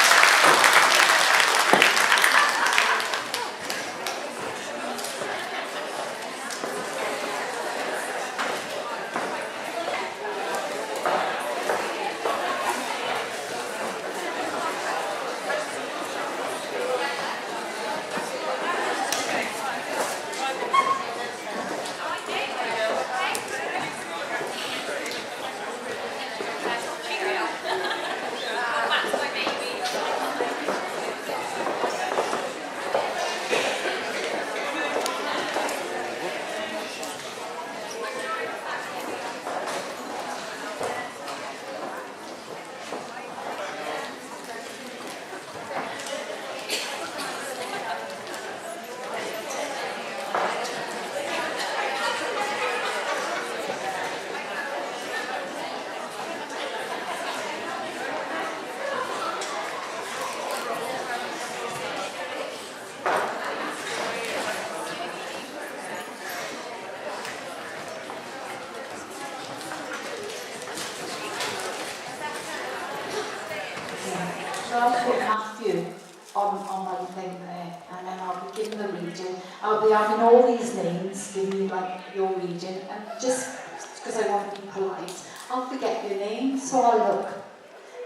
So I'll put Matthew on my thing there, and then I'll be giving the region. I'll be having all these names, giving you like your region, and just because I want to be polite, I'll forget your name, so I'll look.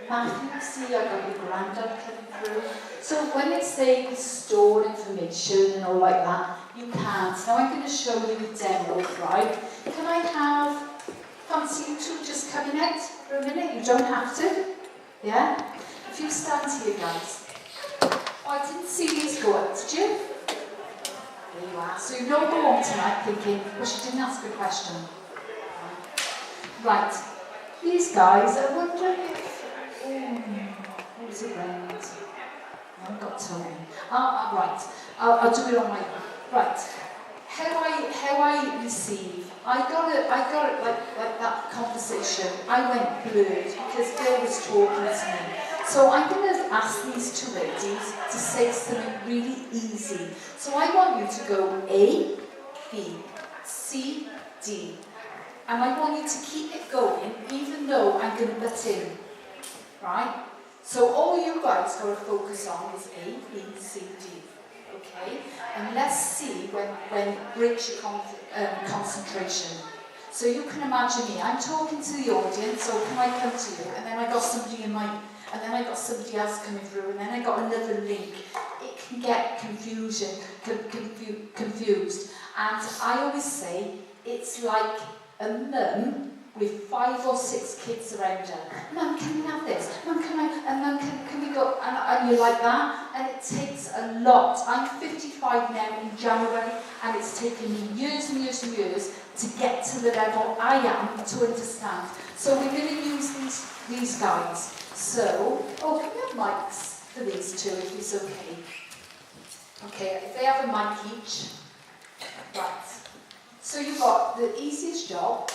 Matthew, see, I've got your granddad coming through. So when it's saying store information and all like that, you can't. Now I'm going to show you a demo, right? Can I have fancy you two just coming out for a minute? You don't have to. Yeah? If you stand here, guys. Oh, I didn't see these go up, did you? There you are. So you don't go home tonight thinking, well, she didn't ask a question. Right. These guys, I wonder if... what was it around? I've got Tony. Right. I'll do it on my own. Right. How I receive. I got it like that conversation. I went blurred because Bill was talking to me. So I'm going to ask these two ladies to say something really easy. So I want you to go A, B, C, D. And I want you to keep it going, even though I'm going to butt in. Right? So all you guys got to focus on is A, B, C, D. Okay? And let's see when it breaks your concentration. So you can imagine me, I'm talking to the audience, so can I come to you? And then I got somebody in my, and then I got somebody else coming through, and then I got another link. It can get confused. And I always say, it's like a mum with 5 or 6 kids around her. Mum, can we have this? Mum, can I? And Mum, can we go? And you're like that. And it takes a lot. I'm 55 now in January, and it's taken me years and years and years to get to the level I am to understand. So we're going to use these guys. So, can we have mics for these two, if it's okay? Okay, if they have a mic each. Right. So you've got the easiest job.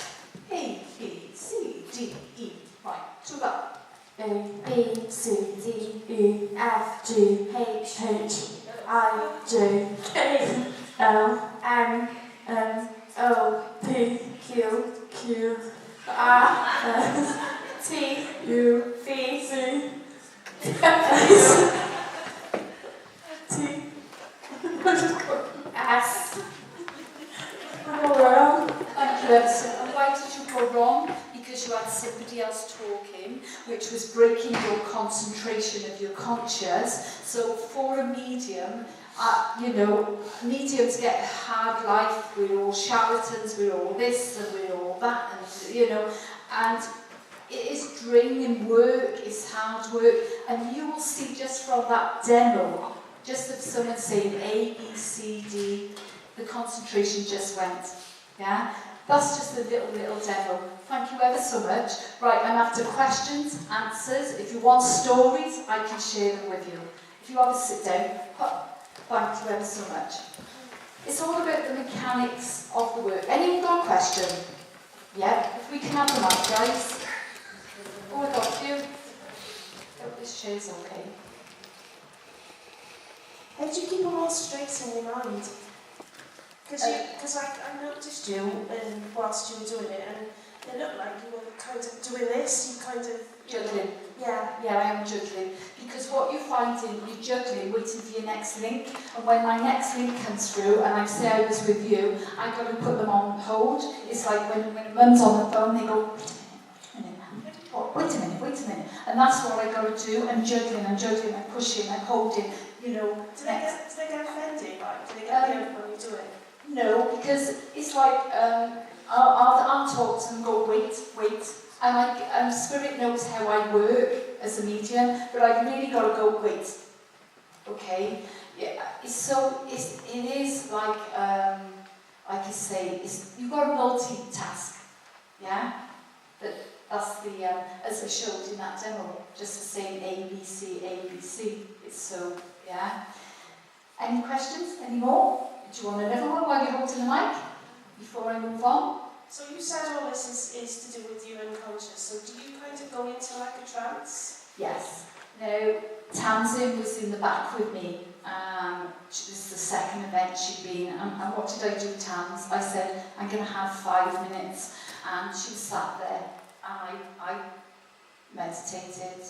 A, B, C, D, E. Right, to that. A, B, C, D, E, F, G, H, I, J, K, L, M, N, O, P, Q, Q, R, S, T, U, V, C, S, T, S. And why did you go wrong? Because you had somebody else talking, which was breaking your concentration of your conscious. So for a medium, mediums get a hard life. We're all charlatans, we're all this and we're all that, and it is draining work, it's hard work, and you will see just from that demo, just of someone saying A, B, C, D, the concentration just went. Yeah? That's just a little demo. Thank you ever so much. Right, I'm after questions, answers. If you want stories, I can share them with you. If you want to sit down, thank you ever so much. It's all about the mechanics of the work. Anyone got a question? Yeah? If we can have the mic, guys. Oh, I got you. Hope this chair's okay. How do you keep them all straight in your mind? Because I noticed you whilst you were doing it, and it looked like you were kind of doing this, you kind of... Juggling. Yeah. Yeah, I am juggling. Because what you find in you're juggling, waiting for your next link, and when my next link comes through, and I say I was with you, I've got to put them on hold. It's like when mum's on the phone, they go, wait a minute. And that's what I got to do, and juggling, and pushing, and holding, Do they get offended? Like, do they get offended when you do it? No, because it's like, I'll talk to them and go, wait. And Spirit knows how I work as a medium, but I've really got to go, wait. Okay? Yeah, it is like I say, you've got to multitask. Yeah? That's the, as I showed in that demo, just the same A, B, C. It's so, yeah. Any questions? Any more? Do you want another one while you're holding the mic? Before I move on? So you said all this is to do with your unconscious, so do you kind of go into like a trance? Yes. Now, Tamsin was in the back with me. This is the second event she'd been. And what did I do, Tams? I said, I'm going to have 5 minutes. And she sat there. And I meditated.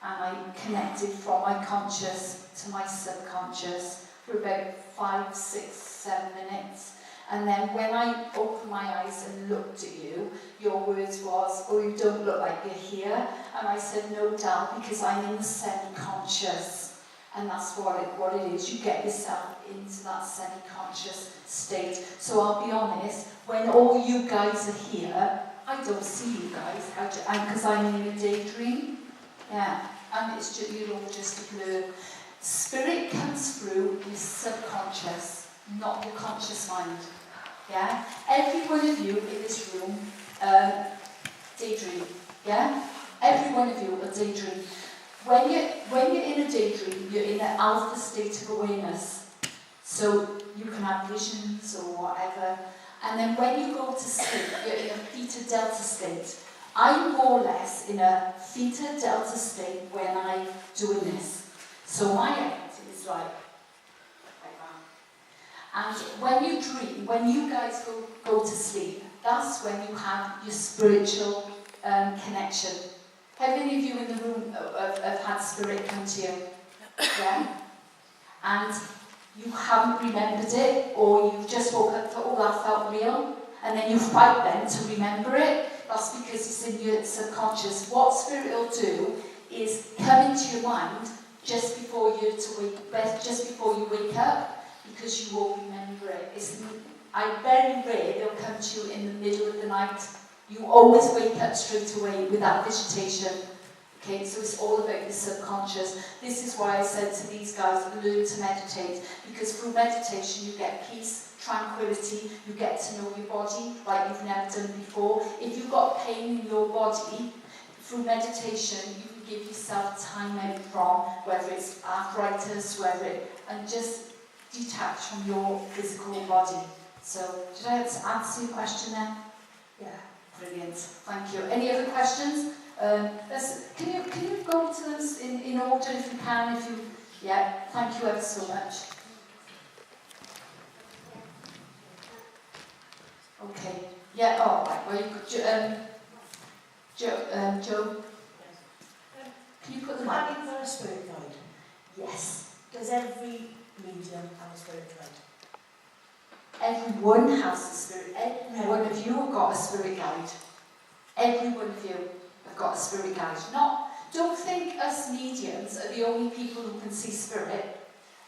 And I connected from my conscious to my subconscious for about 5, 6, 7 minutes. And then when I opened my eyes and looked at you, your words was, oh, you don't look like you're here. And I said, no, Dal, because I'm in the semi-conscious. And that's what it is. You get yourself into that semi-conscious state. So I'll be honest, when all you guys are here, I don't see you guys, because I'm in a daydream. Yeah, and it's just, you're all just a blur. Spirit comes through your subconscious, not your conscious mind. Yeah? Every one of you in this room daydream. Yeah? Every one of you will daydream. When you're in a daydream, you're in an alpha state of awareness. So you can have visions or whatever. And then when you go to sleep, you're in a theta delta state. I'm more or less in a theta delta state when I'm doing this. So my end is like that. And when you dream, when you guys go to sleep, that's when you have your spiritual connection. How many of you in the room have had spirit come to you? Yeah? And you haven't remembered it, or you've just woke up for, oh, that felt real, and then you fight then to remember it. That's because it's in your subconscious. What spirit will do is come into your mind just before you wake up, because you won't remember it. Very rare they'll come to you in the middle of the night. You always wake up straight away with that visitation. Okay, so it's all about your subconscious. This is why I said to these guys, learn to meditate, because through meditation you get peace, tranquility, you get to know your body like you've never done before. If you've got pain in your body, through meditation you can give yourself time out from, whether it's arthritis, and just detach from your physical body. So, did I answer your question then? Yeah, brilliant, thank you. Any other questions? Can you go to them in order if you can? Yeah, thank you ever so much. Okay. Yeah. Oh, right. Well, you could. Joe. Can you put the mic? Having got a spirit guide. Yes. Does every medium have a spirit guide? Everyone has a spirit. Every one of you have got a spirit guide. Every one of you have got a spirit guide. Don't think us mediums are the only people who can see spirit.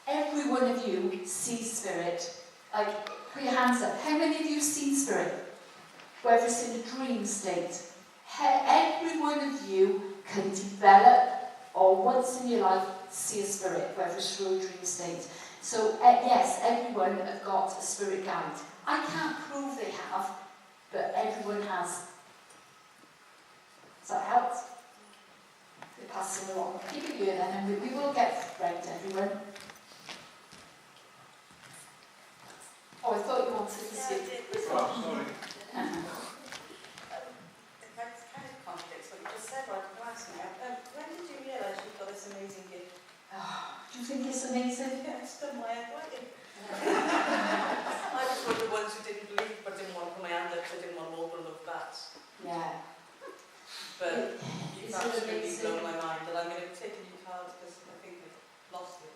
Every one of you sees spirit. Like, put your hands up. How many of you have seen spirit? Whether it's in a dream state. Every one of you can develop, or once in your life, see a spirit, whether it's through a dream state. So, yes, everyone have got a spirit guide. I can't prove they have, but everyone has. Does that help? We'll pass it along. Keep it here then, and we will get round everyone. Oh, I thought you wanted to speak. Oh, sorry. That's kind of contradicts what you just said, but I ask me, when did you realise you've got this amazing gift? Do you think it's amazing? Yeah, it's done my head right in. I was one of the ones who didn't believe, but didn't want to put my hand up, so I didn't want to open up that. Yeah. But you've absolutely blown my mind, and I'm going to take a new card because I think I've lost it.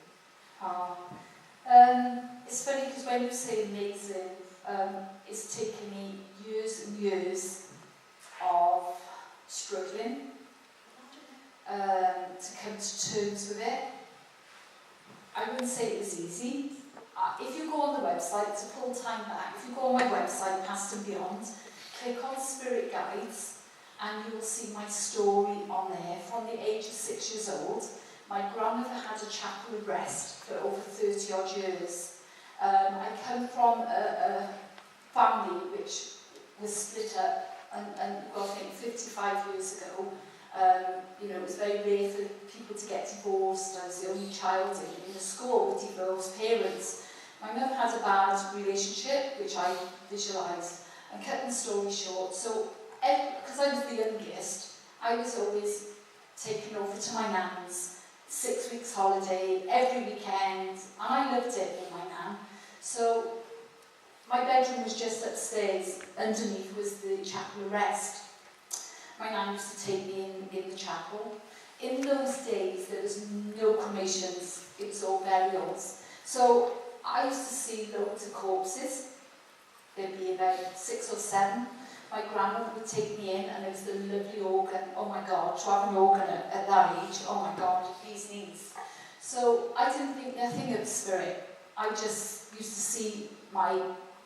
It's funny because when you say amazing, it's taken me years and years of struggling to come to terms with it. I wouldn't say it was easy. If you go on the website, to pull time back, if you go on my website, Past and Beyond, click on Spirit Guides, and you will see my story on there. From the age of 6 years old, my grandmother had a chapel of rest for over 30 odd years. I come from a family which was split up, and well, I think 55 years ago, it was very rare for people to get divorced. I was the only child in the school with divorced parents. My mum had a bad relationship, which I visualised, and cut the story short. So, because I was the youngest, I was always taken over to my nan's, 6 weeks holiday, every weekend, and I loved it with my nan. So, my bedroom was just upstairs, underneath was the chapel of rest. My nan used to take me in the chapel. In those days, there was no cremations, it was all burials. So, I used to see loads of corpses. There'd be about 6 or 7. My grandmother would take me in, and it was the lovely organ. Oh my God, to have an organ at that age, oh my God, these knees. So I didn't think nothing of the spirit. I just used to see my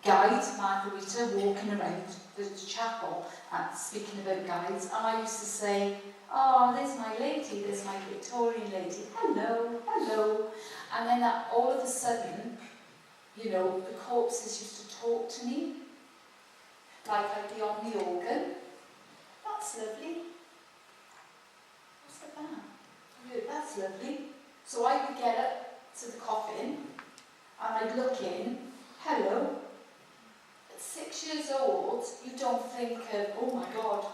guide, Margarita, walking around the chapel and speaking about guides, and I used to say, oh, there's my lady, there's my Victorian lady, hello, hello. And then all of a sudden, you know, the corpses used to talk to me, like I'd be on the organ. That's lovely. What's that? Yeah, that's lovely. So I would get up to the coffin, and I'd look in, hello. At 6 years old, you don't think of, oh my God.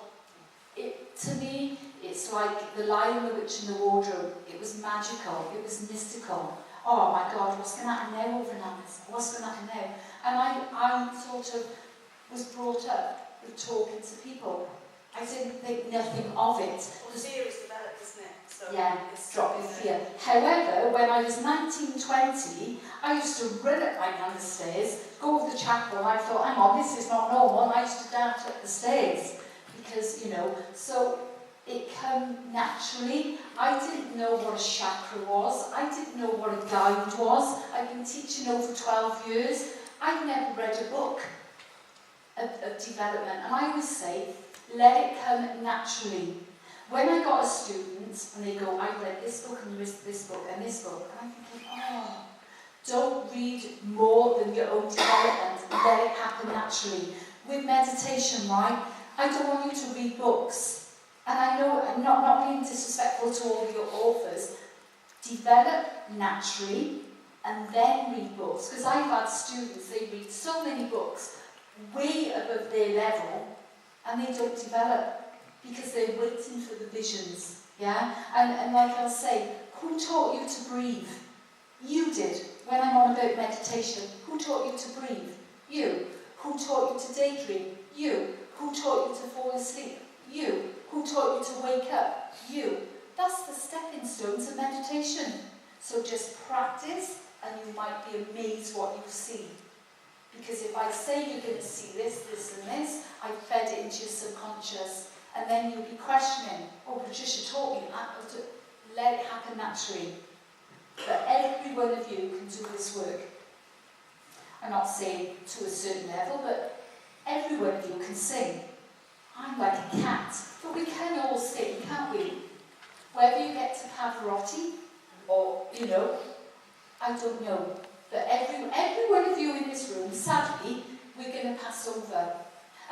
To me, it's like The Lion, the Witch and the Wardrobe. It was magical, it was mystical. Oh my God, what's going to happen now overnight? What's going to happen now? And I sort of was brought up with talking to people. I didn't think nothing of it. Well, fear is developed, isn't it? So yeah, drop in fear. However, when I was 19, 20, I used to run up my nan the stairs, go over the chapel, and I thought, hang on, this is not normal, and I used to dart up the stairs. Because, you know, so it came naturally. I didn't know what a chakra was. I didn't know what a guide was. I've been teaching over 12 years. I've never read a book of development. And I always say, let it come naturally. When I got a student, and they go, I read this book, and this book, and this book, and I'm thinking, oh, don't read more than your own development. Let it happen naturally. With meditation, right? I don't want you to read books. And I know, I'm not being disrespectful to all your authors, develop naturally and then read books. Because I've had students, they read so many books way above their level and they don't develop because they're waiting for the visions. Yeah? And like I'll say, who taught you to breathe? You did. When I'm on about meditation, who taught you to breathe? You. Who taught you to daydream? You. Who taught you to fall asleep? You. Who taught you to wake up? You. That's the stepping stone to meditation. So just practice and you might be amazed what you see. Because if I say you're going to see this, this and this, I fed it into your subconscious and then you'll be questioning, oh, Patricia taught me that. Let it happen naturally. But every one of you can do this work. I'm not saying to a certain level, but every one of you can sing. I'm like a cat, but we can all sing, can't we? Whether you get to Pavarotti, or, you know, I don't know. But every one of you in this room, sadly, we're going to pass over.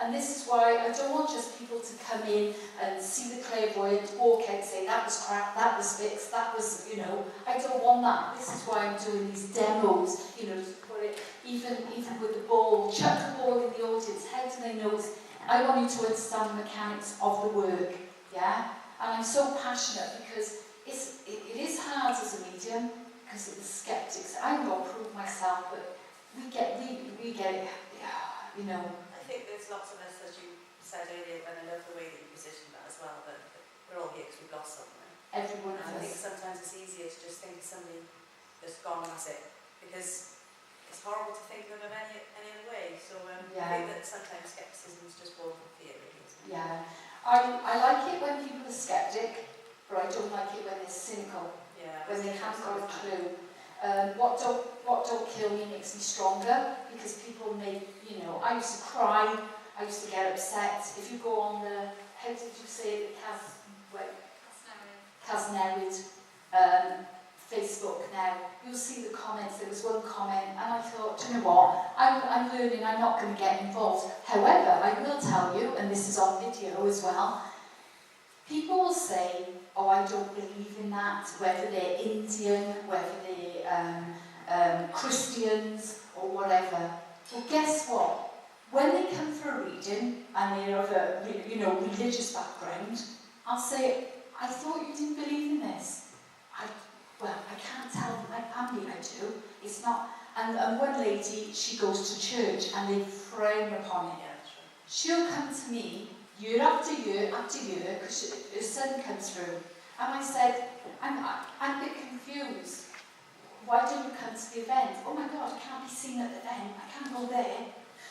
And this is why I don't want just people to come in and see the clairvoyant, walk out and say, that was crap, that was fixed, that was, you know, I don't want that. This is why I'm doing these demos, you know, to put it, even with the ball, chuck the ball in the audience, how do they know? I want you to understand the mechanics of the work, yeah? And I'm so passionate because it is hard as a medium, because of the skeptics. I'm going to prove myself, but we get it, you know. I think there's lots of us, as you said earlier, and I love the way that you positioned that as well, that we're all here because we've lost something. Everyone and has. I think sometimes it's easier to just think of somebody that's gone and that's it. Because it's horrible to think of them any other way. So I think that sometimes skepticism is just born from fear, really, isn't it? Yeah. I like it when people are skeptic, but I don't like it when they're cynical. Yeah, when they haven't got a clue. What don't kill me makes me stronger, because people make, you know, I used to cry, I used to get upset. If you go on the, how did you say it, Casnerid Facebook now, you'll see the comments. There was one comment and I thought, do you know what, I'm learning, I'm not going to get involved. However, I will tell you, and this is on video as well, people will say, oh, I don't believe in that, whether they're Indian, whether they're Christians or whatever. Well, guess what? When they come for a reading and they're of a, you know, religious background, I'll say, I thought you didn't believe in this. Well, I can't tell my family I do. It's not. And one lady, she goes to church and they frown upon it. She'll come to me year after year, because her son comes through. And I said, I'm a bit confused. Why don't you come to the event? Oh my God, I can't be seen at the event. I can't go there.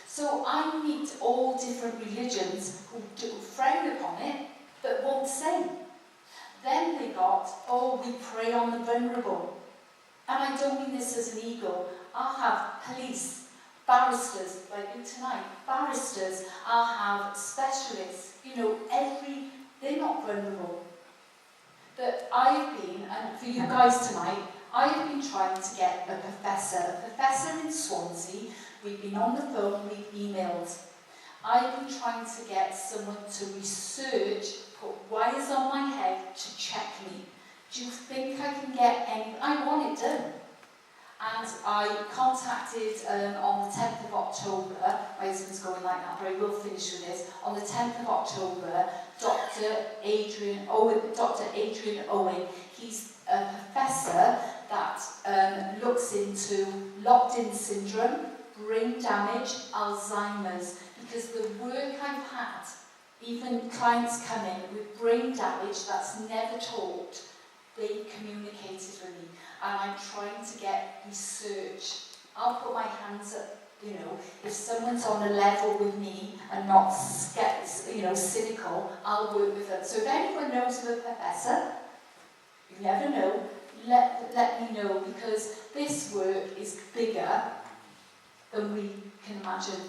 So I meet all different religions who frown upon it, but won't say. Then they got, oh, we prey on the vulnerable. And I don't mean this as an ego. I'll have police Barristers, like you tonight, barristers, I'll have specialists, you know, they're not vulnerable. But I've been, and for you guys tonight, I've been trying to get a professor in Swansea. We've been on the phone, we've emailed. I've been trying to get someone to research, put wires on my head to check me. Do you think I can get any? I want it done. And I contacted on the 10th of October, my husband's going like that, but I will finish with this. On the 10th of October, Dr. Adrian Owen, he's a professor that looks into locked-in syndrome, brain damage, Alzheimer's, because the work I've had, even clients come in with brain damage that's never taught, they communicated with me, and I'm trying to get research. I'll put my hands up, you know, if someone's on a level with me and not cynical, I'll work with them. So if anyone knows of a professor, you never know, let me know, because this work is bigger than we can imagine.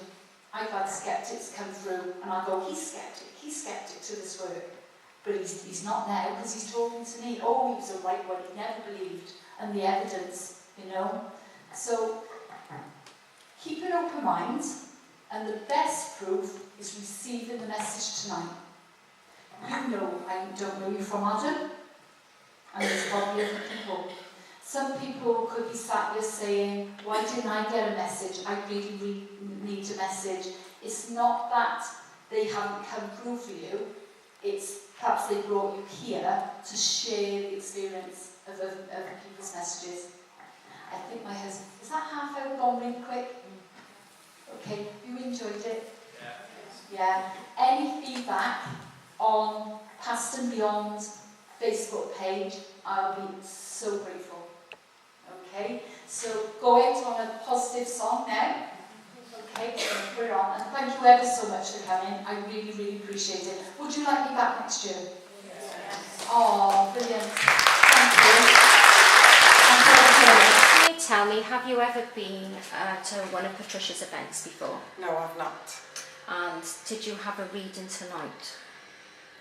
I've had skeptics come through and I go, he's skeptic to this work. But he's not now, because he's talking to me. Oh, he was a right one, he never believed. And the evidence, you know. So, keep an open mind, and the best proof is receiving the message tonight. You know, I don't know you from Adam, and there's probably other people. Some people could be sat there saying, why didn't I get a message? I really need a message. It's not that they haven't come through for you, it's perhaps they brought you here to share the experience of people's messages. I think my husband, is that half hour gone really quick? Okay, you enjoyed it? Yeah. Any feedback on Past and Beyond Facebook page, I'll be so grateful. Okay, so go out on a positive song now. Okay, we're on, and thank you ever so much for coming. I really, really appreciate it. Would you like me back next year? Yes. Oh, brilliant. Thank you. Can you tell me, have you ever been to one of Patricia's events before? No, I've not. And did you have a reading tonight?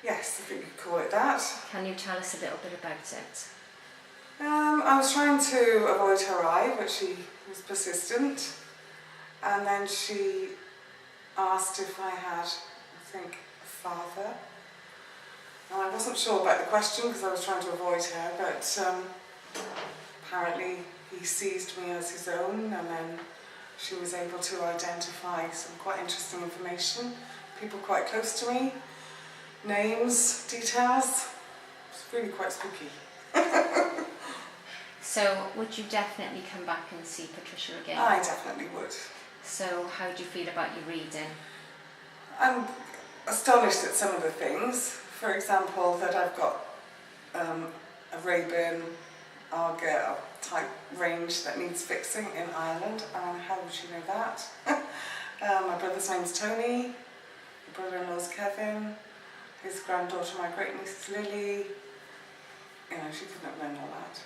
Yes, I think you could call it that. Can you tell us a little bit about it? I was trying to avoid her eye, but she was persistent. And then she asked if I had, I think, a father. And I wasn't sure about the question because I was trying to avoid her, but apparently he seized me as his own, and then she was able to identify some quite interesting information, people quite close to me, names, details. It's really quite spooky. So, would you definitely come back and see Patricia again? I definitely would. So, how do you feel about your reading? I'm astonished at some of the things. For example, that I've got a Rayburn Arga type range that needs fixing in Ireland. How would you know that? My brother's name's Tony, my brother-in-law's Kevin, his granddaughter, my great-niece is Lily. You know, she couldn't have known all that.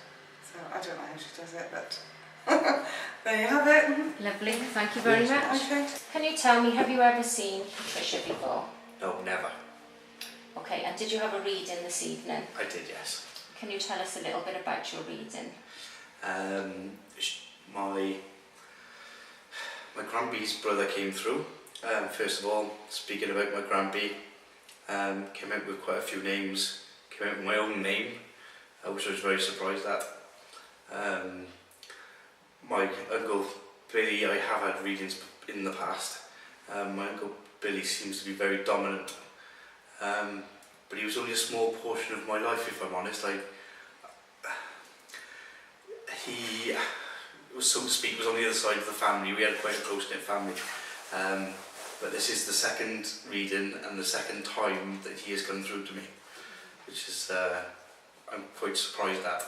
So I don't know how she does it, but there you have it. Lovely, thank you very much. Okay. Can you tell me, have you ever seen Patricia before? No, never. Okay, and did you have a reading this evening? I did, yes. Can you tell us a little bit about your reading? My grandbee's brother came through. First of all, speaking about my grandbee, came out with quite a few names, came out with my own name, which I was very surprised at. My uncle Billy, I have had readings in the past. My uncle Billy seems to be very dominant, but he was only a small portion of my life, if I'm honest. He was, so to speak, was on the other side of the family. We had quite a close-knit family. But this is the second reading and the second time that he has come through to me, which is I'm quite surprised at.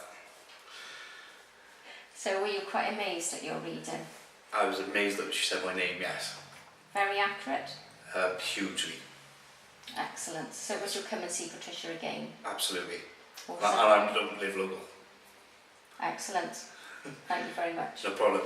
So were you quite amazed at your reading? I was amazed that she said my name, yes. Very accurate? Hugely. Excellent. So would you come and see Patricia again? Absolutely. Awesome. And I don't live local. Excellent. Thank you very much. No problem.